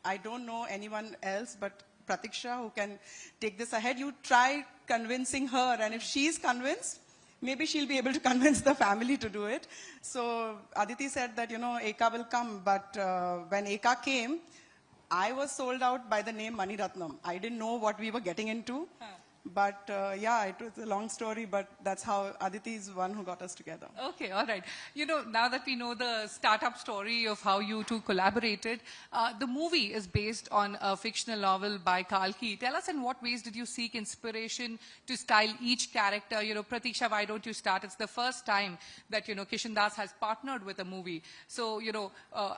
[SPEAKER 6] I don't know anyone else but Pratiksha who can take this ahead. You try convincing her, and if she's convinced, maybe she'll be able to convince the family to do it. So Aditi said that, Eka will come. But when Eka came, I was sold out by the name Mani Ratnam. I didn't know what we were getting into. But it was a long story, but that's how Aditi is one who got us together.
[SPEAKER 1] Okay, all right. Now that we know the startup story of how you two collaborated, the movie is based on a fictional novel by Kalki. Tell us, in what ways did you seek inspiration to style each character? Pratiksha, why don't you start? It's the first time that, Kishan Das has partnered with a movie. So,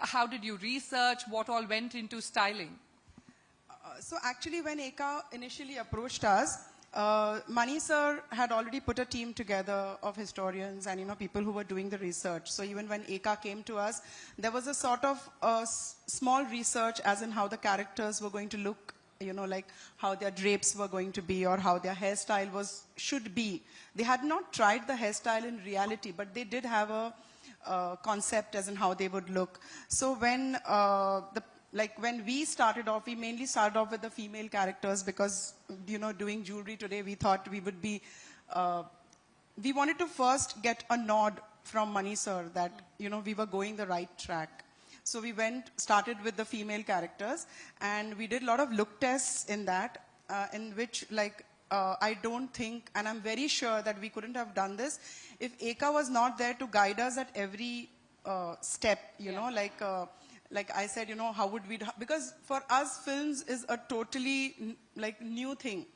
[SPEAKER 1] how did you research? What all went into styling?
[SPEAKER 6] So actually, when Eka initially approached us, Mani sir had already put a team together of historians and people who were doing the research. So even when Eka came to us, there was a sort of small research as in how the characters were going to look, like how their drapes were going to be or how their hairstyle should be. They had not tried the hairstyle in reality, but they did have a concept as in how they would look. So when when we started off, we mainly started off with the female characters because, doing jewelry today, we thought we would be, we wanted to first get a nod from Mani sir that, we were going the right track. So we started with the female characters, and we did a lot of look tests in that, in which I don't think, and I'm very sure that we couldn't have done this if Eka was not there to guide us at every step, like I said, how would we, because for us, films is a totally new thing.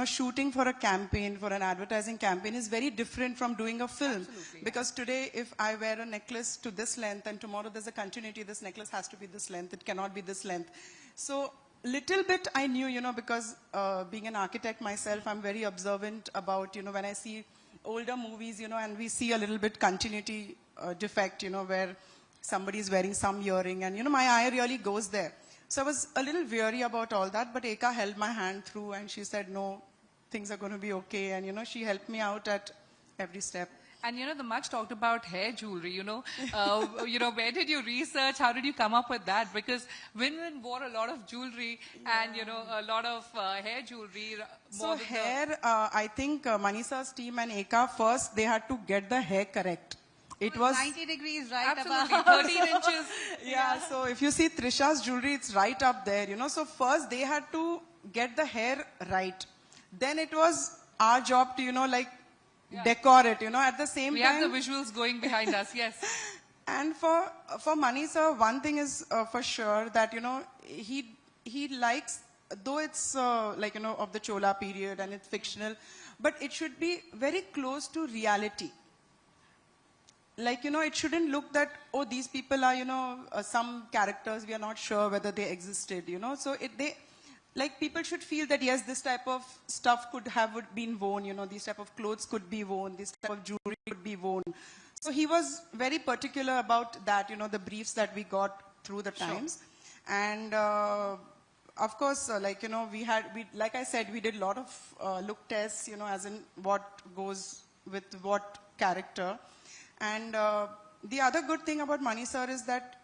[SPEAKER 6] Shooting for a campaign, for an advertising campaign is very different from doing a film.
[SPEAKER 1] Absolutely,
[SPEAKER 6] because today, if I wear a necklace to this length and tomorrow there's a continuity, this necklace has to be this length, it cannot be this length. So little bit I knew, because being an architect myself, I'm very observant about, when I see older movies, and we see a little bit continuity defect, where somebody is wearing some earring, and my eye really goes there. So I was a little weary about all that, but Eka held my hand through and she said, no, things are going to be okay. And she helped me out at every step.
[SPEAKER 1] And the much talked about hair jewelry, where did you research? How did you come up with that? Because women wore a lot of jewelry and, a lot of hair jewelry.
[SPEAKER 6] So hair, I think Mani sir's team and Eka first, they had to get the hair correct. It was
[SPEAKER 23] 90 degrees right
[SPEAKER 1] absolutely,
[SPEAKER 23] above.
[SPEAKER 1] 13 inches.
[SPEAKER 6] Yeah, so if you see Trisha's jewelry, it's right up there, So first they had to get the hair right. Then it was our job to, decor it, at the same time.
[SPEAKER 1] We have the visuals going behind us, yes.
[SPEAKER 6] And for Mani sir, one thing is for sure that, he likes, though it's of the Chola period and it's fictional, but it should be very close to reality. It shouldn't look that, oh, these people are, some characters, we are not sure whether they existed, So people should feel that, yes, this type of stuff could have been worn, these type of clothes could be worn, this type of jewelry could be worn. So he was very particular about that, the briefs that we got through the times. Sure. And of course, like I said, we did a lot of look tests, as in what goes with what character. And the other good thing about Mani sir is that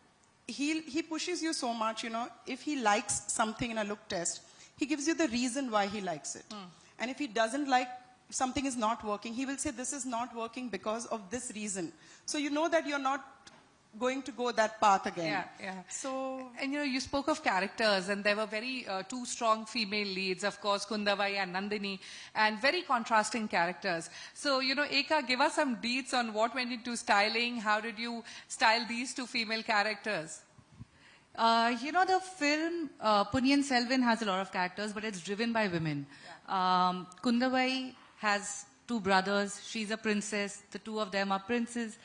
[SPEAKER 6] he pushes you so much, if he likes something in a look test, he gives you the reason why he likes it. And if he doesn't like something is not working, he will say this is not working because of this reason. So you know that you're not going to go that path again.
[SPEAKER 1] Yeah, yeah.
[SPEAKER 6] So,
[SPEAKER 1] and you spoke of characters, and there were very two strong female leads, of course, Kundavai and Nandini, and very contrasting characters. So, Eka, give us some deets on what went into styling. How did you style these two female characters?
[SPEAKER 23] The film Punniyin Selvan has a lot of characters, but it's driven by women. Yeah. Kundavai has two brothers. She's a princess. The two of them are princes.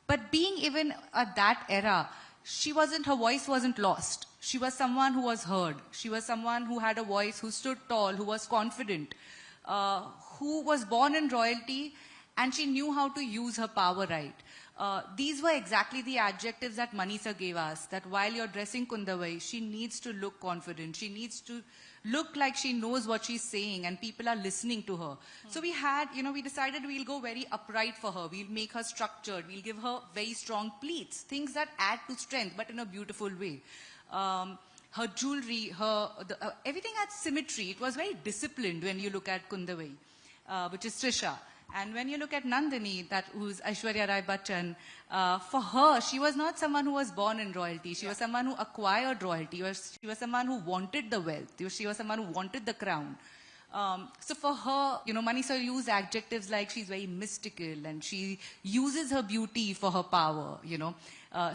[SPEAKER 23] But being even at that era, her voice wasn't lost. She was someone who was heard. She was someone who had a voice, who stood tall, who was confident, who was born in royalty, and she knew how to use her power right. These were exactly the adjectives that Manisa gave us, that while you're dressing Kundavai, she needs to look confident. She needs to look like she knows what she's saying and people are listening to her. So we decided we'll go very upright for her. We'll make her structured. We'll give her very strong pleats, things that add to strength, but in a beautiful way. Her jewelry, everything had symmetry. It was very disciplined when you look at Kundavai, which is Trisha. And when you look at Nandini, who's Aishwarya Rai Bachchan, for her, she was not someone who was born in royalty. She was someone who acquired royalty. She was someone who wanted the wealth. She was someone who wanted the crown. So for her, Manisa used adjectives like she's very mystical and she uses her beauty for her power,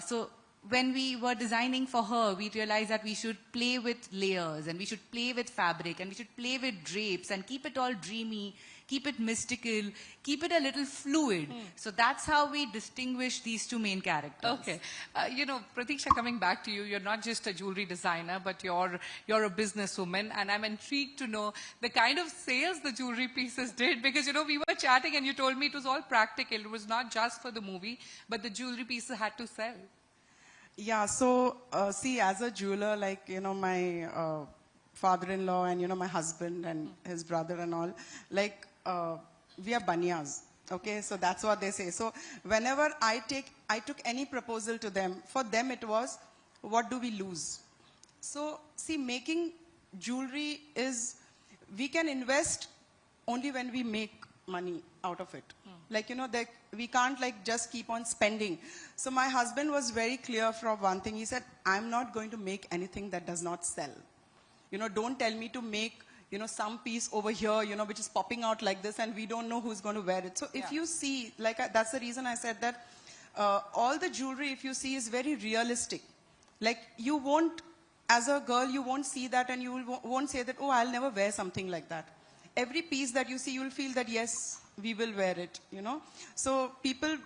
[SPEAKER 23] So when we were designing for her, we realized that we should play with layers and we should play with fabric and we should play with drapes and keep it all dreamy, keep it mystical, keep it a little fluid. So that's how we distinguish these two main characters.
[SPEAKER 1] Okay. Pratiksha, coming back to you, you're not just a jewelry designer, but you're a businesswoman, and I'm intrigued to know the kind of sales the jewelry pieces did, because, we were chatting and you told me it was all practical. It was not just for the movie, but the jewelry pieces had to sell.
[SPEAKER 6] Yeah, so, see, as a jeweler, like, my father-in-law and, my husband and his brother and all, like, we are banyas, okay? So that's what they say. So whenever I took any proposal to them, for them it was, what do we lose? So, see, making jewelry we can invest only when we make money out of it. Like, we can't just keep on spending. So my husband was very clear from one thing. He said, I'm not going to make anything that does not sell. Don't tell me to make, some piece over here, which is popping out like this and we don't know who's going to wear it. So if you see, that's the reason I said that all the jewelry, if you see, is very realistic. Like, you won't, as a girl, you won't see that and you won't say that, oh, I'll never wear something like that. Every piece that you see, you'll feel that, yes, we will wear it, So people,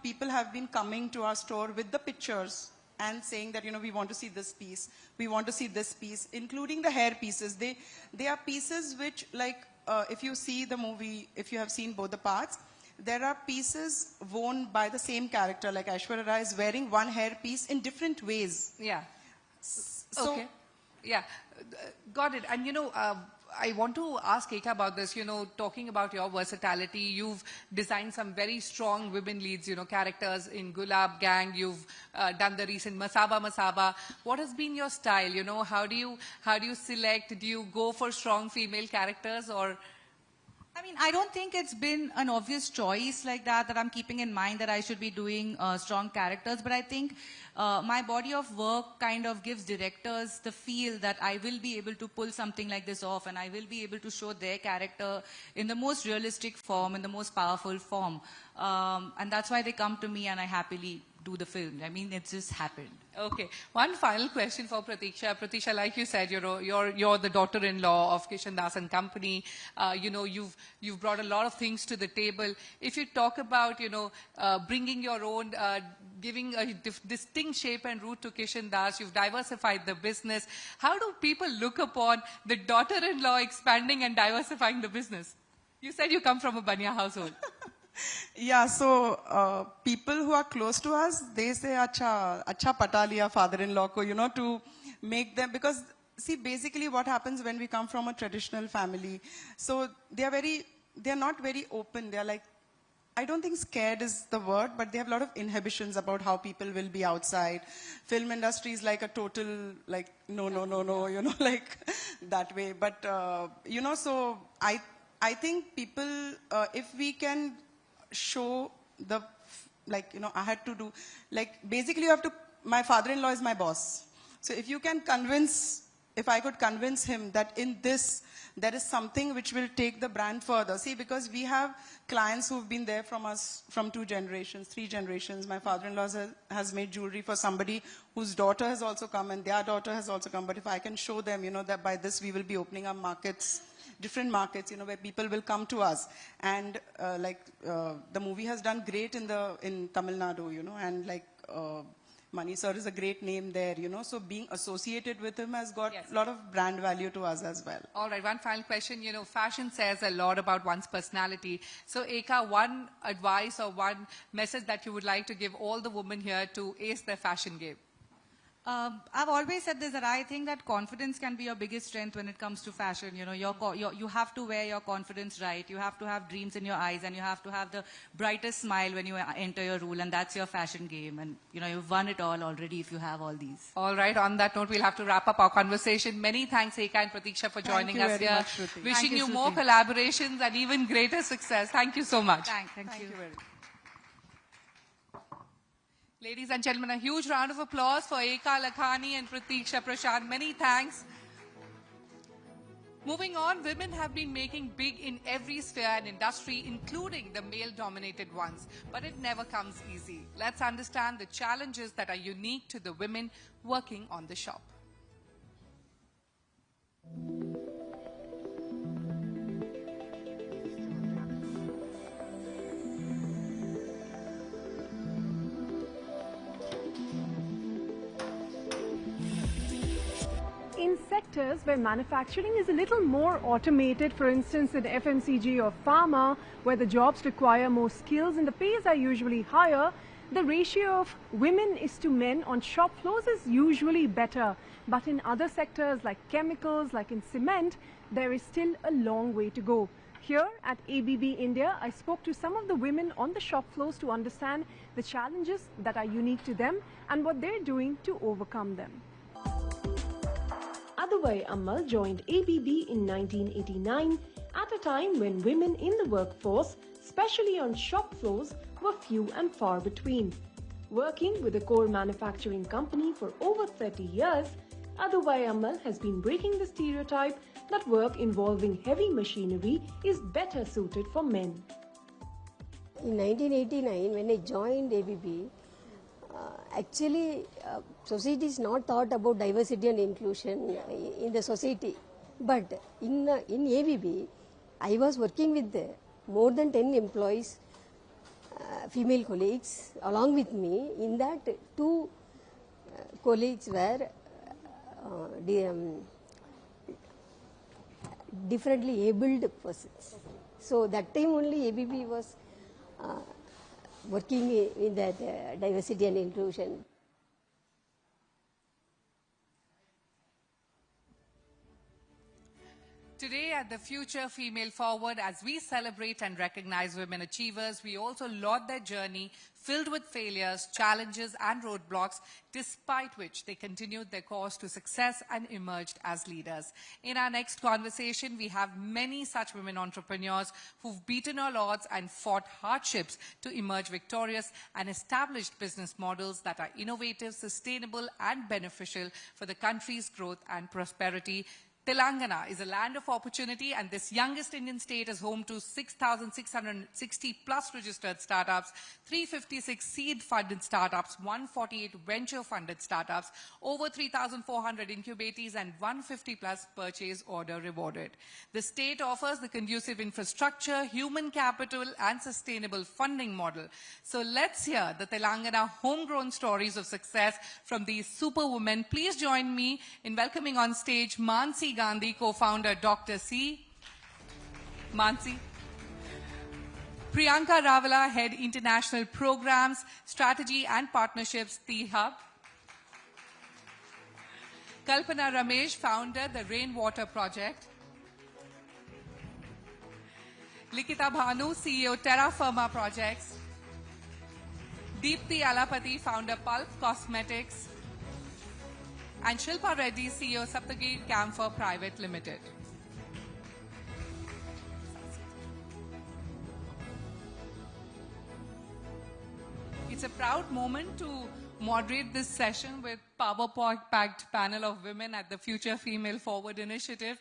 [SPEAKER 6] people have been coming to our store with the pictures and saying that, we want to see this piece, we want to see this piece, including the hair pieces. They are pieces which, if you see the movie, if you have seen both the parts, there are pieces worn by the same character, like Aishwarya Rai is wearing one hair piece in different ways.
[SPEAKER 1] Yeah.
[SPEAKER 6] So,
[SPEAKER 1] okay. Yeah. Got it. And, I want to ask Eka about this, talking about your versatility. You've designed some very strong women leads, characters in Gulab Gang. You've done the recent Masaba. What has been your style? How do you select? Do you go for strong female characters, or?
[SPEAKER 23] I mean, I don't think it's been an obvious choice like that I'm keeping in mind that I should be doing strong characters. But I think my body of work kind of gives directors the feel that I will be able to pull something like this off and I will be able to show their character in the most realistic form, in the most powerful form. And that's why they come to me and I happily do the film. I mean, it just happened.
[SPEAKER 1] Okay. One final question for Pratiksha. Pratiksha, like you said, you're the daughter-in-law of Kishan Das and Company. You've brought a lot of things to the table. If you talk about, bringing your own, giving a distinct shape and root to Kishan Das, you've diversified the business. How do people look upon the daughter-in-law expanding and diversifying the business? You said you come from a Banya household.
[SPEAKER 6] Yeah, so people who are close to us, they say, acha pataliya father-in-law ko, to make them, because see, basically what happens when we come from a traditional family, so they are not very open. They are like, I don't think scared is the word, but they have a lot of inhibitions about how people will be outside. Film industry is like a total, like, no, like that way. But, so I think people, if we can show the, I had to do, basically you have to, my father-in-law is my boss. So if you can convince, if I could convince him that in this, there is something which will take the brand further. See, because we have clients who've been there from us from 2 generations, 3 generations. My father-in-law has made jewelry for somebody whose daughter has also come and their daughter has also come. But if I can show them, that by this we will be opening up markets, different markets, where people will come to us. And the movie has done great in Tamil Nadu, and Mani sir is a great name there, so being associated with him has got a lot of brand value to us as well.
[SPEAKER 1] All right, one final question. Fashion says a lot about one's personality. So, Eka, one advice or one message that you would like to give all the women here to ace their fashion game?
[SPEAKER 23] I've always said this, that I think that confidence can be your biggest strength when it comes to fashion. You have to wear your confidence right. You have to have dreams in your eyes, and you have to have the brightest smile when you enter your role, and that's your fashion game. And, you've won it all already if you have all these.
[SPEAKER 1] All right, on that note, we'll have to wrap up our conversation. Many thanks, Eka and Pratiksha, for joining us here.
[SPEAKER 6] Much,
[SPEAKER 1] wishing you more collaborations and even greater success. Thank you so much.
[SPEAKER 23] Thank you very much.
[SPEAKER 1] Ladies and gentlemen, a huge round of applause for Eka Lakhani and Pratiksha Prashant. Many thanks. Moving on, women have been making big in every sphere and industry, including the male-dominated ones. But it never comes easy. Let's understand the challenges that are unique to the women working on the shop.
[SPEAKER 5] In sectors where manufacturing is a little more automated, for instance in FMCG or pharma, where the jobs require more skills and the pays are usually higher, the ratio of women is to men on shop floors is usually better. But in other sectors like chemicals, like in cement, there is still a long way to go. Here at ABB India, I spoke to some of the women on the shop floors to understand the challenges that are unique to them and what they're doing to overcome them. Aduvai Ammal joined ABB in 1989 at a time when women in the workforce, especially on shop floors, were few and far between. Working with a core manufacturing company for over 30 years, Aduvai Ammal has been breaking the stereotype that work involving heavy machinery is better suited for men.
[SPEAKER 7] In 1989, when I joined ABB, actually, society is not thought about diversity and inclusion in the society. But in ABB, I was working with more than 10 employees, female colleagues, along with me. In that, 2 colleagues were differently abled persons. So that time only ABB was working in that diversity and inclusion.
[SPEAKER 1] Today at the Future Female Forward, as we celebrate and recognize women achievers, we also laud their journey filled with failures, challenges and roadblocks, despite which they continued their course to success and emerged as leaders. In our next conversation, we have many such women entrepreneurs who've beaten all odds and fought hardships to emerge victorious and established business models that are innovative, sustainable and beneficial for the country's growth and prosperity. Telangana is a land of opportunity, and this youngest Indian state is home to 6,660 plus registered startups, 356 seed-funded startups, 148 venture-funded startups, over 3,400 incubatees, and 150 plus purchase order rewarded. The state offers the conducive infrastructure, human capital, and sustainable funding model. So let's hear the Telangana homegrown stories of success from these superwomen. Please join me in welcoming on stage Mansi Gandhi, co-founder Dr. C. Mansi. Priyanka Ravala, Head International Programs, Strategy and Partnerships, T-Hub. Kalpana Ramesh, founder, The Rainwater Project. Likita Bhanu, CEO Terra Firma Projects. Deepthi Alapati, founder Pulp Cosmetics. And Shilpa Reddy, CEO Saptagir Camphor Private Limited. It's a proud moment to moderate this session with power-packed panel of women at the Future Female Forward Initiative.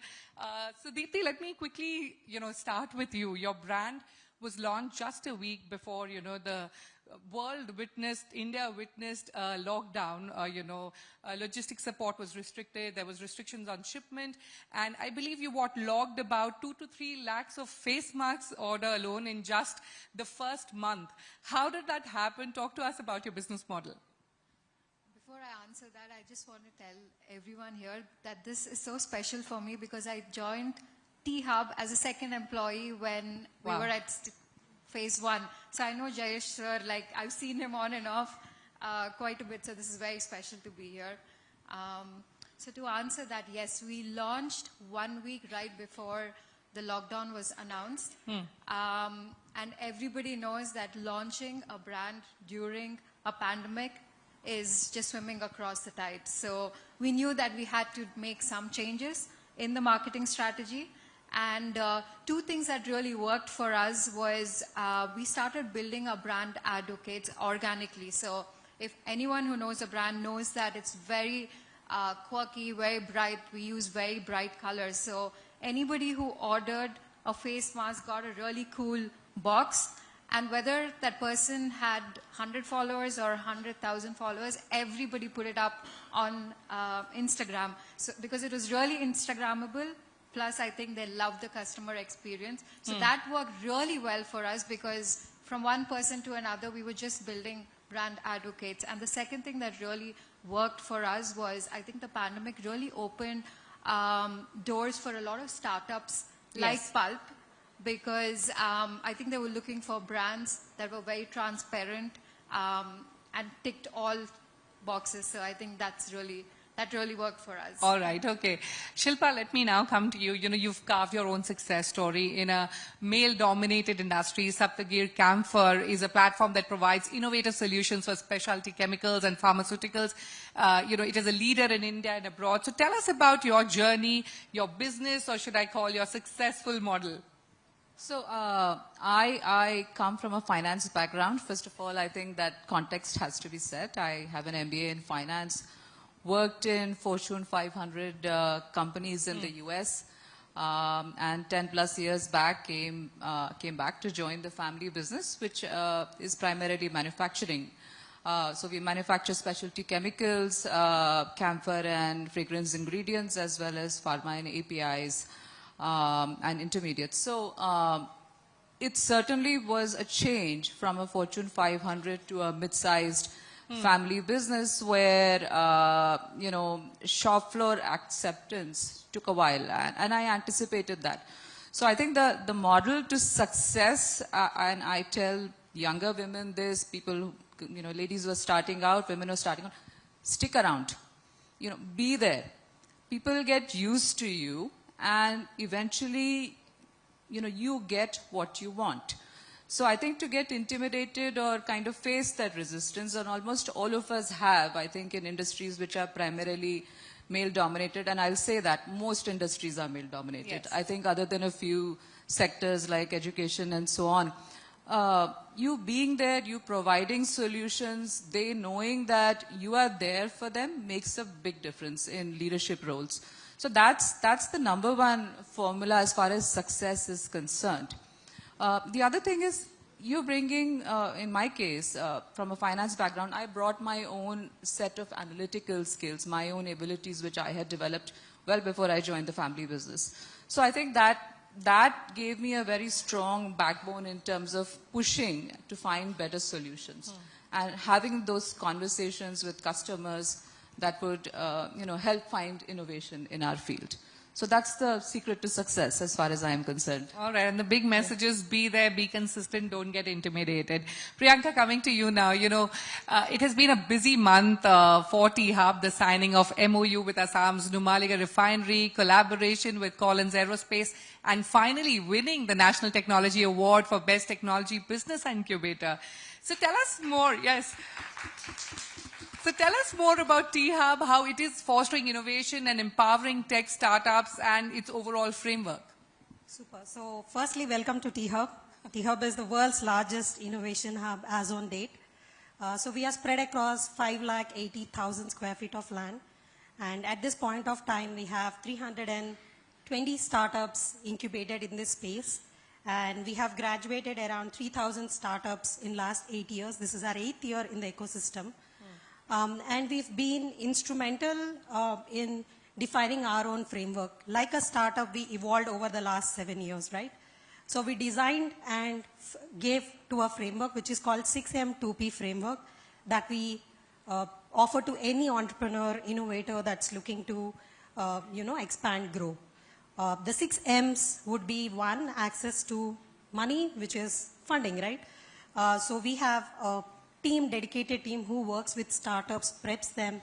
[SPEAKER 1] So Deepthi, let me quickly, start with you. Your brand was launched just a week before, the world witnessed, India witnessed a lockdown. Logistics support was restricted. There was restrictions on shipment. And I believe you logged about 2 to 3 lakhs of face masks order alone in just the first month. How did that happen? Talk to us about your business model.
[SPEAKER 8] Before I answer that, I just want to tell everyone here that this is so special for me because I joined T-Hub as a second employee when we were at phase 1. So I know Jayesh sir, I've seen him on and off quite a bit, so this is very special to be here. So to answer that, yes, we launched 1 week right before the lockdown was announced. And everybody knows that launching a brand during a pandemic is just swimming across the tide. So we knew that we had to make some changes in the marketing strategy. And 2 things that really worked for us was we started building our brand advocates organically. So if anyone who knows a brand knows that it's very quirky, very bright, we use very bright colors. So anybody who ordered a face mask got a really cool box. And whether that person had 100 followers or 100,000 followers, everybody put it up on Instagram. So, because it was really Instagrammable, plus I think they loved the customer experience. So that worked really well for us because from one person to another, we were just building brand advocates. And the second thing that really worked for us was I think the pandemic really opened doors for a lot of startups like Pulp. Because I think they were looking for brands that were very transparent and ticked all boxes. So I think that really worked for us.
[SPEAKER 1] All right, okay. Shilpa, let me now come to you. You've carved your own success story in a male-dominated industry. Saptagir Camphor is a platform that provides innovative solutions for specialty chemicals and pharmaceuticals. It is a leader in India and abroad. So tell us about your journey, your business, or should I call your successful model?
[SPEAKER 23] So I come from a finance background. First of all, I think that context has to be set. I have an MBA in finance, worked in Fortune 500 companies in the US, and 10 plus years back came back to join the family business, which is primarily manufacturing. So we manufacture specialty chemicals, camphor and fragrance ingredients, as well as pharma and APIs. And intermediates. So it certainly was a change from a Fortune 500 to a mid-sized family business where, shop floor acceptance took a while. And I anticipated that. So I think the model to success, and I tell younger women this, people, ladies who are starting out, women who are starting out, stick around. Be there. People get used to you. And eventually, you get what you want. So I think to get intimidated or kind of face that resistance, and almost all of us have, I think, in industries which are primarily male-dominated, and I'll say that most industries are male-dominated. Yes. I think other than a few sectors like education and so on. You being there, you providing solutions, they knowing that you are there for them makes a big difference in leadership roles. So that's the number one formula as far as success is concerned. The other thing is you're bringing, in my case, from a finance background, I brought my own set of analytical skills, my own abilities, which I had developed well before I joined the family business. So I think that gave me a very strong backbone in terms of pushing to find better solutions and having those conversations with customers that would help find innovation in our field.
[SPEAKER 9] So that's the secret to success as far as I am concerned.
[SPEAKER 1] All right, and the big message is be there, be consistent, don't get intimidated. Priyanka, coming to you now, it has been a busy month for T-Hub, the signing of MOU with Assam's Numaligarh Refinery, collaboration with Collins Aerospace, and finally winning the National Technology Award for Best Technology Business Incubator. So tell us more, yes. So tell us more about T-Hub, how it is fostering innovation and empowering tech startups and its overall framework.
[SPEAKER 10] Super. So firstly, welcome to T-Hub. T-Hub is the world's largest innovation hub as on date. So we are spread across 580,000 square feet of land. And at this point of time, we have 320 startups incubated in this space. And we have graduated around 3,000 startups in last 8 years. This is our 8th year in the ecosystem. And we've been instrumental in defining our own framework. Like a startup, we evolved over the last 7 years, right? So we designed and gave to a framework which is called 6M 2P framework that we offer to any entrepreneur, innovator that's looking to, expand, grow. The 6 M's would be one, access to money, which is funding, right? So we have a dedicated team who works with startups, preps them.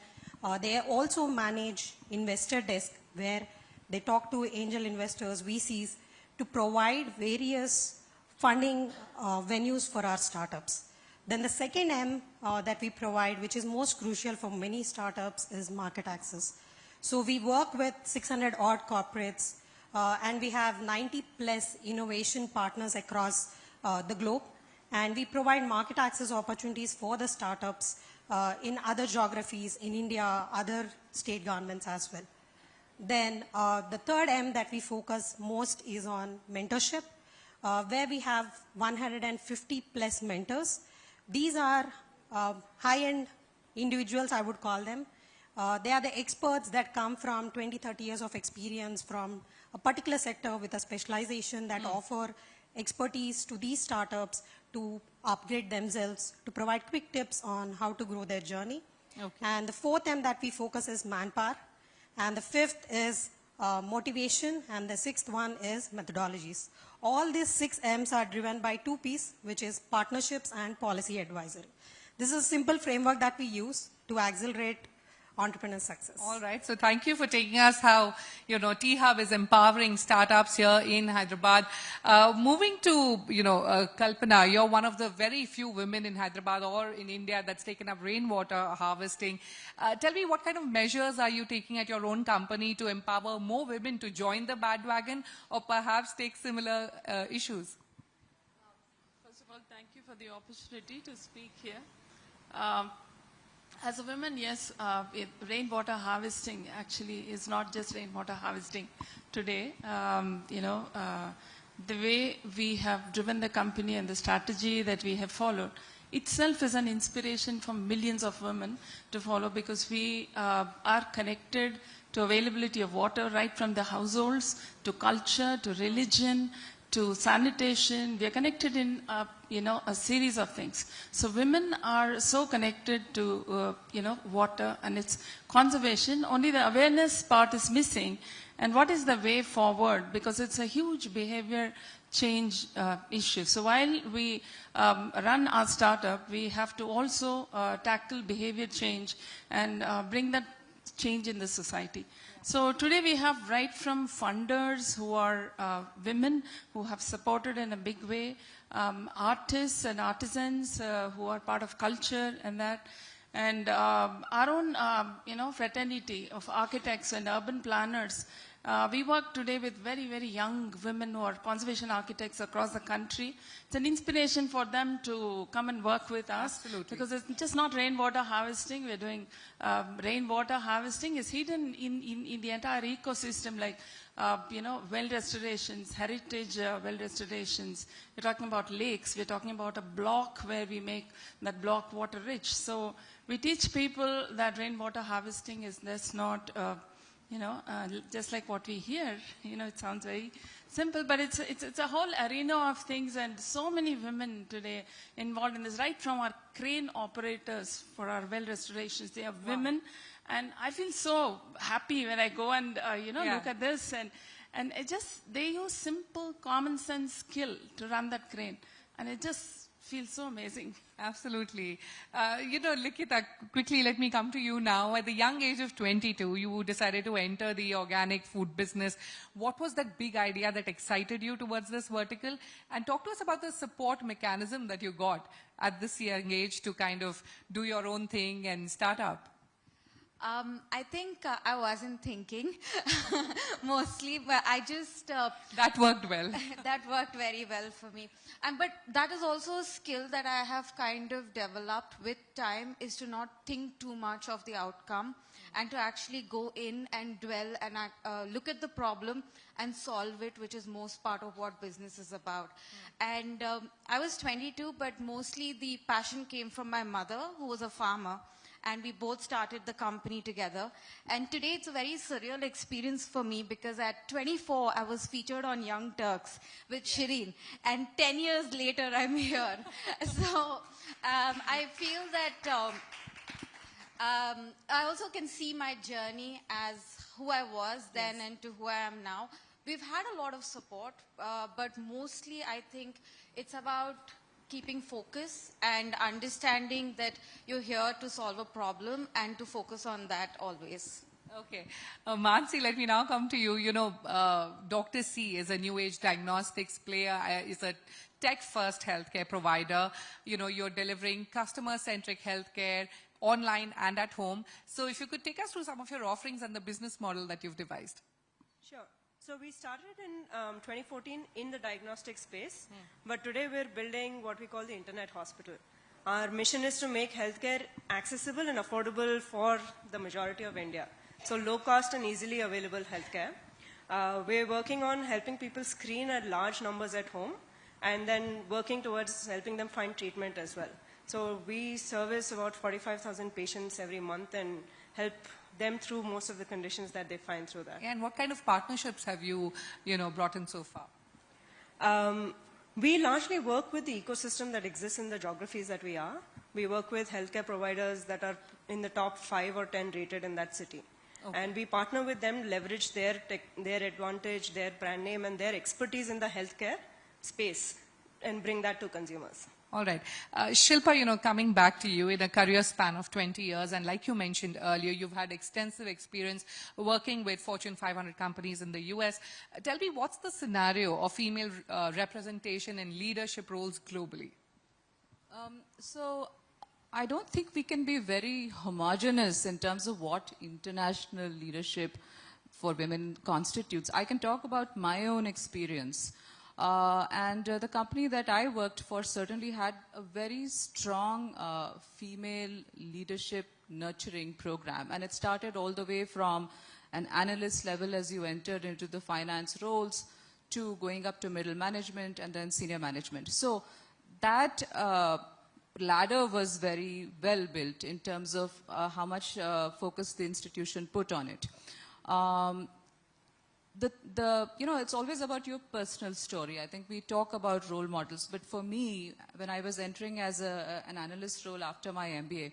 [SPEAKER 10] They also manage investor desk where they talk to angel investors, VCs, to provide various funding venues for our startups. Then the second M that we provide, which is most crucial for many startups, is market access. So we work with 600 odd corporates and we have 90 plus innovation partners across the globe. And we provide market access opportunities for the startups in other geographies, in India, other state governments as well. Then the third M that we focus most is on mentorship, where we have 150 plus mentors. These are high-end individuals, I would call them. They are the experts that come from 20, 30 years of experience from a particular sector with a specialization that offer expertise to these startups to upgrade themselves, to provide quick tips on how to grow their journey. Okay. And the fourth M that we focus is manpower. And the fifth is motivation. And the sixth one is methodologies. All these 6 M's are driven by 2 P's, which is partnerships and policy advisory. This is a simple framework that we use to accelerate entrepreneur success.
[SPEAKER 1] All right. So thank you for taking us how, T-Hub is empowering startups here in Hyderabad. Moving to, Kalpana, you're one of the very few women in Hyderabad or in India that's taken up rainwater harvesting. Tell me, what kind of measures are you taking at your own company to empower more women to join the bandwagon or perhaps take similar issues?
[SPEAKER 11] First of all, thank you for the opportunity to speak here. As a woman, yes, rainwater harvesting actually is not just rainwater harvesting today. The way we have driven the company and the strategy that we have followed itself is an inspiration for millions of women to follow, because we are connected to availability of water right from the households to culture to religion to sanitation. We are connected in, a series of things. So women are so connected to, water and its conservation. Only the awareness part is missing. And what is the way forward? Because it's a huge behavior change issue. So while we run our startup, we have to also tackle behavior change and bring that change in the society. So today we have right from funders who are women who have supported in a big way, artists and artisans who are part of culture and that, and our own fraternity of architects and urban planners. We work today with very, very young women who are conservation architects across the country. It's an inspiration for them to come and work with us. Absolutely. Because it's just not rainwater harvesting. We're doing rainwater harvesting is hidden in the entire ecosystem, like, well restorations, heritage well restorations. We're talking about lakes. We're talking about a block where we make that block water rich. So we teach people that rainwater harvesting is just not just like what we hear, it sounds very simple, but it's a whole arena of things, and so many women today involved in this, right from our crane operators for our well restorations. They are women, And I feel so happy when I go and, look at this. And it just, they use simple common sense skill to run that crane. And it just feels so amazing.
[SPEAKER 1] Absolutely. Likita, quickly let me come to you now. At the young age of 22, you decided to enter the organic food business. What was that big idea that excited you towards this vertical? And talk to us about the support mechanism that you got at this young age to kind of do your own thing and start up.
[SPEAKER 12] I think I wasn't thinking mostly, but I just...
[SPEAKER 1] that worked well.
[SPEAKER 12] That worked very well for me. But that is also a skill that I have kind of developed with time, is to not think too much of the outcome and to actually go in and dwell and look at the problem and solve it, which is most part of what business is about. And I was 22, but mostly the passion came from my mother, who was a farmer. And we both started the company together. And today it's a very surreal experience for me, because at 24, I was featured on Young Turks with Shireen. And 10 years later, I'm here. So I feel that I also can see my journey as who I was then and to who I am now. We've had a lot of support, but mostly I think it's about keeping focus and understanding that you're here to solve a problem and to focus on that always.
[SPEAKER 1] Okay. Mansi, let me now come to you. Dr. C is a new age diagnostics player, is a tech-first healthcare provider. You're delivering customer-centric healthcare online and at home. So if you could take us through some of your offerings and the business model that you've devised.
[SPEAKER 13] Sure. So we started in 2014 in the diagnostic space, but today we're building what we call the Internet Hospital. Our mission is to make healthcare accessible and affordable for the majority of India. So low cost and easily available healthcare. We're working on helping people screen at large numbers at home, and then working towards helping them find treatment as well. So we service about 45,000 patients every month and help them through most of the conditions that they find through that.
[SPEAKER 1] And what kind of partnerships have you, brought in so far?
[SPEAKER 13] We largely work with the ecosystem that exists in the geographies that we are. We work with healthcare providers that are in the top 5 or 10 rated in that city. Okay. And we partner with them, leverage their advantage, their brand name, and their expertise in the healthcare space, and bring that to consumers.
[SPEAKER 1] All right. Shilpa, coming back to you in a career span of 20 years, and like you mentioned earlier, you've had extensive experience working with Fortune 500 companies in the US. Tell me, what's the scenario of female representation in leadership roles globally?
[SPEAKER 9] So I don't think we can be very homogeneous in terms of what international leadership for women constitutes. I can talk about my own experience. The company that I worked for certainly had a very strong female leadership nurturing program. And it started all the way from an analyst level as you entered into the finance roles to going up to middle management and then senior management. So that ladder was very well built in terms of how much focus the institution put on it. It's always about your personal story. I think we talk about role models, but for me, when I was entering as an analyst role after my MBA,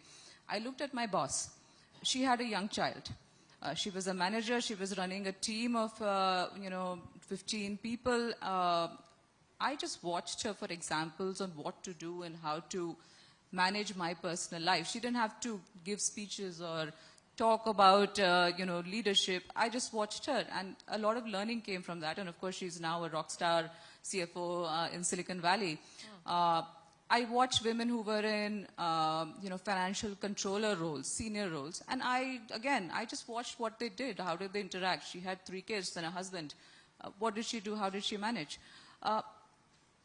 [SPEAKER 9] I looked at my boss. She had a young child. She was a manager. She was running a team of, 15 people. I just watched her for examples on what to do and how to manage my personal life. She didn't have to give speeches or talk about, leadership. I just watched her, and a lot of learning came from that. And of course, she's now a rock star CFO in Silicon Valley. I watched women who were in, financial controller roles, senior roles. And I just watched what they did. How did they interact? She had 3 kids and a husband. What did she do? How did she manage?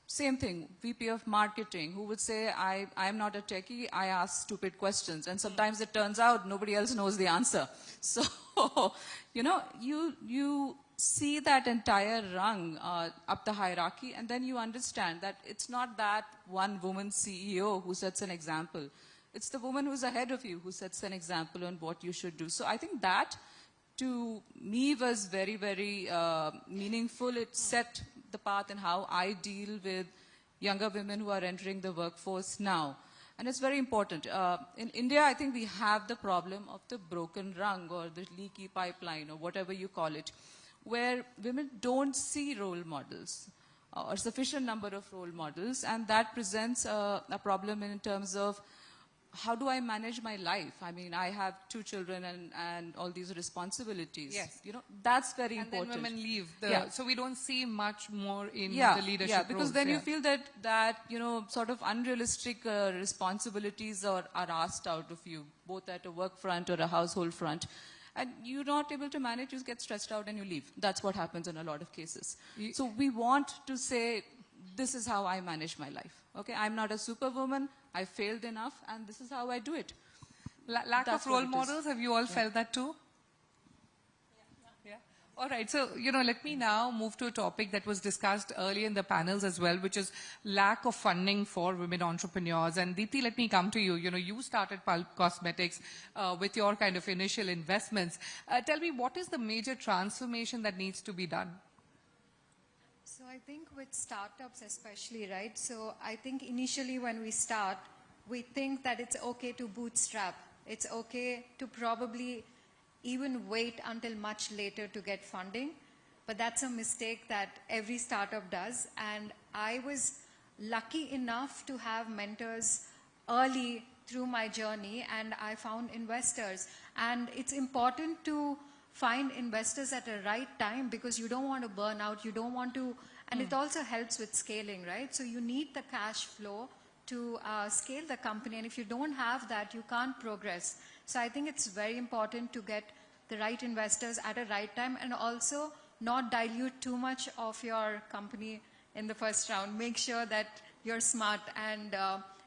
[SPEAKER 9] Same thing, VP of marketing, who would say, I'm not a techie, I ask stupid questions. And sometimes it turns out nobody else knows the answer. So, you see that entire rung up the hierarchy, and then you understand that it's not that one woman CEO who sets an example. It's the woman who's ahead of you who sets an example on what you should do. So I think that, to me, was very, very meaningful. It set the path in how I deal with younger women who are entering the workforce now. And it's very important. In India, I think we have the problem of the broken rung or the leaky pipeline or whatever you call it, where women don't see role models or sufficient number of role models, and that presents a problem in terms of how do I manage my life? I mean, I have 2 children and all these responsibilities.
[SPEAKER 1] Yes.
[SPEAKER 9] You know, that's very
[SPEAKER 1] and
[SPEAKER 9] important.
[SPEAKER 1] And then women leave. So we don't see much more in the leadership
[SPEAKER 9] Yeah, because
[SPEAKER 1] roles.
[SPEAKER 9] then you feel that, you know, sort of unrealistic responsibilities are asked out of you, both at a work front or a household front. And you're not able to manage, you get stressed out and you leave. That's what happens in a lot of cases. So we want to say, this is how I manage my life. Okay, I'm not a superwoman, I failed enough, and this is how I do it.
[SPEAKER 1] Lack of role models, have you all felt that too? Yeah. All right, so, you know, let me now move to a topic that was discussed earlier in the panels as well, which is lack of funding for women entrepreneurs. And Deepthi, let me come to you. You know, you started Pulp Cosmetics with your kind of initial investments. Tell me, what is the major transformation that needs to be done?
[SPEAKER 8] So I think with startups especially, right? So I think initially when we start, we think that it's okay to bootstrap. It's okay to probably even wait until much later to get funding. But that's a mistake that every startup does. And I was lucky enough to have mentors early through my journey, and I found investors. And it's important to find investors at the right time, because you don't want to burn out, you don't want to, and it also helps with scaling, right? So you need the cash flow to scale the company, and if you don't have that, you can't progress. So I think it's very important to get the right investors at a right time, and also not dilute too much of your company in the first round. Make sure that you're smart, and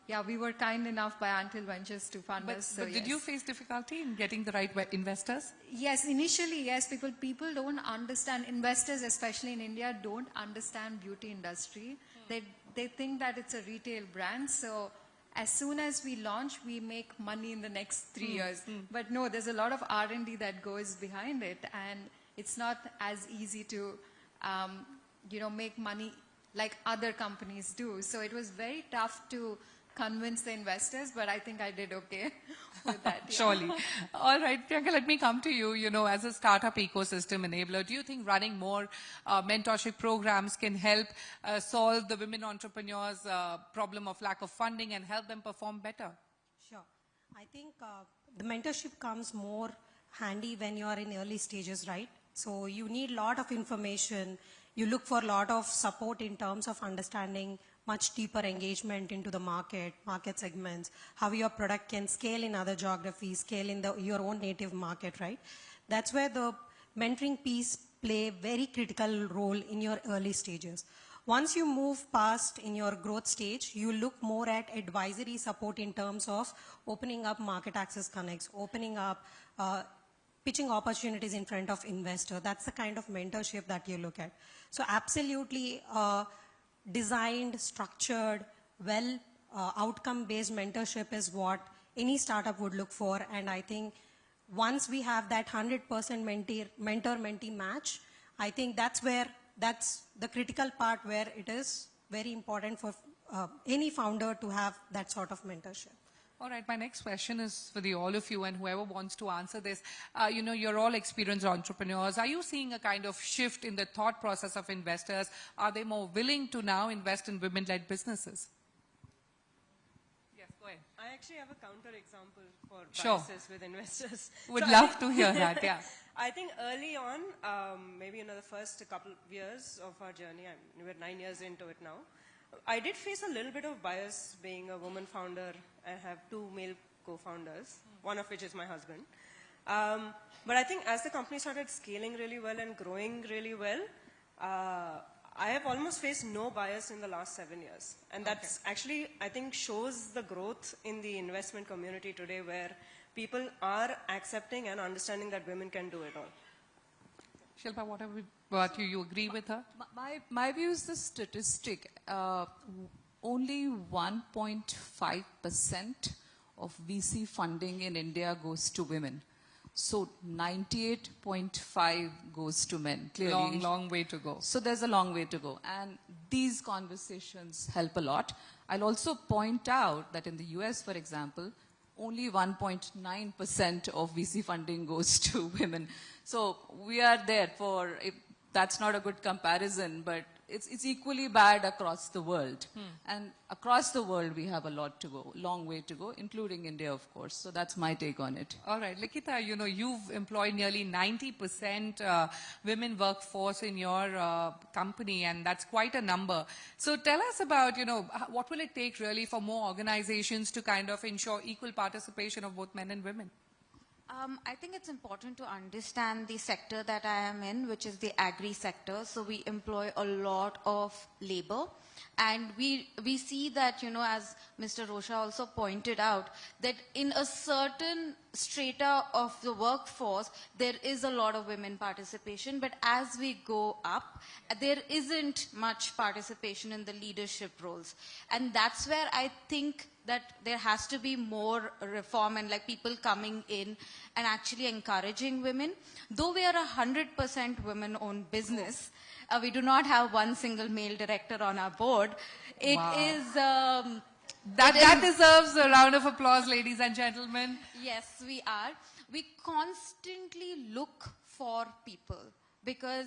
[SPEAKER 8] yeah, we were kind enough by Antil Ventures to fund us. So
[SPEAKER 1] but did you face difficulty in getting the right investors?
[SPEAKER 8] Yes, initially, yes, because people don't understand, investors especially in India don't understand beauty industry. They think that it's a retail brand. So as soon as we launch, we make money in the next 3 years. But no, there's a lot of R&D that goes behind it, and it's not as easy to, you know, make money like other companies do. So it was very tough to convince the investors, but I think I did okay with that. Yeah.
[SPEAKER 1] Surely. All right, Priyanka, let me come to you. You know, as a startup ecosystem enabler, do you think running more mentorship programs can help solve the women entrepreneurs' problem of lack of funding and help them perform better?
[SPEAKER 10] Sure. I think the mentorship comes more handy when you are in early stages, right? So you need a lot of information. You look for a lot of support in terms of understanding much deeper engagement into the market segments, how your product can scale in other geographies, scale in your own native market, right? That's where the mentoring piece play a very critical role in your early stages. Once you move past in your growth stage, you look more at advisory support in terms of opening up market access connects, opening up, pitching opportunities in front of investor. That's the kind of mentorship that you look at. So absolutely, designed, structured, well outcome-based mentorship is what any startup would look for. And I think once we have that 100% mentor-mentee match, I think that's the critical part where it is very important for any founder to have that sort of mentorship.
[SPEAKER 1] All right, my next question is for all of you, and whoever wants to answer this. You know, you're all experienced entrepreneurs. Are you seeing a kind of shift in the thought process of investors? Are they more willing to now invest in women-led businesses? Yes, go ahead.
[SPEAKER 13] I actually have a counter example for
[SPEAKER 1] Sure.
[SPEAKER 13] biases with investors.
[SPEAKER 1] Would
[SPEAKER 13] So
[SPEAKER 1] love to hear that, yeah.
[SPEAKER 13] I think early on, maybe in the first couple of years of our journey, we're 9 years into it now, I did face a little bit of bias being a woman founder. I have 2 male co-founders, one of which is my husband. But I think as the company started scaling really well and growing really well, I have almost faced no bias in the last 7 years. And that's actually, I think, shows the growth in the investment community today, where people are accepting and understanding that women can do it all.
[SPEAKER 1] Shilpa, what you agree with her?
[SPEAKER 9] My view is the statistic. Only 1.5% of VC funding in India goes to women. So 98.5 goes to men, clearly.
[SPEAKER 1] Long way to go.
[SPEAKER 9] So there's a long way to go. And these conversations help a lot. I'll also point out that in the US, for example, only 1.9% of VC funding goes to women. So we are there for, if that's not a good comparison, but it's equally bad across the world. And across the world, we have a lot to go, long way to go, including India, of course. So that's my take on it.
[SPEAKER 1] All right, Likita, you've employed nearly 90% women workforce in your company, and that's quite a number. So tell us about, what will it take really for more organizations to kind of ensure equal participation of both men and women?
[SPEAKER 12] I think it's important to understand the sector that I am in, which is the agri sector. So we employ a lot of labor. And we see that, as Mr. Rosha also pointed out, that in a certain strata of the workforce, there is a lot of women participation. But as we go up, there isn't much participation in the leadership roles. And that's where I think that there has to be more reform and like people coming in and actually encouraging women. Though we are 100% women-owned business, we do not have one single male director on our board. It is...
[SPEAKER 1] That deserves a round of applause, ladies and gentlemen.
[SPEAKER 12] Yes, we are. We constantly look for people because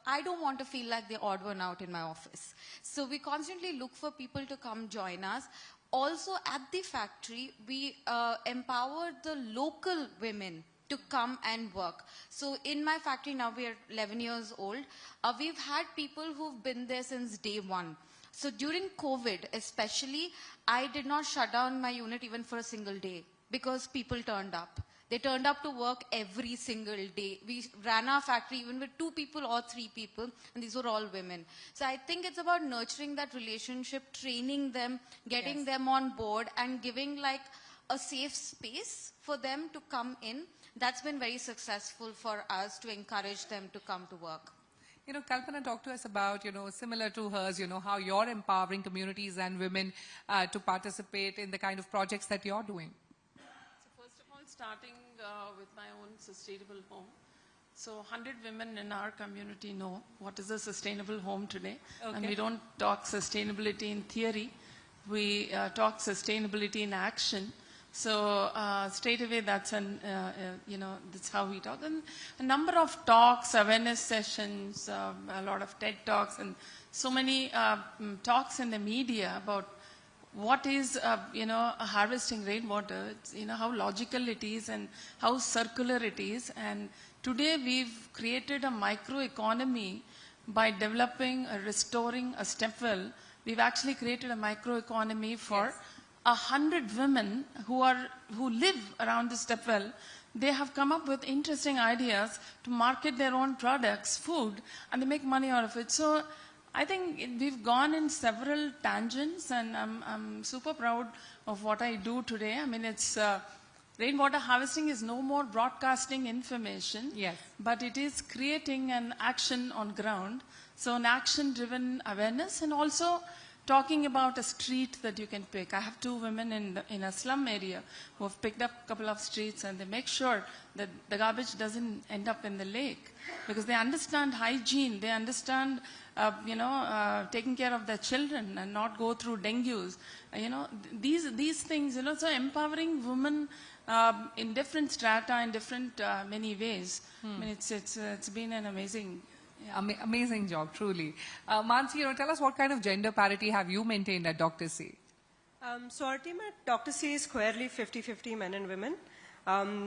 [SPEAKER 12] I don't want to feel like the odd one out in my office. So we constantly look for people to come join us. Also, at the factory, we empower the local women to come and work. So in my factory now, we are 11 years old. We've had people who've been there since day one. So during COVID, especially, I did not shut down my unit even for a single day because people turned up. They turned up to work every single day. We ran our factory even with 2 people or 3 people, and these were all women. So I think it's about nurturing that relationship, training them, getting them on board, and giving like a safe space for them to come in. That's been very successful for us to encourage them to come to work.
[SPEAKER 1] Kalpana, talk to us about, similar to hers, how you're empowering communities and women to participate in the kind of projects that you're doing.
[SPEAKER 11] So first of all, starting with my own sustainable home. So 100 women in our community know what is a sustainable home today. Okay. And we don't talk sustainability in theory. We talk sustainability in action. So straight away, that's that's how we talk. And a number of talks, awareness sessions, a lot of TED Talks, and so many talks in the media about what is, harvesting rainwater, how logical it is and how circular it is. And today we've created a microeconomy by developing, restoring a step well. We've actually created a microeconomy for 100 women who live around the step well. They have come up with interesting ideas to market their own products, food, and they make money out of it. So I think we've gone in several tangents, and I'm super proud of what I do today. I mean, it's rainwater harvesting is no more broadcasting information, but it is creating an action on ground. So an action-driven awareness, and also talking about a street that you can pick. I have 2 women in a slum area who have picked up a couple of streets, and they make sure that the garbage doesn't end up in the lake because they understand hygiene. They understand, taking care of their children and not go through dengue. These things, so empowering women in different strata, in different many ways. I mean, it's been an amazing...
[SPEAKER 1] Amazing job, truly. Mansi, tell us what kind of gender parity have you maintained at Dr. C?
[SPEAKER 13] So our team at Dr. C is squarely 50-50 men and women.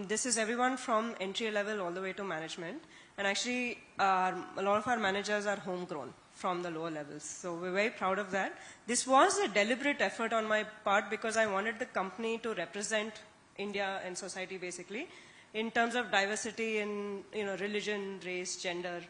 [SPEAKER 13] This is everyone from entry level all the way to management. And actually, a lot of our managers are homegrown from the lower levels. So we're very proud of that. This was a deliberate effort on my part because I wanted the company to represent India and society basically, in terms of diversity in religion, race, gender,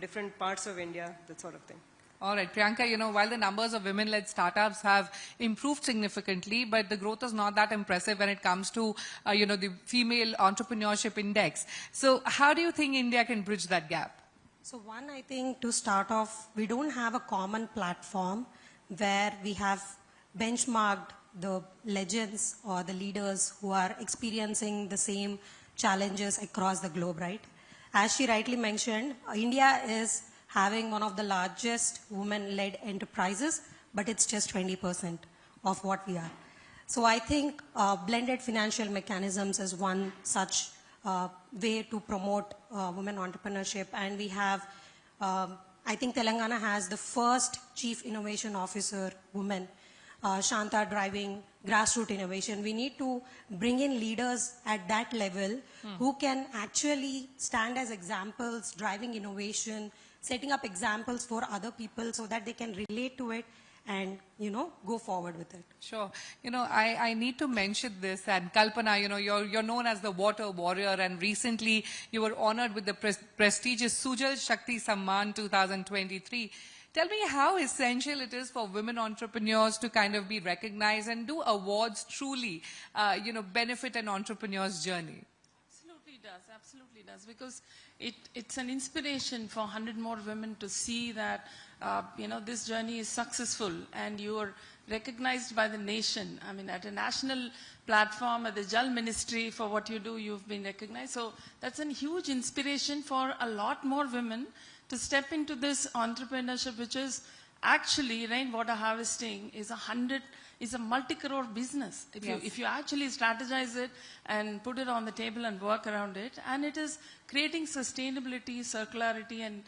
[SPEAKER 13] different parts of India, that sort of thing.
[SPEAKER 1] All right, Priyanka, while the numbers of women-led startups have improved significantly, but the growth is not that impressive when it comes to, the female entrepreneurship index. So how do you think India can bridge that gap?
[SPEAKER 10] So one, I think to start off, we don't have a common platform where we have benchmarked the legends or the leaders who are experiencing the same challenges across the globe, right? As she rightly mentioned, India is having one of the largest women-led enterprises, but it's just 20% of what we are. So I think blended financial mechanisms is one such way to promote women entrepreneurship. And we have, I think Telangana has the first Chief Innovation Officer woman, Shanta, driving grassroots innovation. We need to bring in leaders at that level who can actually stand as examples, driving innovation, setting up examples for other people so that they can relate to it and, go forward with it.
[SPEAKER 1] Sure. I need to mention this, and Kalpana, you're known as the water warrior, and recently you were honored with the prestigious Sujal Shakti Samman 2023. Tell me how essential it is for women entrepreneurs to kind of be recognized, and do awards truly, benefit an entrepreneur's journey?
[SPEAKER 11] Absolutely does, because it's an inspiration for 100 more women to see that, this journey is successful and you are recognized by the nation. I mean, at a national platform, at the Jal Ministry, for what you do, you've been recognized. So that's a huge inspiration for a lot more women to step into this entrepreneurship, which is actually rainwater harvesting is a multi-crore business. If you actually strategize it and put it on the table and work around it, and it is creating sustainability, circularity, and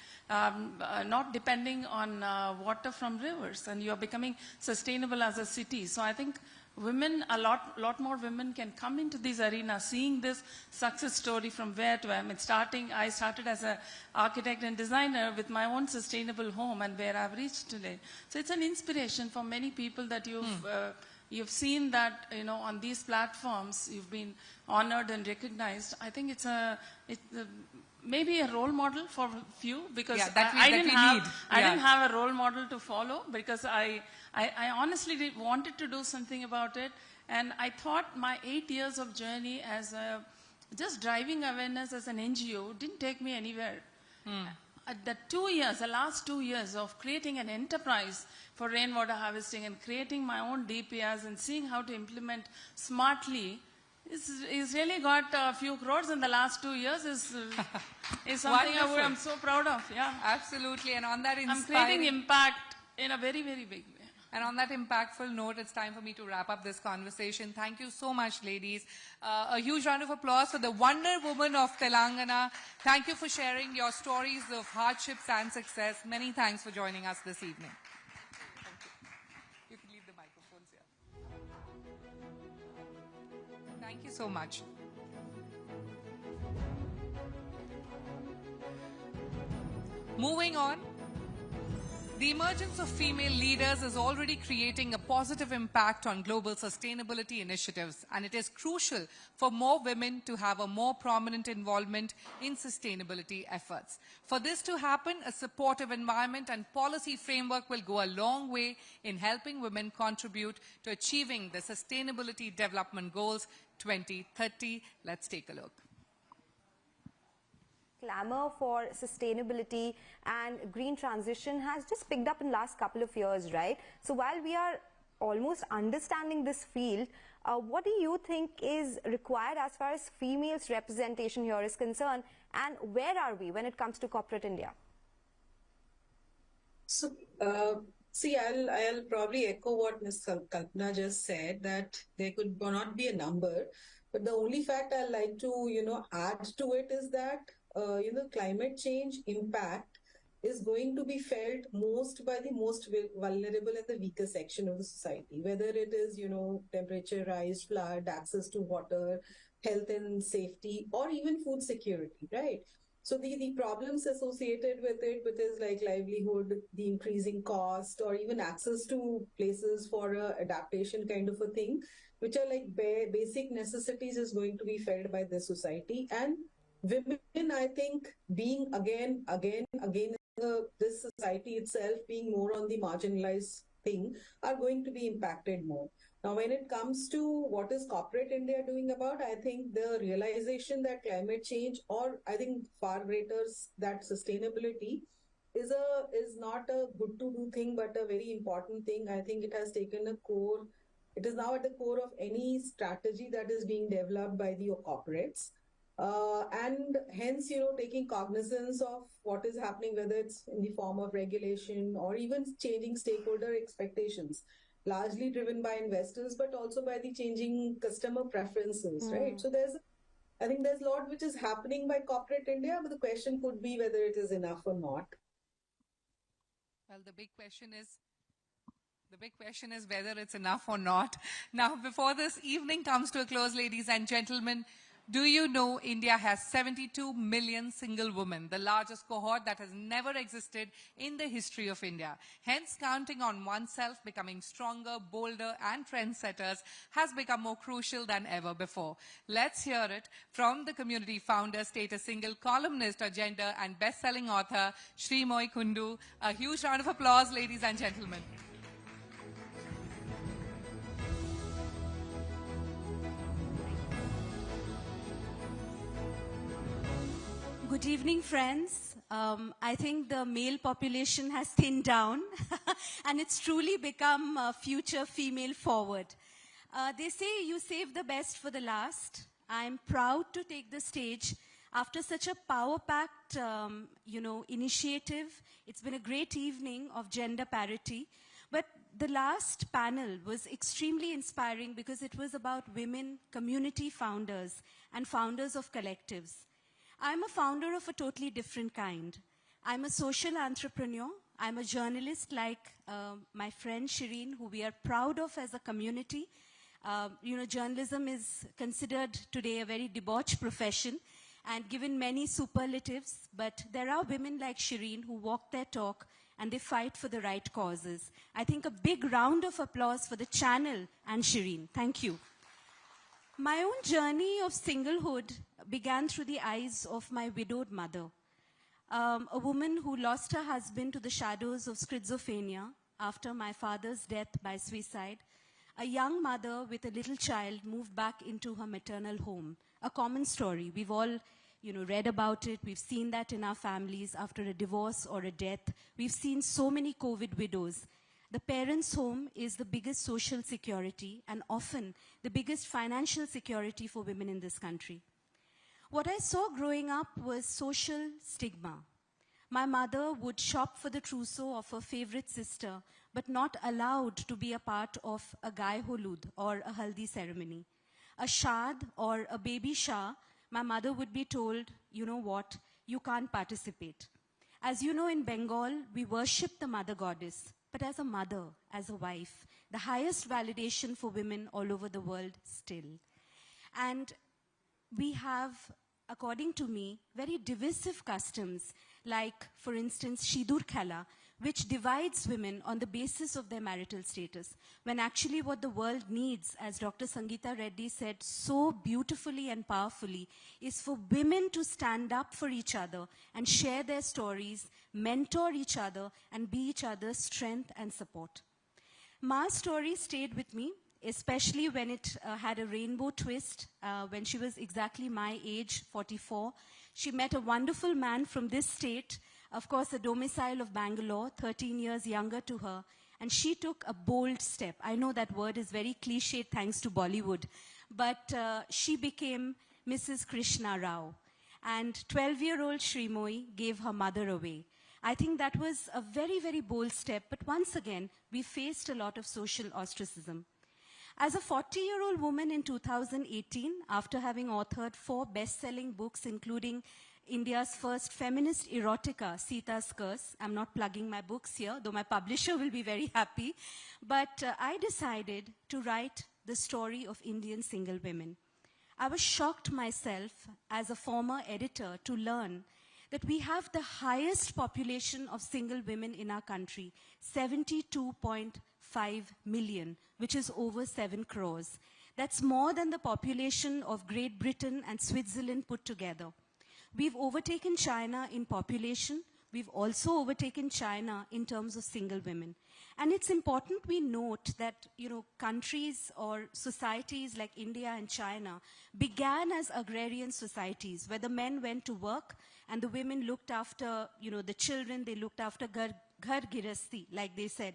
[SPEAKER 11] not depending on water from rivers, and you are becoming sustainable as a city. So I think women, a lot more women can come into this arena, seeing this success story from where to where. I started as an architect and designer with my own sustainable home, and where I've reached today. So it's an inspiration for many people that you've seen that, on these platforms, you've been honored and recognized. I think it's maybe a role model for few, because I didn't have a role model to follow, because I honestly wanted to do something about it. And I thought my 8 years of journey as just driving awareness as an NGO didn't take me anywhere. The last 2 years of creating an enterprise for rainwater harvesting and creating my own DPRs and seeing how to implement smartly, He's really got a few crores in the last 2 years is something I'm so proud of. Yeah,
[SPEAKER 1] absolutely. And on that
[SPEAKER 11] I'm creating impact in a very, very big way.
[SPEAKER 1] And on that impactful note, it's time for me to wrap up this conversation. Thank you so much, ladies. A huge round of applause for the Wonder Woman of Telangana. Thank you for sharing your stories of hardships and success. Many thanks for joining us this evening. Thank you. You can leave the microphones here. Thank you so much. Moving on. The emergence of female leaders is already creating a positive impact on global sustainability initiatives, and it is crucial for more women to have a more prominent involvement in sustainability efforts. For this to happen, a supportive environment and policy framework will go a long way in helping women contribute to achieving the Sustainability Development Goals 2030. Let's take a look.
[SPEAKER 4] Clamor for sustainability and green transition has just picked up in the last couple of years, right? So while we are almost understanding this field, what do you think is required as far as females representation here is concerned, and where are we when it comes to corporate India?
[SPEAKER 14] So, see, I'll probably echo what Ms. Kalpana just said, that there could not be a number, but the only fact I'd like to, add to it is that climate change impact is going to be felt most by the most vulnerable and the weaker section of the society, whether it is, temperature rise, flood, access to water, health and safety, or even food security, right? So the problems associated with it, which is like livelihood, the increasing cost, or even access to places for adaptation kind of a thing, which are like basic necessities, is going to be felt by the society. And women, I think, being again, this society itself being more on the marginalized thing, are going to be impacted more. Now, when it comes to what is corporate India doing about, I think the realization that climate change, or I think far greater that sustainability is not a good to do thing, but a very important thing. I think it has taken a core. It is now at the core of any strategy that is being developed by the corporates. and hence, taking cognizance of what is happening, whether it's in the form of regulation or even changing stakeholder expectations, largely driven by investors, but also by the changing customer preferences, right? So I think there's a lot which is happening by corporate India, but the question could be whether it is enough or not.
[SPEAKER 1] Well, the big question is whether it's enough or not. Now, before this evening comes to a close, ladies and gentlemen, do you know India has 72 million single women, the largest cohort that has never existed in the history of India. Hence, counting on oneself, becoming stronger, bolder, and trendsetters has become more crucial than ever before. Let's hear it from the community founder, status single, columnist, agenda, and best-selling author, Srimoy Kundu. A huge round of applause, ladies and gentlemen.
[SPEAKER 15] Good evening, friends. I think the male population has thinned down and it's truly become future female forward. They say you save the best for the last. I'm proud to take the stage after such a power-packed, initiative. It's been a great evening of gender parity. But the last panel was extremely inspiring because it was about women community founders and founders of collectives. I'm a founder of a totally different kind. I'm a social entrepreneur. I'm a journalist like my friend Shireen, who we are proud of as a community. Journalism is considered today a very debauched profession and given many superlatives, but there are women like Shireen who walk their talk and they fight for the right causes. I think a big round of applause for the channel and Shireen. Thank you. My own journey of singlehood began through the eyes of my widowed mother, a woman who lost her husband to the shadows of schizophrenia after my father's death by suicide. A young mother with a little child moved back into her maternal home. A common story. We've all, read about it. We've seen that in our families after a divorce or a death. We've seen so many COVID widows. The parents' home is the biggest social security and often the biggest financial security for women in this country. What I saw growing up was social stigma. My mother would shop for the trousseau of her favorite sister, but not allowed to be a part of a gai holud or a haldi ceremony. A shad or a baby shah, my mother would be told, you know what, you can't participate. As you know, in Bengal, we worship the mother goddess. But as a mother, as a wife, the highest validation for women all over the world still. And we have, according to me, very divisive customs, like, for instance, Shidur Khela, which divides women on the basis of their marital status, when actually what the world needs, as Dr. Sangeeta Reddy said so beautifully and powerfully, is for women to stand up for each other and share their stories, mentor each other, and be each other's strength and support. Ma's story stayed with me, especially when it had a rainbow twist, when she was exactly my age, 44. She met a wonderful man from this state, of course, a domicile of Bangalore, 13 years younger to her, and she took a bold step. I know that word is very cliched thanks to Bollywood, but she became Mrs. Krishna Rao, and 12-year-old Srimoy gave her mother away. I think that was a very, very bold step, but once again, we faced a lot of social ostracism. As a 40-year-old woman in 2018, after having authored 4 best-selling books, including India's first feminist erotica, Sita's Curse. I'm not plugging my books here, though my publisher will be very happy. But I decided to write the story of Indian single women. I was shocked myself as a former editor to learn that we have the highest population of single women in our country, 72.5 million, which is over 7 crores. That's more than the population of Great Britain and Switzerland put together. We've overtaken China in population. We've also overtaken China in terms of single women. And it's important we note that, countries or societies like India and China began as agrarian societies where the men went to work and the women looked after, the children, they looked after ghar girasti, like they said.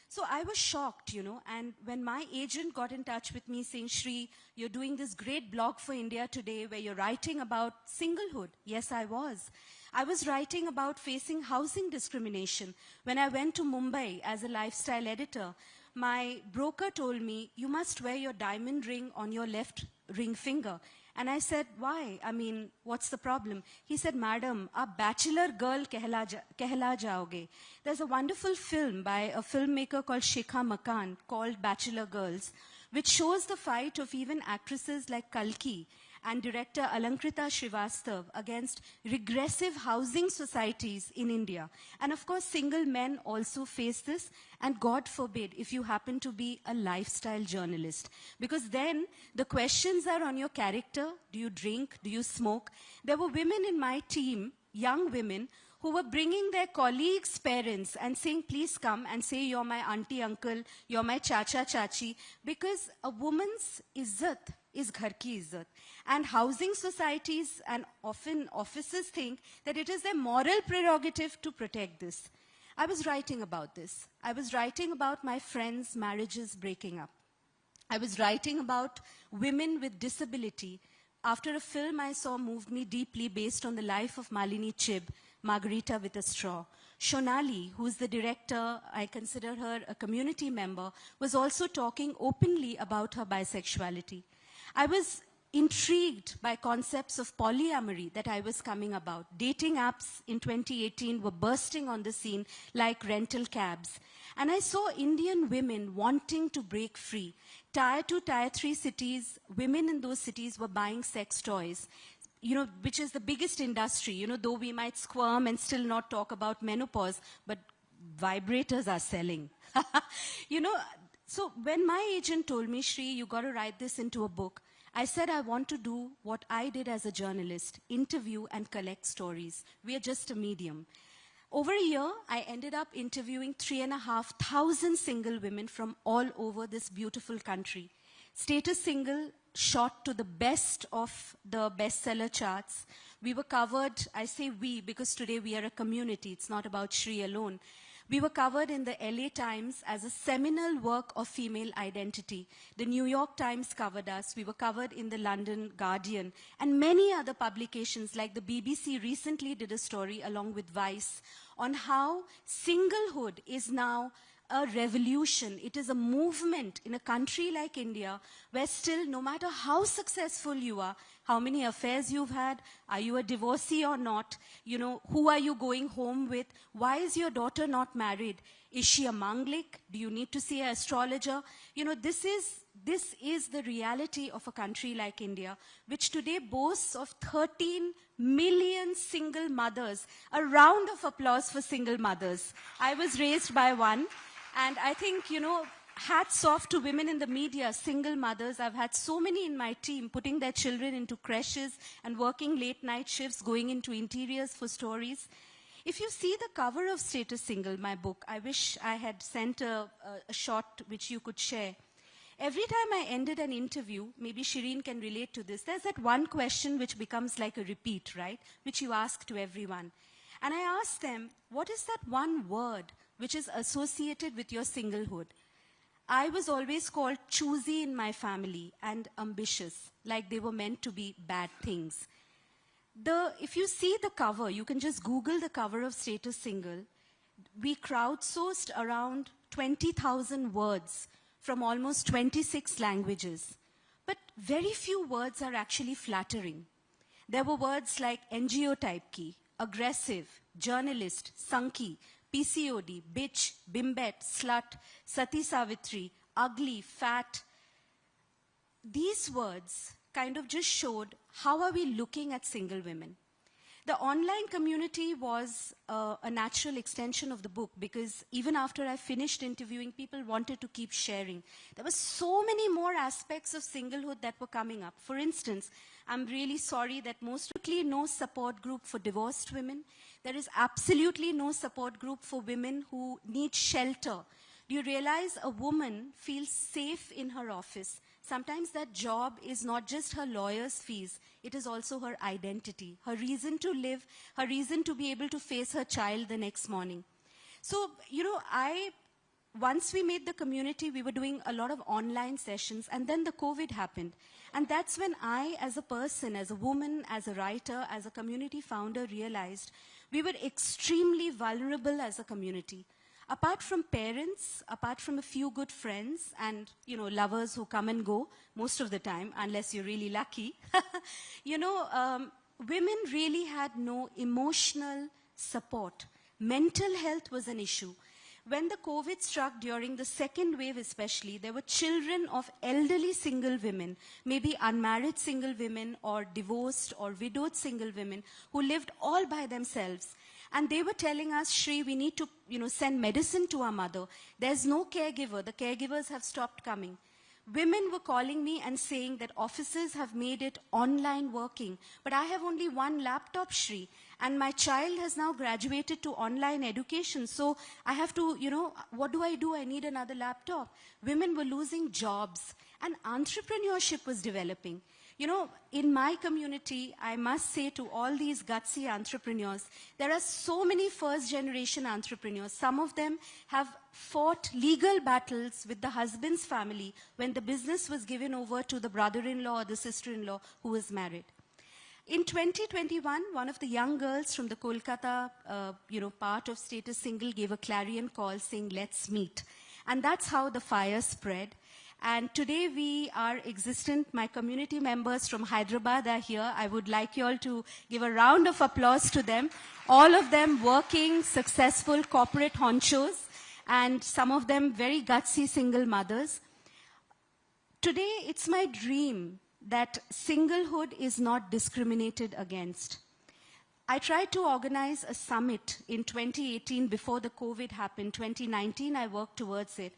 [SPEAKER 15] So I was shocked, and when my agent got in touch with me saying, Shri, you're doing this great blog for India Today where you're writing about singlehood. Yes, I was. I was writing about facing housing discrimination. When I went to Mumbai as a lifestyle editor, my broker told me, you must wear your diamond ring on your left ring finger. And I said, why? I mean, what's the problem? He said, madam, a bachelor girl kehla jaoge. There's a wonderful film by a filmmaker called Shikha Makan called Bachelor Girls, which shows the fight of even actresses like Kalki and director Alankrita Srivastav against regressive housing societies in India. And of course, single men also face this, and God forbid if you happen to be a lifestyle journalist. Because then the questions are on your character. Do you drink? Do you smoke? There were women in my team, young women, who were bringing their colleagues' parents and saying, please come and say you're my auntie, uncle, you're my chacha, chachi, because a woman's izzat is ghar ki izzat. And housing societies and often offices think that it is their moral prerogative to protect this. I was writing about this. I was writing about my friends' marriages breaking up. I was writing about women with disability. After a film I saw moved me deeply based on the life of Malini Chib, Margarita with a Straw. Shonali, who is the director, I consider her a community member, was also talking openly about her bisexuality. I was intrigued by concepts of polyamory that I was coming about. Dating apps in 2018 were bursting on the scene like rental cabs. And I saw Indian women wanting to break free. Tier 2, Tier 3 cities, women in those cities were buying sex toys, which is the biggest industry, though we might squirm and still not talk about menopause, but vibrators are selling. So when my agent told me, Shri, you got to write this into a book, I said I want to do what I did as a journalist, interview and collect stories. We are just a medium. Over a year, I ended up interviewing 3,500 single women from all over this beautiful country. Status Single shot to the best of the bestseller charts. We were covered, I say we because today we are a community, it's not about Shri alone. We were covered in the LA Times as a seminal work of female identity. The New York Times covered us. We were covered in the London Guardian. And many other publications like the BBC recently did a story along with Vice on how singlehood is now a revolution. It is a movement in a country like India where still, no matter how successful you are, how many affairs you've had, are you a divorcee or not, who are you going home with, why is your daughter not married, is she a manglik, do you need to see an astrologer, this is the reality of a country like India, which today boasts of 13 million single mothers. A round of applause for single mothers. I was raised by one. And I think, hats off to women in the media, single mothers. I've had so many in my team putting their children into creches and working late night shifts, going into interiors for stories. If you see the cover of Status Single, my book, I wish I had sent a shot which you could share. Every time I ended an interview, maybe Shireen can relate to this, there's that one question which becomes like a repeat, right? Which you ask to everyone. And I asked them, what is that one word which is associated with your singlehood? I was always called choosy in my family and ambitious, like they were meant to be bad things. If you see the cover, you can just Google the cover of Status Single. We crowdsourced around 20,000 words from almost 26 languages. But very few words are actually flattering. There were words like NGO type key, aggressive, journalist, Sanki, PCOD, bitch, bimbet, slut, Sati Savitri, ugly, fat. These words kind of just showed how are we looking at single women. The online community was a natural extension of the book because even after I finished interviewing, people wanted to keep sharing. There were so many more aspects of singlehood that were coming up. For instance, I'm really sorry that mostly no support group for divorced women. There is absolutely no support group for women who need shelter. Do you realize a woman feels safe in her office? Sometimes that job is not just her lawyer's fees, it is also her identity, her reason to live, her reason to be able to face her child the next morning. So, I once we made the community, we were doing a lot of online sessions, and then the COVID happened. And that's when I, as a person, as a woman, as a writer, as a community founder, realized we were extremely vulnerable as a community. Apart from parents, apart from a few good friends and, lovers who come and go most of the time, unless you're really lucky, women really had no emotional support. Mental health was an issue. When the COVID struck during the second wave especially, there were children of elderly single women, maybe unmarried single women or divorced or widowed single women who lived all by themselves. And they were telling us, Shri, we need to, send medicine to our mother. There's no caregiver. The caregivers have stopped coming. Women were calling me and saying that offices have made it online working, but I have only one laptop, Shri, and my child has now graduated to online education, so I have to, what do? I need another laptop. Women were losing jobs, and entrepreneurship was developing. In my community, I must say to all these gutsy entrepreneurs, there are so many first-generation entrepreneurs. Some of them have fought legal battles with the husband's family when the business was given over to the brother-in-law or the sister-in-law who was married. In 2021, one of the young girls from the Kolkata, part of Status Single gave a clarion call saying, let's meet. And that's how the fire spread. And today we are existent. My community members from Hyderabad are here. I would like you all to give a round of applause to them. All of them working, successful corporate honchos, and some of them very gutsy single mothers. Today, it's my dream that singlehood is not discriminated against. I tried to organize a summit in 2018 before the COVID happened. 2019, I worked towards it.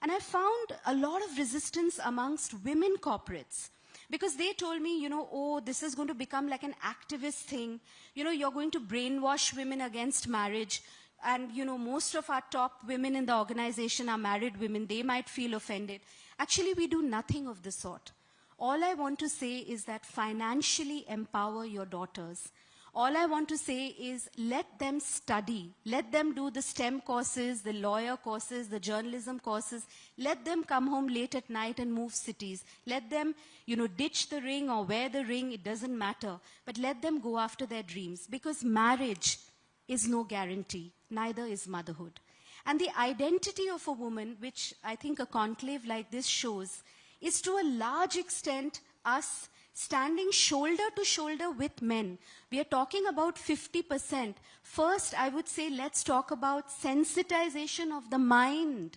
[SPEAKER 15] And I found a lot of resistance amongst women corporates because they told me, oh, this is going to become like an activist thing. You're going to brainwash women against marriage. And, most of our top women in the organization are married women. They might feel offended. Actually, we do nothing of the sort. All I want to say is that financially empower your daughters. All I want to say is let them study. Let them do the STEM courses, the lawyer courses, the journalism courses. Let them come home late at night and move cities. Let them, ditch the ring or wear the ring. It doesn't matter. But let them go after their dreams because marriage is no guarantee. Neither is motherhood. And the identity of a woman, which I think a conclave like this shows, is to a large extent us standing shoulder to shoulder with men. We are talking about 50%. First, I would say let's talk about sensitization of the mind.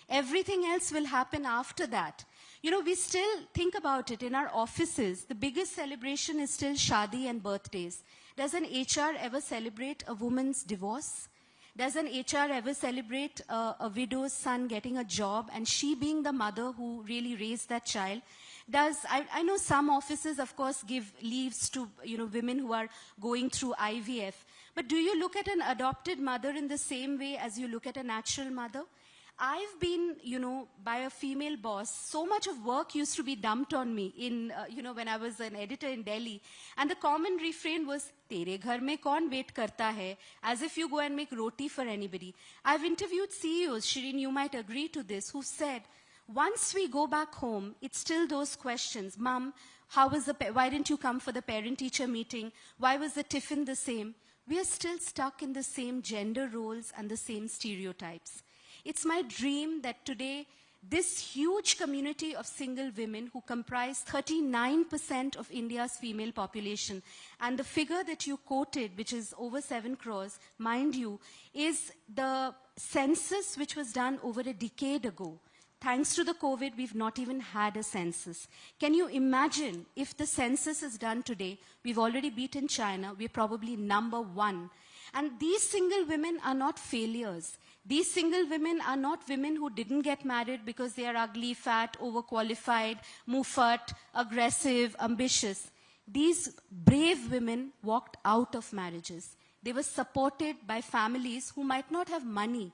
[SPEAKER 15] Everything else will happen after that. We still think about it in our offices. The biggest celebration is still shadi and birthdays. Does an HR ever celebrate a woman's divorce? Does an HR ever celebrate a widow's son getting a job and she being the mother who really raised that child? I know some offices, of course, give leaves to women who are going through IVF. But do you look at an adopted mother in the same way as you look at a natural mother? I've been, by a female boss, so much of work used to be dumped on me in, when I was an editor in Delhi. And the common refrain was, Tere ghar mein kaun wait karta hai? As if you go and make roti for anybody. I've interviewed CEOs, Shireen, you might agree to this, who said, once we go back home, it's still those questions. Mom, why didn't you come for the parent-teacher meeting? Why was the tiffin the same? We are still stuck in the same gender roles and the same stereotypes. It's my dream that today, this huge community of single women who comprise 39% of India's female population, and the figure that you quoted, which is over 7 crores, mind you, is the census which was done over a decade ago. Thanks to the COVID, we've not even had a census. Can you imagine if the census is done today? We've already beaten China. We're probably #1. And these single women are not failures. These single women are not women who didn't get married because they are ugly, fat, overqualified, muffat, aggressive, ambitious. These brave women walked out of marriages. They were supported by families who might not have money,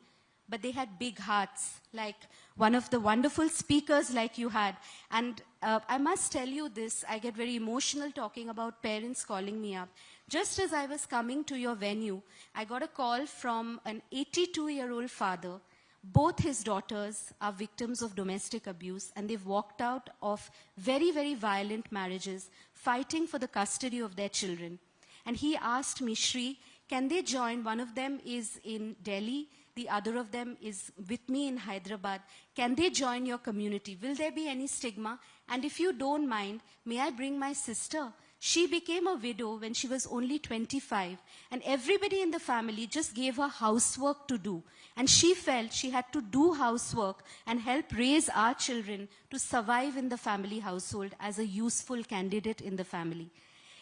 [SPEAKER 15] but they had big hearts, like one of the wonderful speakers like you had. And I must tell you this, I get very emotional talking about parents calling me up. Just as I was coming to your venue, I got a call from an 82-year-old father Both his daughters are victims of domestic abuse, and they've walked out of very, very violent marriages, fighting for the custody of their children. And he asked me, Shri, can they join? One of them is in Delhi, the other of them is with me in Hyderabad. Can they join your community? Will there be any stigma? And if you don't mind, may I bring my sister? She became a widow when she was only 25, and everybody in the family just gave her housework to do. And she felt she had to do housework and help raise our children to survive in the family household as a useful candidate in the family.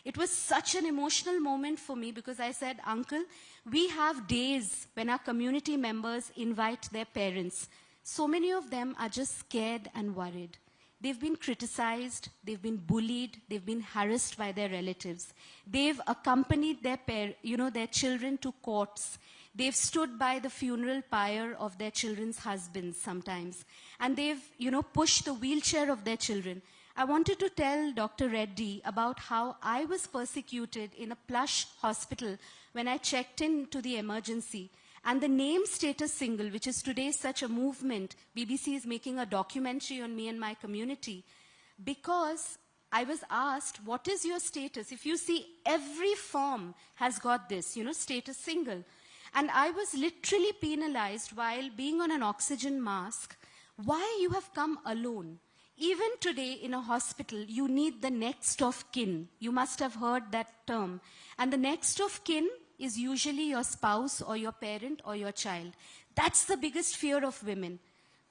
[SPEAKER 15] It was such an emotional moment for me because I said, Uncle, we have days when our community members invite their parents. So many of them are just scared and worried. They've been criticized, they've been bullied, they've been harassed by their relatives. They've accompanied their children to courts. They've stood by the funeral pyre of their children's husbands sometimes. And they've, pushed the wheelchair of their children. I wanted to tell Dr. Reddy about how I was persecuted in a plush hospital when I checked into the emergency. And the name status single, which is today such a movement, BBC is making a documentary on me and my community, because I was asked, what is your status? If you see, every form has got this, status single. And I was literally penalized while being on an oxygen mask. Why you have come alone? Even today in a hospital, you need the next of kin. You must have heard that term. And the next of kin is usually your spouse or your parent or your child. That's the biggest fear of women.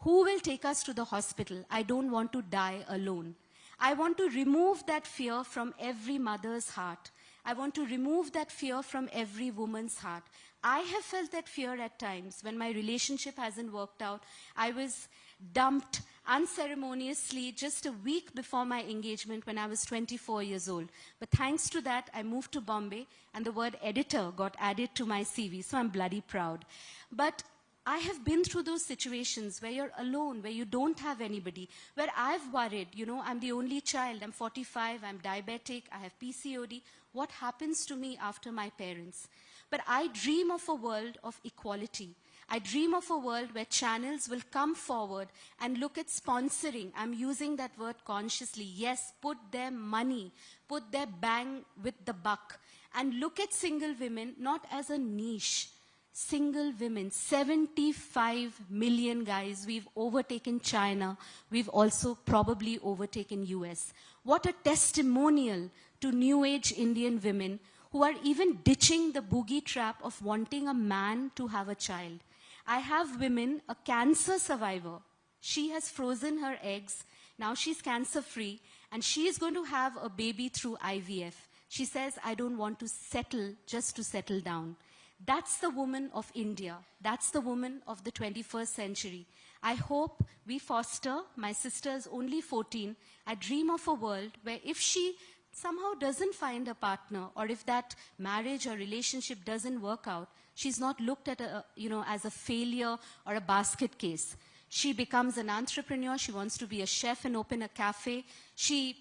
[SPEAKER 15] Who will take us to the hospital? I don't want to die alone. I want to remove that fear from every mother's heart. I want to remove that fear from every woman's heart. I have felt that fear at times when my relationship hasn't worked out. I was dumped unceremoniously just a week before my engagement when I was 24 years old. But thanks to that, I moved to Bombay and the word editor got added to my CV, so I'm bloody proud. But I have been through those situations where you're alone, where you don't have anybody, where I've worried, I'm the only child, I'm 45, I'm diabetic, I have PCOD. What happens to me after my parents? But I dream of a world of equality. I dream of a world where channels will come forward and look at sponsoring. I'm using that word consciously. Yes, put their money, put their bang with the buck, and look at single women not as a niche. Single women, 75 million guys. We've overtaken China. We've also probably overtaken US. What a testimonial to new age Indian women who are even ditching the boogie trap of wanting a man to have a child. I have women, a cancer survivor. She has frozen her eggs. Now she's cancer-free, and she is going to have a baby through IVF. She says, I don't want to settle just to settle down. That's the woman of India. That's the woman of the 21st century. I hope we foster. My sister is only 14. I dream of a world where if she somehow doesn't find a partner, or if that marriage or relationship doesn't work out, she's not looked at as a failure or a basket case. She becomes an entrepreneur. She wants to be a chef and open a cafe. She,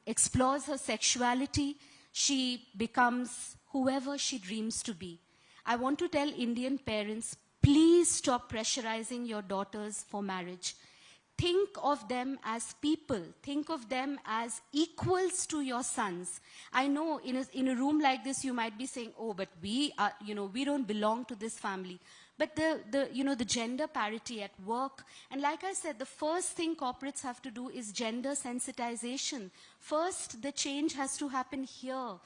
[SPEAKER 15] explores her sexuality. She becomes whoever she dreams to be. I want to tell Indian parents, please stop pressurizing your daughters for marriage. Think of them as people. Think of them as equals to your sons. I know in a room like this, you might be saying, oh, but we don't belong to this family. But the gender parity at work, and like I said, the first thing corporates have to do is gender sensitization. First, the change has to happen here,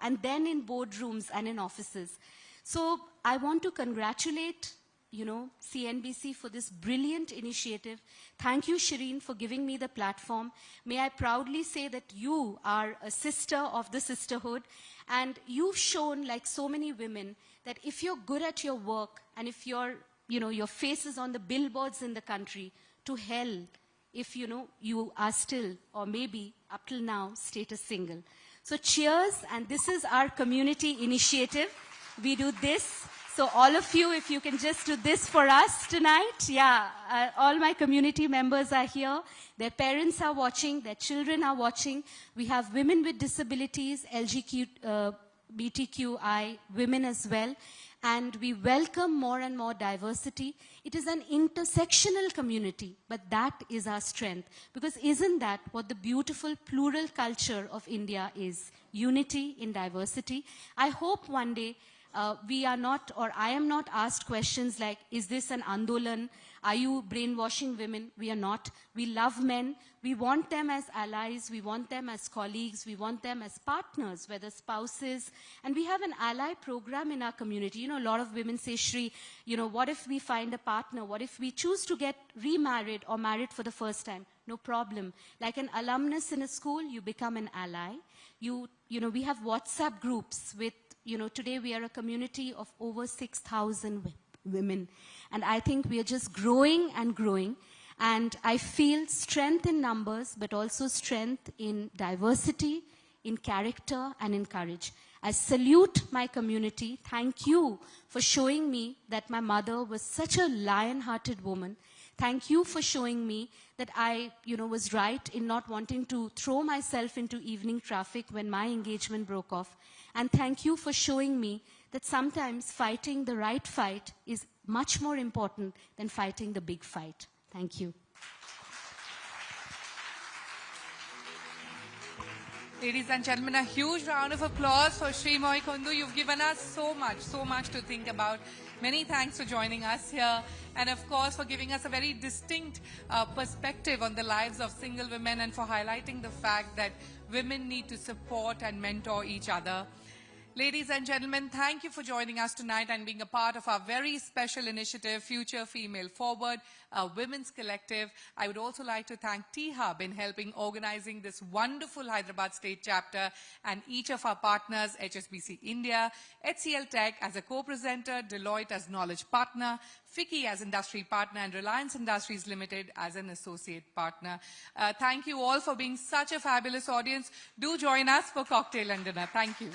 [SPEAKER 15] and then in boardrooms and in offices. So I want to congratulate CNBC for this brilliant initiative. Thank you, Shireen, for giving me the platform. May I proudly say that you are a sister of the sisterhood, and you've shown, like so many women, that if you're good at your work, and if your face is on the billboards in the country, to hell if you are still, or maybe up till now, status single. So cheers, and this is our community initiative. We do this. So all of you, if you can just do this for us tonight. Yeah, all my community members are here. Their parents are watching. Their children are watching. We have women with disabilities, LGBTQI, women as well. and we welcome more and more diversity. It is an intersectional community, but that is our strength. Because isn't that what the beautiful plural culture of India is? Unity in diversity. I hope one day we are not, or I am not asked questions like, is this an andolan? Are you brainwashing women? We are not. We love men. We want them as allies. We want them as colleagues. We want them as partners, whether spouses. And we have an ally program in our community. You know, a lot of women say, Shri, you know, what if we find a partner? What if we choose to get remarried or married for the first time? No problem. Like an alumnus in a school, you become an ally. You know, we have WhatsApp groups with, you know, today we are a community of over 6,000 women. And I think we are just growing and growing. And I feel strength in numbers, but also strength in diversity, in character, and in courage. I salute my community. Thank you for showing me that my mother was such a lion-hearted woman. Thank you for showing me that I, you know, was right in not wanting to throw myself into evening traffic when my engagement broke off. And thank you for showing me that sometimes fighting the right fight is much more important than fighting the big fight. Thank you.
[SPEAKER 1] Ladies and gentlemen, a huge round of applause for Shri Moi Kundu. You've given us so much to think about. Many thanks for joining us here, and of course for giving us a very distinct perspective on the lives of single women, and for highlighting the fact that women need to support and mentor each other. Ladies and gentlemen, thank you for joining us tonight and being a part of our very special initiative, Future Female Forward, a women's collective. I would also like to thank T-Hub in helping organizing this wonderful Hyderabad state chapter, and each of our partners, HSBC India, HCL Tech as a co-presenter, Deloitte as knowledge partner, FICCI as industry partner, and Reliance Industries Limited as an associate partner. Thank you all for being such a fabulous audience. Do join us for cocktail and dinner. Thank you.